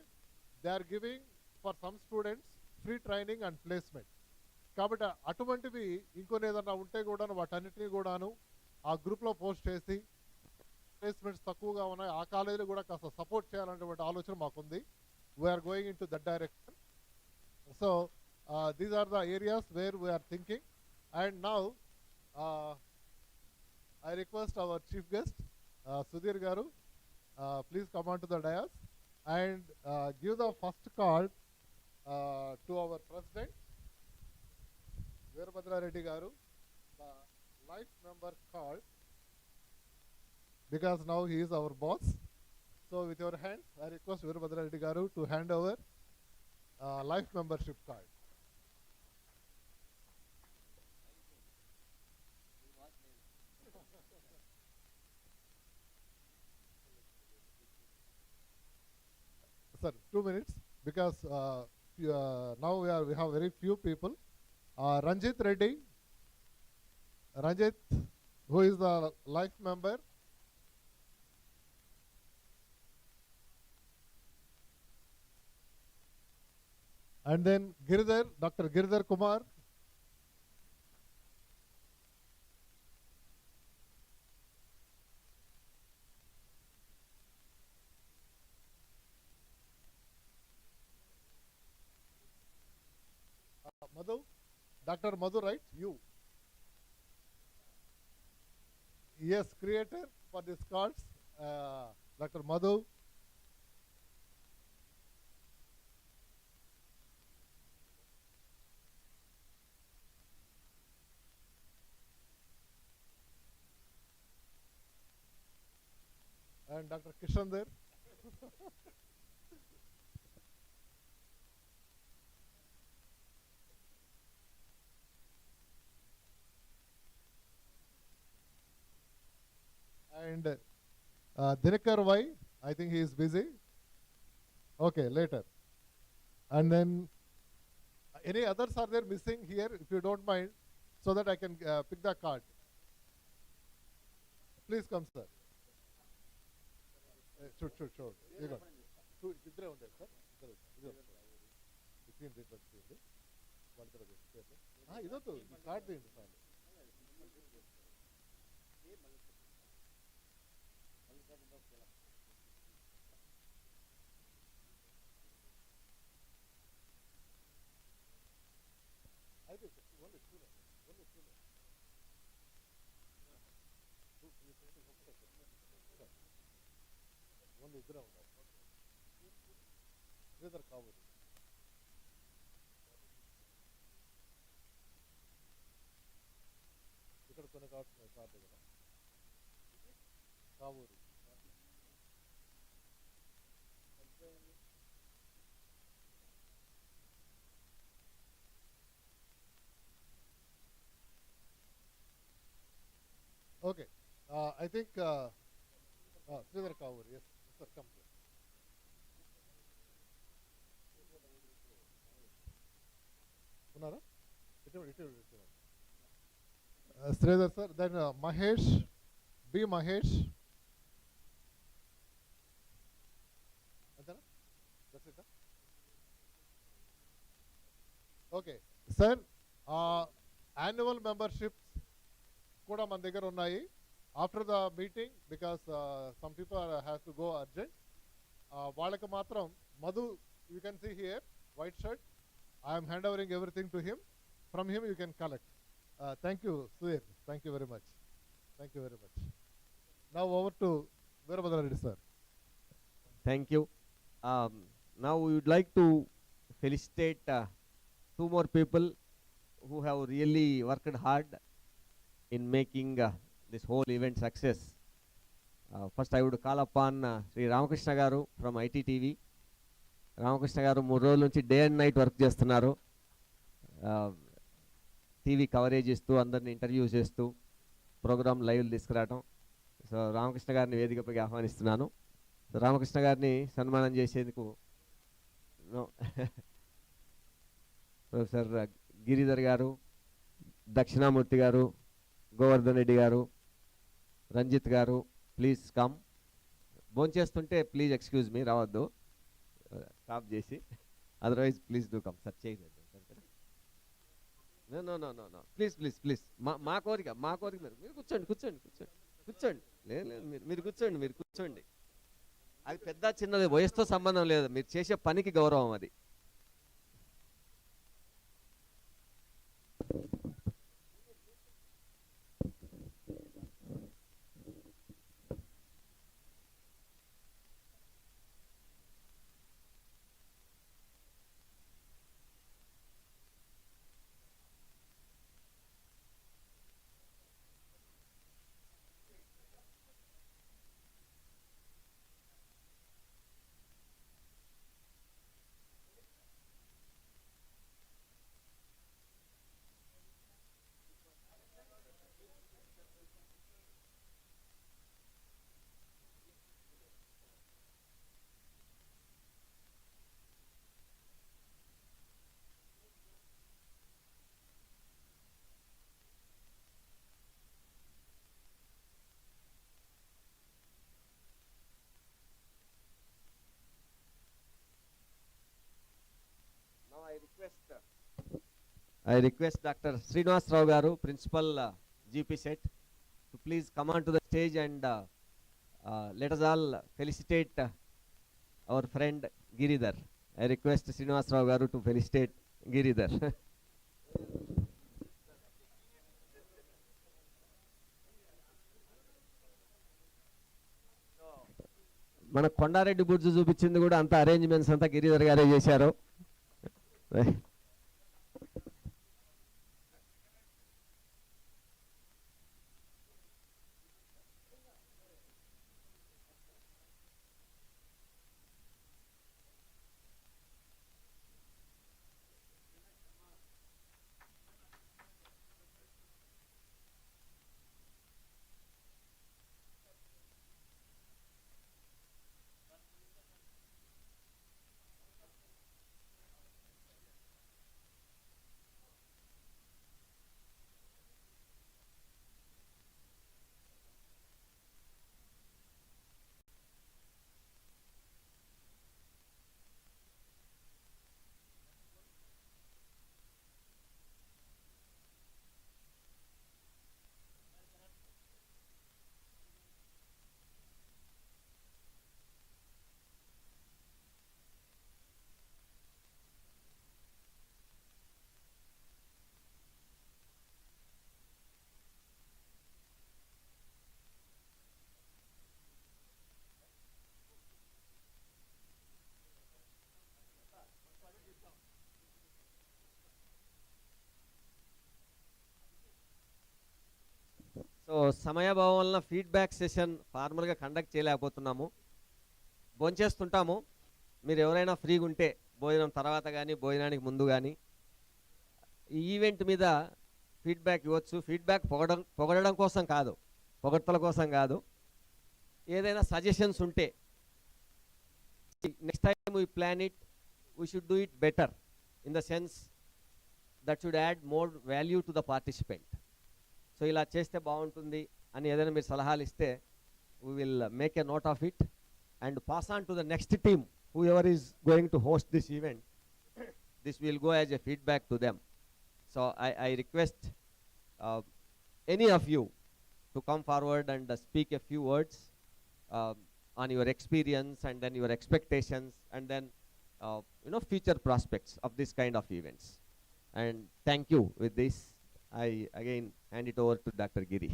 they are giving for some students free training and placement. కాబట్టి అటువంటివి ఇంకొన్ని ఏదన్నా ఉంటే కూడాను వాటన్నిటినీ కూడాను ఆ గ్రూప్లో పోస్ట్ చేసి ప్లేస్మెంట్స్ తక్కువగా ఉన్నాయి ఆ కాలేజీలు కూడా కాస్త సపోర్ట్ చేయాలనేటువంటి ఆలోచన మాకుంది. We are going in to that direction. So these are the areas where we are thinking. And now I request our chief guest, Sudhir Garu, please come on to the dais and give the first card to our president, Veerabhadra Reddy Garu, the life member card, because now he is our boss. So with your hands, I request Veerabhadra Reddy Garu to hand over life membership card. Sir, 2 minutes, because now we have very few people. Ranjit Reddy, Ranjit, who is the life member. And then Girdhar, Dr. Girdhar Kumar. Madhu, Dr. Madhu, right? You. Yes, creator for these cards, Dr. Madhu. And Dr. Kishan there. And Dinakar Y, I think he is busy. Okay, later. And then any others are there missing here, if you don't mind, so that I can pick the card. Please come, sir. Sure. You got two. Idre unde, sir. Between the two. One third. Ido card the inside. Only ground. Whether cover. ఇక్కడ కొన్ని cards ఉన్నాయి sir దగ్గర. Kavuru. Okay. I think Sridhar Kavur, yes, sir, come here. Unara? It. Sridhar sir, then Mahesh, B. Mahesh. Antana? That's it, huh? Okay. Sir, annual memberships కూడా మన దగ్గర ఉన్నాయి. After the meeting, because some people have to go urgent. వాళ్ళకి మాత్రం Madhu, you can see here, white shirt. I am handovering everything to him. From him you can collect. Thank you, Sudhir. Thank you very much. Thank you very much. Now over to Veerabhadra Reddy sir. Thank you. Now we would like to felicitate two more people who have really worked hard in making this whole event success. First I would call upon Sri Ramakrishna Garu from ITTV. Ramakrishna Garu 3 రోజుల నుంచి day and night work చేస్తున్నారు. TV coverage ఇస్తూ అందరిని interview చేస్తూ programme లైవ్లు తీసుకురావటం. So Ramakrishna గారిని వేదికపైకి ఆహ్వానిస్తున్నాను. రామకృష్ణ గారిని సన్మానం చేసేందుకు ప్రొఫెసర్ గిరిధర్ గారు, దక్షిణామూర్తి గారు, గోవర్ధన్ రెడ్డి గారు, రంజిత్ గారు, ప్లీజ్ కమ్. భోంచేస్తుంటే ప్లీజ్ ఎక్స్క్యూజ్ మీ, రావద్దు, స్టాప్ చేసి, otherwise please do come. Sir చేయండి. నో ప్లీజ్ ప్లీజ్ ప్లీజ్, మా కోరిక మీరు కూర్చోండి. లేదు మీరు కూర్చోండి. అది పెద్ద చిన్నది వయసుతో సంబంధం లేదు, మీరు చేసే పనికి గౌరవం అది. I request Dr. Srinivas Rao Garu, Principal Gpcet, to please come on to the stage and let us all felicitate our friend Giridhar. I request Srinivas Rao Garu to felicitate Giridhar. మన కొండారెడ్డి బుడ్జు చూపించింది కూడా అంత arrangements అంతా గిరిధర్ గారే చేశారు. So సమయాభావం వలన feedback session ఫార్మల్గా conduct చేయలేకపోతున్నాము. భోంచేస్తుంటాము. మీరు ఎవరైనా ఫ్రీగా ఉంటే భోజనం తర్వాత కానీ భోజనానికి ముందు కానీ ఈ ఈవెంట్ మీద ఫీడ్బ్యాక్ ఇవ్వచ్చు. ఫీడ్బ్యాక్ పొగడడం కోసం కాదు, పొగడ్తల కోసం కాదు. ఏదైనా సజెషన్స్ ఉంటే next time we plan it, we should do it better in the sense that should add more value to the participant. So ఇలా చేస్తే బాగుంటుంది అని ఏదైనా మీరు సలహాలు ఇస్తే we will make a note of it and pass on to the next team, whoever is going to host this event. This will go as a feedback to them. So I request any of you to come forward and speak a few words on your experience and then your expectations and then future prospects of this kind of events. And thank you. With this, I again hand it over to Dr. Giri.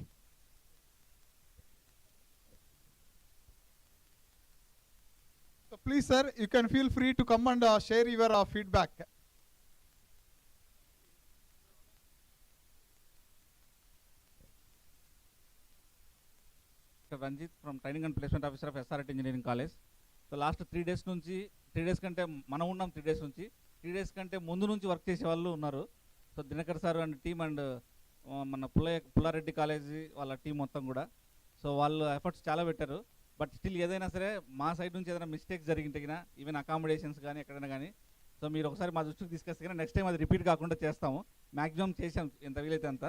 So please, sir, you can feel free to come and share your feedback. Ranjit from Training and Placement Officer of SRT Engineering College. So last 3 days నుంచి 3 days కంటే మనం ఉన్నాం 3 days నుంచి 3 days కంటే ముందు నుంచి work చేసే వాళ్ళు ఉన్నారు. So Dinakar sir and team and మన పుల్లారెడ్డి కాలేజీ వాళ్ళ టీం మొత్తం కూడా. సో వాళ్ళు ఎఫర్ట్స్ చాలా పెట్టారు. బట్ స్టిల్ ఏదైనా సరే మా సైడ్ నుంచి ఏదైనా మిస్టేక్స్ జరిగింటే కానీ ఈవెన్ అకామిడేషన్స్ కానీ ఎక్కడైనా కానీ సో మీరు ఒకసారి మా దృష్టికి తీసుకొస్తే కానీ నెక్స్ట్ టైం అది రిపీట్ కాకుండా చేస్తాము. మ్యాక్సిమం చేసాం ఎంత వీలైతే అంత.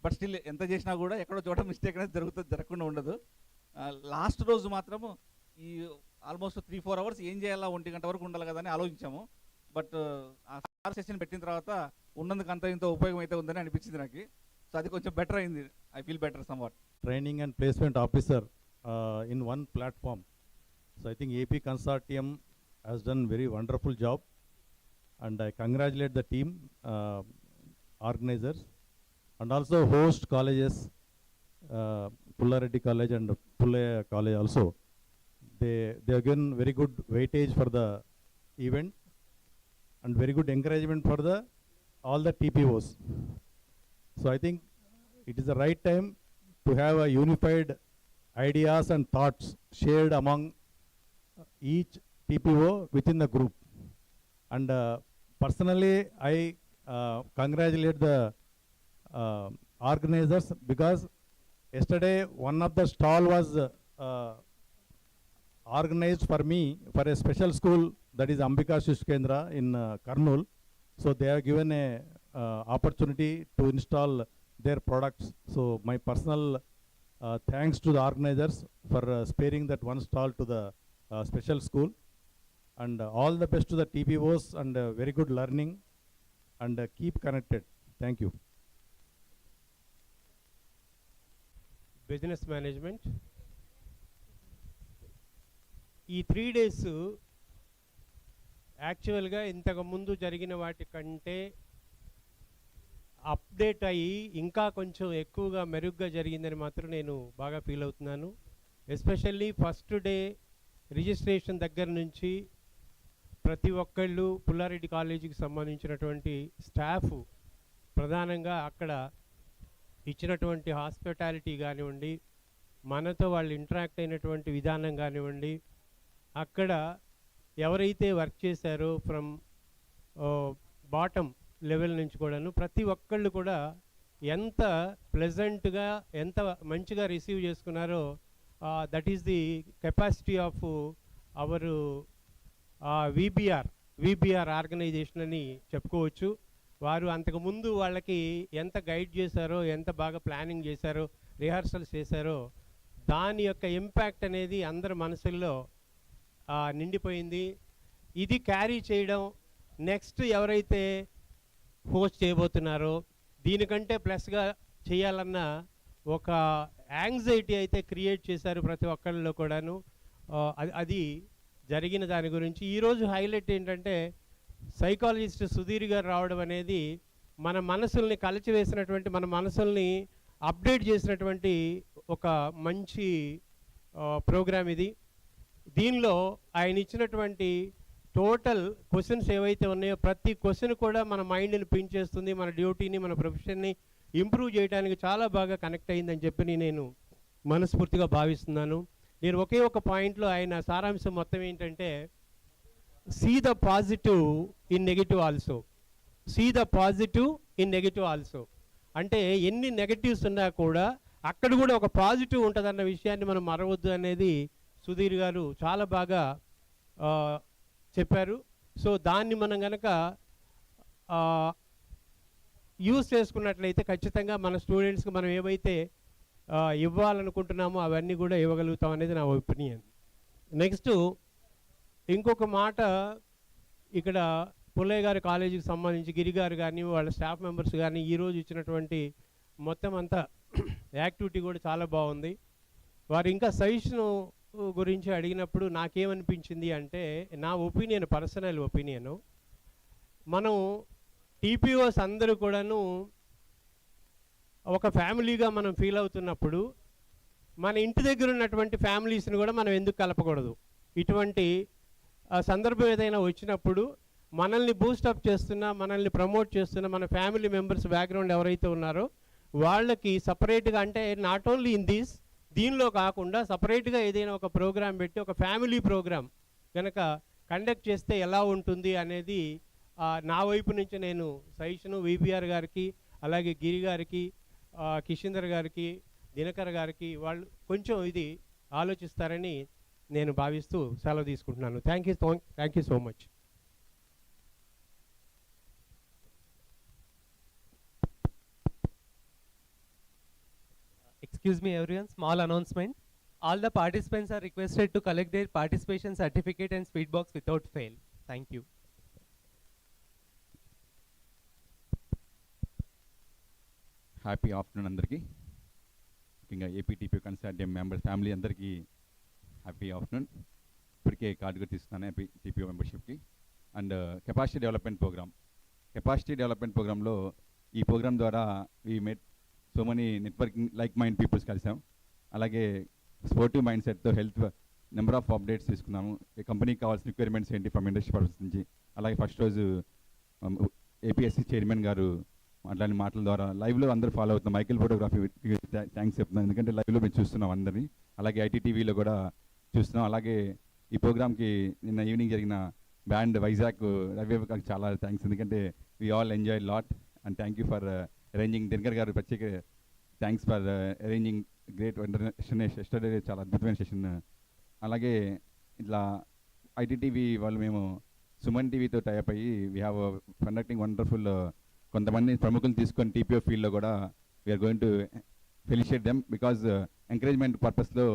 బట్ స్టిల్ ఎంత చేసినా కూడా ఎక్కడో చోట మిస్టేక్ అనేది జరగకుండా ఉండదు. లాస్ట్ రోజు మాత్రము ఈ ఆల్మోస్ట్ 3-4 అవర్స్ ఏం చేయాలా 1 గంట వరకు ఉండాలి కదా అని ఆలోచించాము. బట్ ఆ సార్ సెషన్ పెట్టిన తర్వాత ఉన్నందుకు అంత ఇంత ఉపయోగం అయితే ఉందని అనిపించింది నాకు. సో అది కొంచెం బెటర్ అయింది. I feel better some what. Training and Placement Officer in one platform. So I think AP Consortium has done very wonderful job and I congratulate the team, organizers and also host colleges, Pullareddy College and Pulle College also. They have given very good weightage for the event and very good encouragement for all the TPOs. So I think it is the right time to have a unified ideas and thoughts shared among each TPO within the group. And personally, I congratulate the organizers because yesterday one of the stall was organized for me for a special school, that is Ambika Shish Kendra in Kurnool. So they have given a opportunity to install their products. So my personal thanks to the organizers for sparing that one stall to the special school. And all the best to the TPOs and very good learning and keep connected. Thank you. Business management. ఈ 3 days యాక్చువల్గా ఇంతకు ముందు జరిగిన వాటి కంటే update అయ్యి ఇంకా కొంచెం ఎక్కువగా మెరుగ్గా జరిగిందని మాత్రం నేను బాగా ఫీల్ అవుతున్నాను. ఎస్పెషల్లీ ఫస్ట్ డే రిజిస్ట్రేషన్ దగ్గర నుంచి ప్రతి ఒక్కళ్ళు పుల్లారెడ్డి కాలేజీకి సంబంధించినటువంటి స్టాఫ్ ప్రధానంగా అక్కడ ఇచ్చినటువంటి హాస్పిటాలిటీ కానివ్వండి, మనతో వాళ్ళు ఇంటరాక్ట్ అయినటువంటి విధానం కానివ్వండి, అక్కడ ఎవరైతే వర్క్ చేశారో ఫ్రమ్ బాటమ్ లెవెల్ నుంచి కూడాను ప్రతి ఒక్కళ్ళు కూడా ఎంత ప్లెజెంట్గా ఎంత మంచిగా రిసీవ్ చేసుకున్నారో that is the capacity of our VBR organisation అని చెప్పుకోవచ్చు. వారు అంతకుముందు వాళ్ళకి ఎంత గైడ్ చేశారో, ఎంత బాగా ప్లానింగ్ చేశారో, రిహార్సల్స్ చేశారో దాని యొక్క ఇంపాక్ట్ అనేది అందరి మనసుల్లో నిండిపోయింది. ఇది క్యారీ చేయడం నెక్స్ట్ ఎవరైతే హోస్ట్ చేయబోతున్నారో దీనికంటే ప్లస్గా చేయాలన్న ఒక యాంగ్జైటీ అయితే క్రియేట్ చేశారు ప్రతి ఒక్కళ్ళలో కూడాను. అది జరిగిన దాని గురించి ఈరోజు హైలైట్ ఏంటంటే సైకాలజిస్ట్ సుధీర్ గారు రావడం అనేది మన మనసుల్ని కలిచివేసినటువంటి, మన మనసుల్ని అప్డేట్ చేసినటువంటి ఒక మంచి ప్రోగ్రామ్ ఇది. దీనిలో ఆయన ఇచ్చినటువంటి టోటల్ క్వశ్చన్స్ ఏవైతే ఉన్నాయో ప్రతి క్వశ్చన్ కూడా మన మైండ్ని పిన్ చేస్తుంది, మన డ్యూటీని మన ప్రొఫెషన్ని ఇంప్రూవ్ చేయడానికి చాలా బాగా కనెక్ట్ అయిందని చెప్పి నేను మనస్ఫూర్తిగా భావిస్తున్నాను. నేను ఒకే ఒక పాయింట్లో ఆయన సారాంశం మొత్తం ఏంటంటే see the positive in negative also, see the positive in negative also. అంటే ఎన్ని నెగటివ్స్ ఉన్నా కూడా అక్కడ కూడా ఒక పాజిటివ్ ఉంటుందన్న విషయాన్ని మనం మరవద్దు అనేది సుధీర్ గారు చాలా బాగా చెప్పారు. సో దాన్ని మనం కనుక యూస్ చేసుకున్నట్లయితే ఖచ్చితంగా మన స్టూడెంట్స్కి మనం ఏవైతే ఇవ్వాలనుకుంటున్నామో అవన్నీ కూడా ఇవ్వగలుగుతాం అనేది నా ఒపీనియన్. నెక్స్ట్ ఇంకొక మాట, ఇక్కడ పుల్లయ్య గారి కాలేజీకి సంబంధించి గిరి గారు కానీ వాళ్ళ స్టాఫ్ మెంబర్స్ కానీ ఈరోజు ఇచ్చినటువంటి మొత్తం అంతా యాక్టివిటీ కూడా చాలా బాగుంది. వారు ఇంకా సజెషన్ గురించి అడిగినప్పుడు నాకేమనిపించింది అంటే, నా ఒపీనియన్, పర్సనల్ ఒపీనియను, మనం టీపీఓస్ అందరూ కూడాను ఒక ఫ్యామిలీగా మనం ఫీల్ అవుతున్నప్పుడు మన ఇంటి దగ్గర ఉన్నటువంటి ఫ్యామిలీస్ని కూడా మనం ఎందుకు కలపకూడదు? ఇటువంటి సందర్భం ఏదైనా వచ్చినప్పుడు మనల్ని బూస్టప్ చేస్తున్నా, మనల్ని ప్రమోట్ చేస్తున్న మన ఫ్యామిలీ మెంబర్స్ బ్యాక్గ్రౌండ్ ఎవరైతే ఉన్నారో వాళ్ళకి సపరేట్గా, అంటే నాట్ ఓన్లీ ఇన్ దీనిలో కాకుండా సపరేట్గా ఏదైనా ఒక ప్రోగ్రాం పెట్టి ఒక ఫ్యామిలీ ప్రోగ్రాం కనుక కండక్ట్ చేస్తే ఎలా ఉంటుంది అనేది నా వైపు నుంచి నేను సజెషను విపిఆర్ గారికి, అలాగే గిరి గారికి, కిషిందర్ గారికి, దినకర్ గారికి వాళ్ళు కొంచెం ఇది ఆలోచిస్తారని నేను భావిస్తూ సెలవు తీసుకుంటున్నాను. Thank you so much. Excuse me everyone, small announcement. All the participants are requested to collect their participation certificate and speed box without fail. Thank you. Happy afternoon అందరికీ. ముఖ్యంగా ఏపీటీపీ కన్సార్టియం మెంబర్స్ ఫ్యామిలీ అందరికీ happy afternoon. ఇప్పటికే card కూడా తీసుకున్నాను AP TPO మెంబర్షిప్కి. And capacity development ప్రోగ్రాంలో ఈ program ద్వారా we made so many networking like mind peoples కలిసాం. అలాగే స్పోర్టివ్ మైండ్ సెట్తో హెల్త్ నెంబర్ ఆఫ్ అప్డేట్స్ తీసుకున్నాము. ఈ కంపెనీకి కావాల్సిన రిక్వైర్మెంట్స్ ఏంటి ఫ్రమ్ ఇండస్ట్రీ పర్పస్ నుంచి. అలాగే ఫస్ట్ రోజు ఏపీఎస్సీ చైర్మన్ గారు మాట్లాడిన మాటల ద్వారా లైవ్లో అందరూ ఫాలో అవుతున్నాం. మైకిల్ ఫోటోగ్రఫీ థ్యాంక్స్ చెప్తున్నాం, ఎందుకంటే లైవ్లో మేము చూస్తున్నాం అందరినీ. అలాగే ఐటీటీవీలో కూడా చూస్తున్నాం. అలాగే ఈ ప్రోగ్రామ్కి నిన్న ఈవినింగ్ జరిగిన బ్యాండ్ వైజాగ్ రవికి చాలా థ్యాంక్స్, ఎందుకంటే we all enjoy lot and thank you for arranging. Dinakar గారు ప్రత్యేక thanks for arranging great yesterday, చాలా అద్భుతమైన సెషన్. అలాగే ఇట్లా ఐటీటీవీ వాళ్ళు మేము సుమన్ టీవీతో టైప్ అయ్యి వీ హ్యావ్ కండక్టింగ్ వండర్ఫుల్ కొంతమంది ప్రముఖులు తీసుకొని టీపీఓ ఫీల్డ్లో కూడా we're going to felicitate them because encouragement పర్పస్లో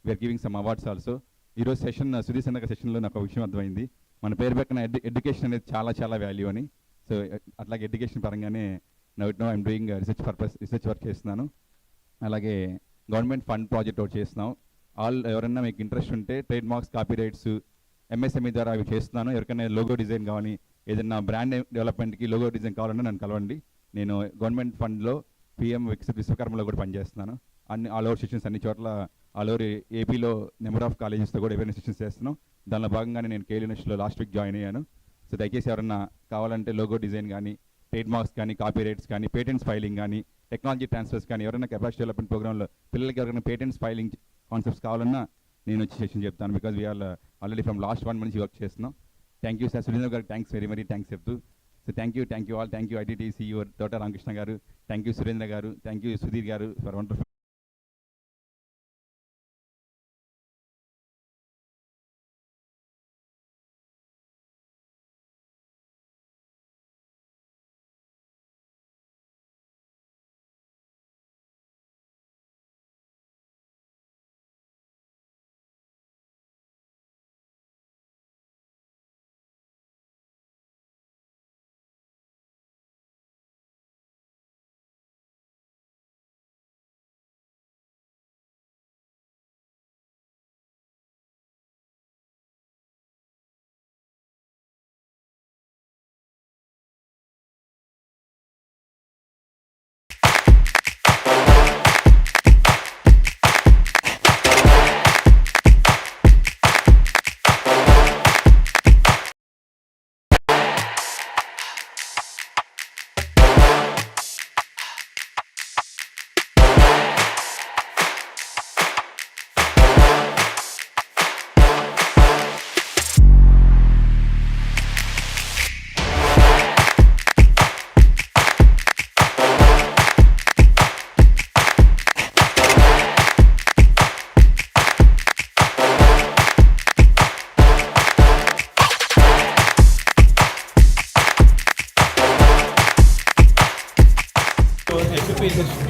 we're giving some awards also. ఈరోజు సెషన్ సుధీర్ చంద్ర సెషన్లో నాకు ఒక విషయం అర్థమైంది, మన పేరు పక్కన ఎడ్యుకేషన్ అనేది చాలా చాలా వాల్యూ అని. సో అట్లాగే ఎడ్యుకేషన్ పరంగానే no I'm doing research work చేస్తున్నాను. అలాగే గవర్నమెంట్ ఫండ్ ప్రాజెక్ట్ ఒకటి చేస్తున్నాం. ఎవరైనా మీకు ఇంట్రెస్ట్ ఉంటే trade marks, copy rights, MSME ద్వారా అవి చేస్తున్నాను. ఎవరికైనా లోగో డిజైన్ కావాలి, ఏదైనా బ్రాండ్ డెవలప్మెంట్కి లోగో డిజైన్ కావాలన్నా నన్ను కలవండి. నేను గవర్నమెంట్ ఫండ్లో పిఎం విశ్వకర్మలో కూడా పనిచేస్తున్నాను. ఆల్ ఓవర్ సెషన్స్ అన్ని చోట్ల ఆల్ ఓవర్ ఏపీలో నెంబర్ ఆఫ్ కాలేజెస్తో కూడా అవేర్నెస్ సెషన్స్ చేస్తున్నాం. దానిలో భాగంగానే నేను కేఎల్ యూనివర్సిటీలో లాస్ట్ వీక్ జాయిన్ అయ్యాను. సో దయచేసి ఎవరన్నా కావాలంటే లోగో డిజైన్ కానీ, ట్రేడ్ మార్క్స్ కానీ, కాపీ రైట్స్ కానీ, పేటెంట్స్ ఫైలింగ్ కానీ, టెక్నాలజీ ట్రాన్స్ఫర్స్ కానీ, ఎవరైనా కెపాసిటీ డెవలప్మెంట్ ప్రోగ్రాంలో పిల్లలకి ఎవరైనా పేటెంట్స్ ఫైలింగ్ కాన్సెప్ట్స్ కావాలన్నా నేను వచ్చి సెషన్ చెప్తాను. Because we're already from last 1 month work చేస్తున్నాం. Thank you sir. సురేంద్ర గారికి థ్యాంక్స్, వెరీ థ్యాంక్స్ చెప్తూ. So thank you all. Thank you ITT CEO Thota Ramakrishna గారు, థ్యాంక్ యూ సురేంద్ర గారు, థ్యాంక్ యూ సుధీర్ గారు for wonderful.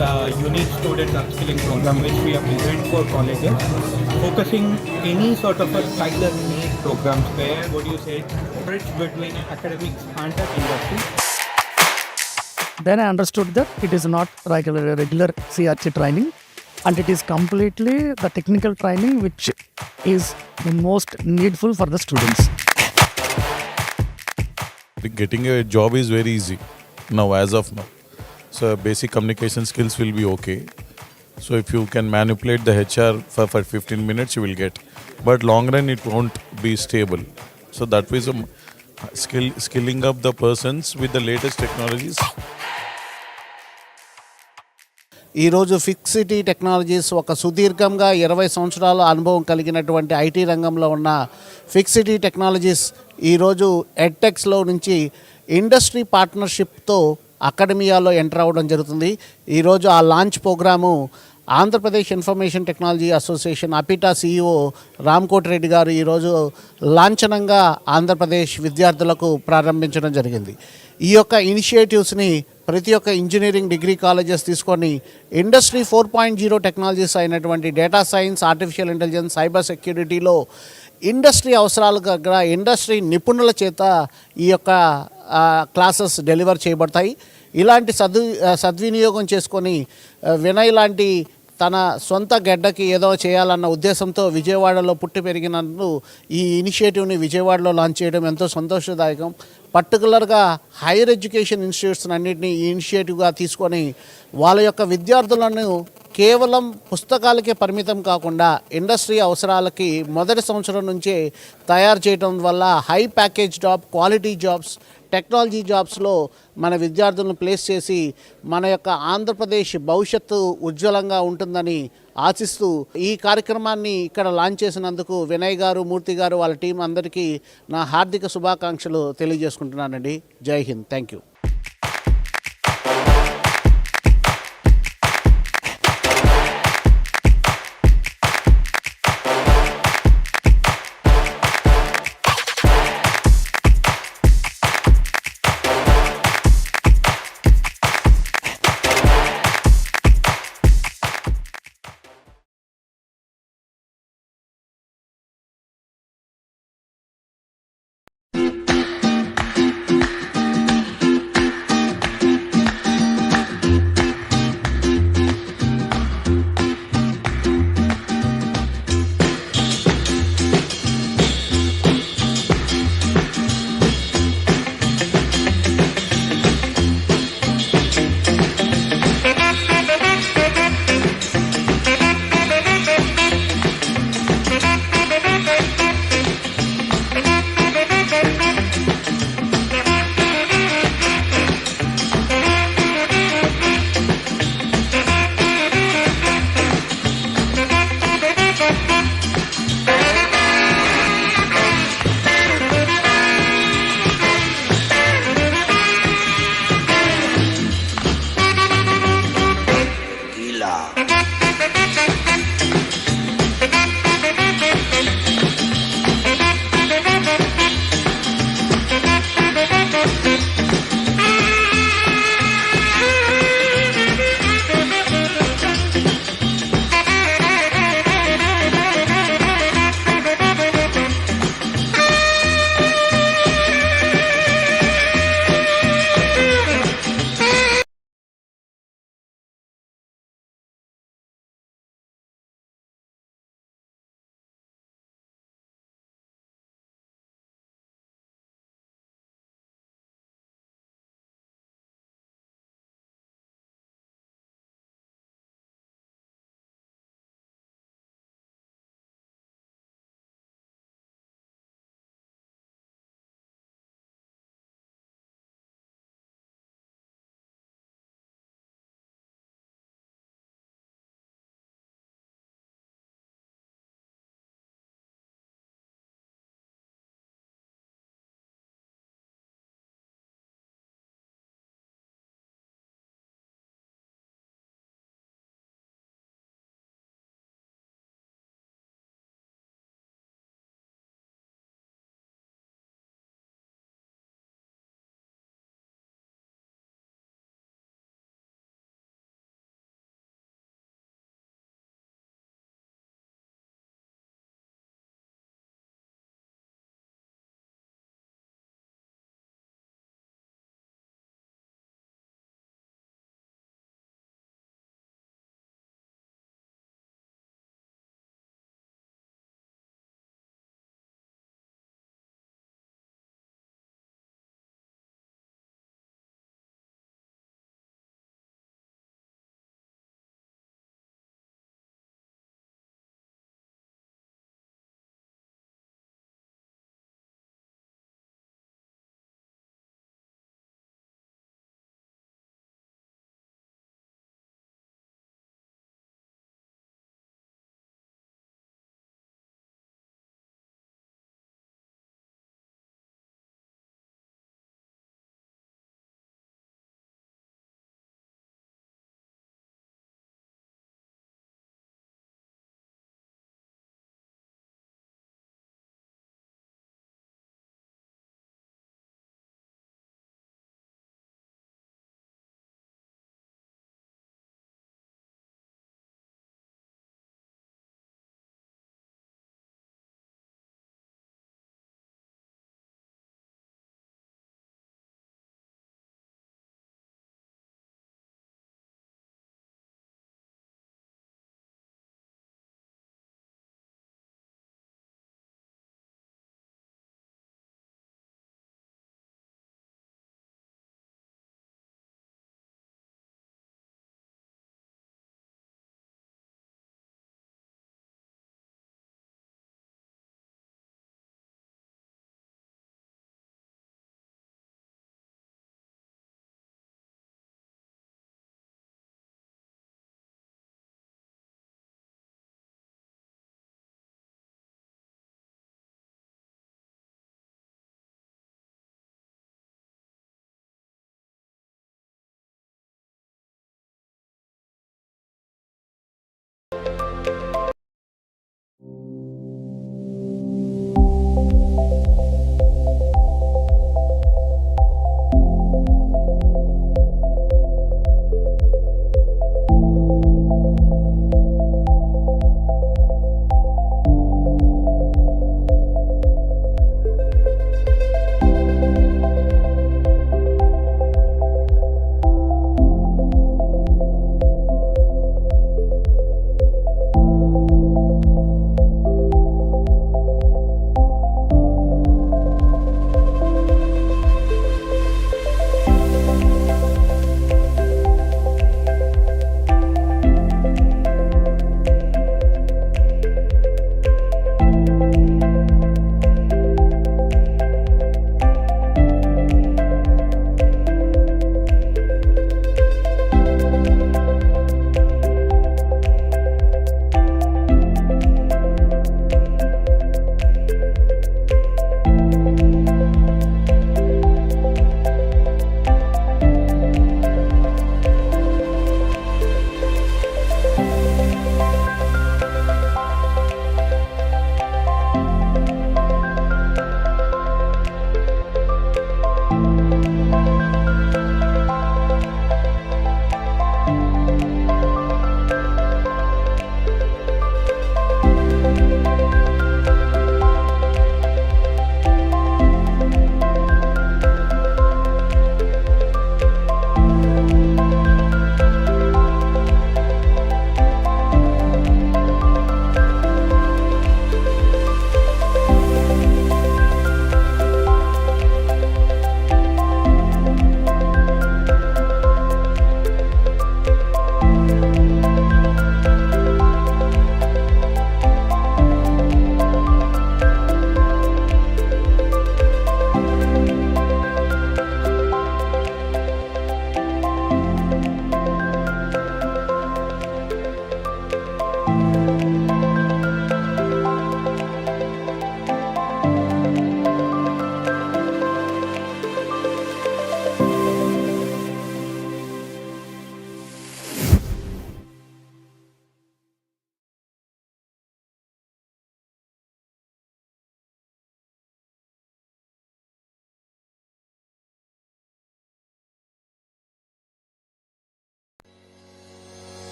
unique student upskilling program which we have designed for colleges, focusing any sort of a tailor-made programs where, what do you say, bridge between academics and the industry. Then I understood that it is not regular CRT training, and it is completely the technical training which is the most needful for the students. Getting a job is very easy now, as of now. So basic communication skills will be okay. So if you can manipulate the HR for 15 minutes, you will get. But long run, it won't be stable. So that was skilling up the persons with the latest technologies. ఈరోజు fixity technologies ఒక సుదీర్ఘంగా 20 సంవత్సరాల అనుభవం కలిగినటువంటి IT రంగంలో ఉన్న fixity technologies ఈరోజు ఎడ్టెక్స్లో నుంచి ఇండస్ట్రీ పార్ట్నర్షిప్తో అకాడమియాలో ఎంటర్ అవ్వడం జరుగుతుంది. ఈరోజు ఆ launch programme Andhra Pradesh information technology association అపిటా CEO Ramkoti Reddy గారు ఈరోజు లాంఛనంగా ఆంధ్రప్రదేశ్ విద్యార్థులకు ప్రారంభించడం జరిగింది. ఈ యొక్క ఇనిషియేటివ్స్ని ప్రతి ఒక్క ఇంజనీరింగ్ డిగ్రీ కాలేజెస్ తీసుకొని ఇండస్ట్రీ 4.0 టెక్నాలజీస్ అయినటువంటి data science, artificial intelligence, cyber సెక్యూరిటీలో ఇండస్ట్రీ అవసరాలకు దగ్గర ఇండస్ట్రీ నిపుణుల చేత ఈ యొక్క క్లాసెస్ డెలివర్ చేయబడతాయి. ఇలాంటి సద్వినియోగం చేసుకొని వినయ్ లాంటి తన సొంత గడ్డకి ఏదో చేయాలన్న ఉద్దేశంతో విజయవాడలో పుట్టి పెరిగినందుకు ఈ ఇనిషియేటివ్ని విజయవాడలో లాంచ్ చేయడం ఎంతో సంతోషదాయకం. పర్టికులర్గా హైయర్ ఎడ్యుకేషన్ ఇన్స్టిట్యూట్స్ అన్నింటినీ ఈ ఇనిషియేటివ్గా తీసుకొని వాళ్ళ యొక్క విద్యార్థులను కేవలం పుస్తకాలకే పరిమితం కాకుండా ఇండస్ట్రీ అవసరాలకి మొదటి సంవత్సరం నుంచే తయారు చేయడం వల్ల high package job, quality jobs, technology జాబ్స్లో మన విద్యార్థులను ప్లేస్ చేసి మన యొక్క ఆంధ్రప్రదేశ్ భవిష్యత్తు ఉజ్వలంగా ఉంటుందని ఆశిస్తూ ఈ కార్యక్రమాన్ని ఇక్కడ లాంచ్ చేసినందుకు వినయ్ గారు, మూర్తి గారు, వాళ్ళ టీం అందరికీ నా హార్దిక శుభాకాంక్షలు తెలియజేసుకుంటున్నానండి. జై Hind. Thank you.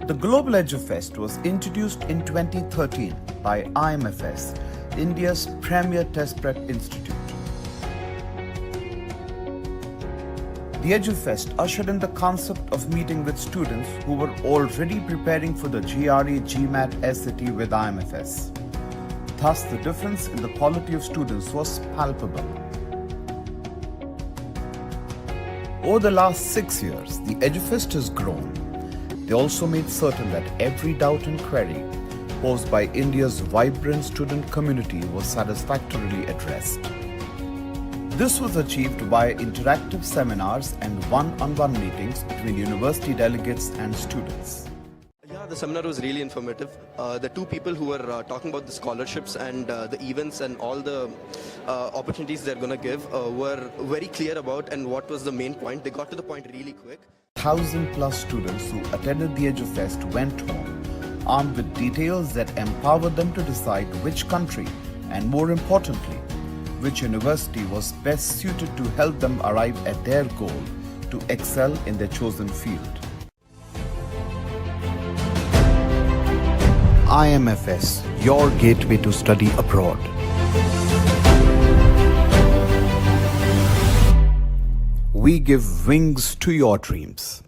The Global EduFest was introduced in 2013 by IMFS, India's premier test prep institute. The EduFest ushered in the concept of meeting with students who were already preparing for the GRE, GMAT, SAT with IMFS. Thus, the difference in the quality of students was palpable. Over the last 6 years, the EduFest has grown. They also made certain that every doubt and query posed by India's vibrant student community was satisfactorily addressed. This was achieved via interactive seminars and one-on-one meetings between university delegates and students. Yeah, the seminar was really informative. The two people who were talking about the scholarships and the events and all the opportunities they're going to give were very clear about and what was the main point. They got to the point really quick. 1,000+ students who attended the EduFest went home armed with details that empowered them to decide which country and, more importantly, which university was best suited to help them arrive at their goal to excel in their chosen field. IMFS, your gateway to study abroad. We give wings to your dreams.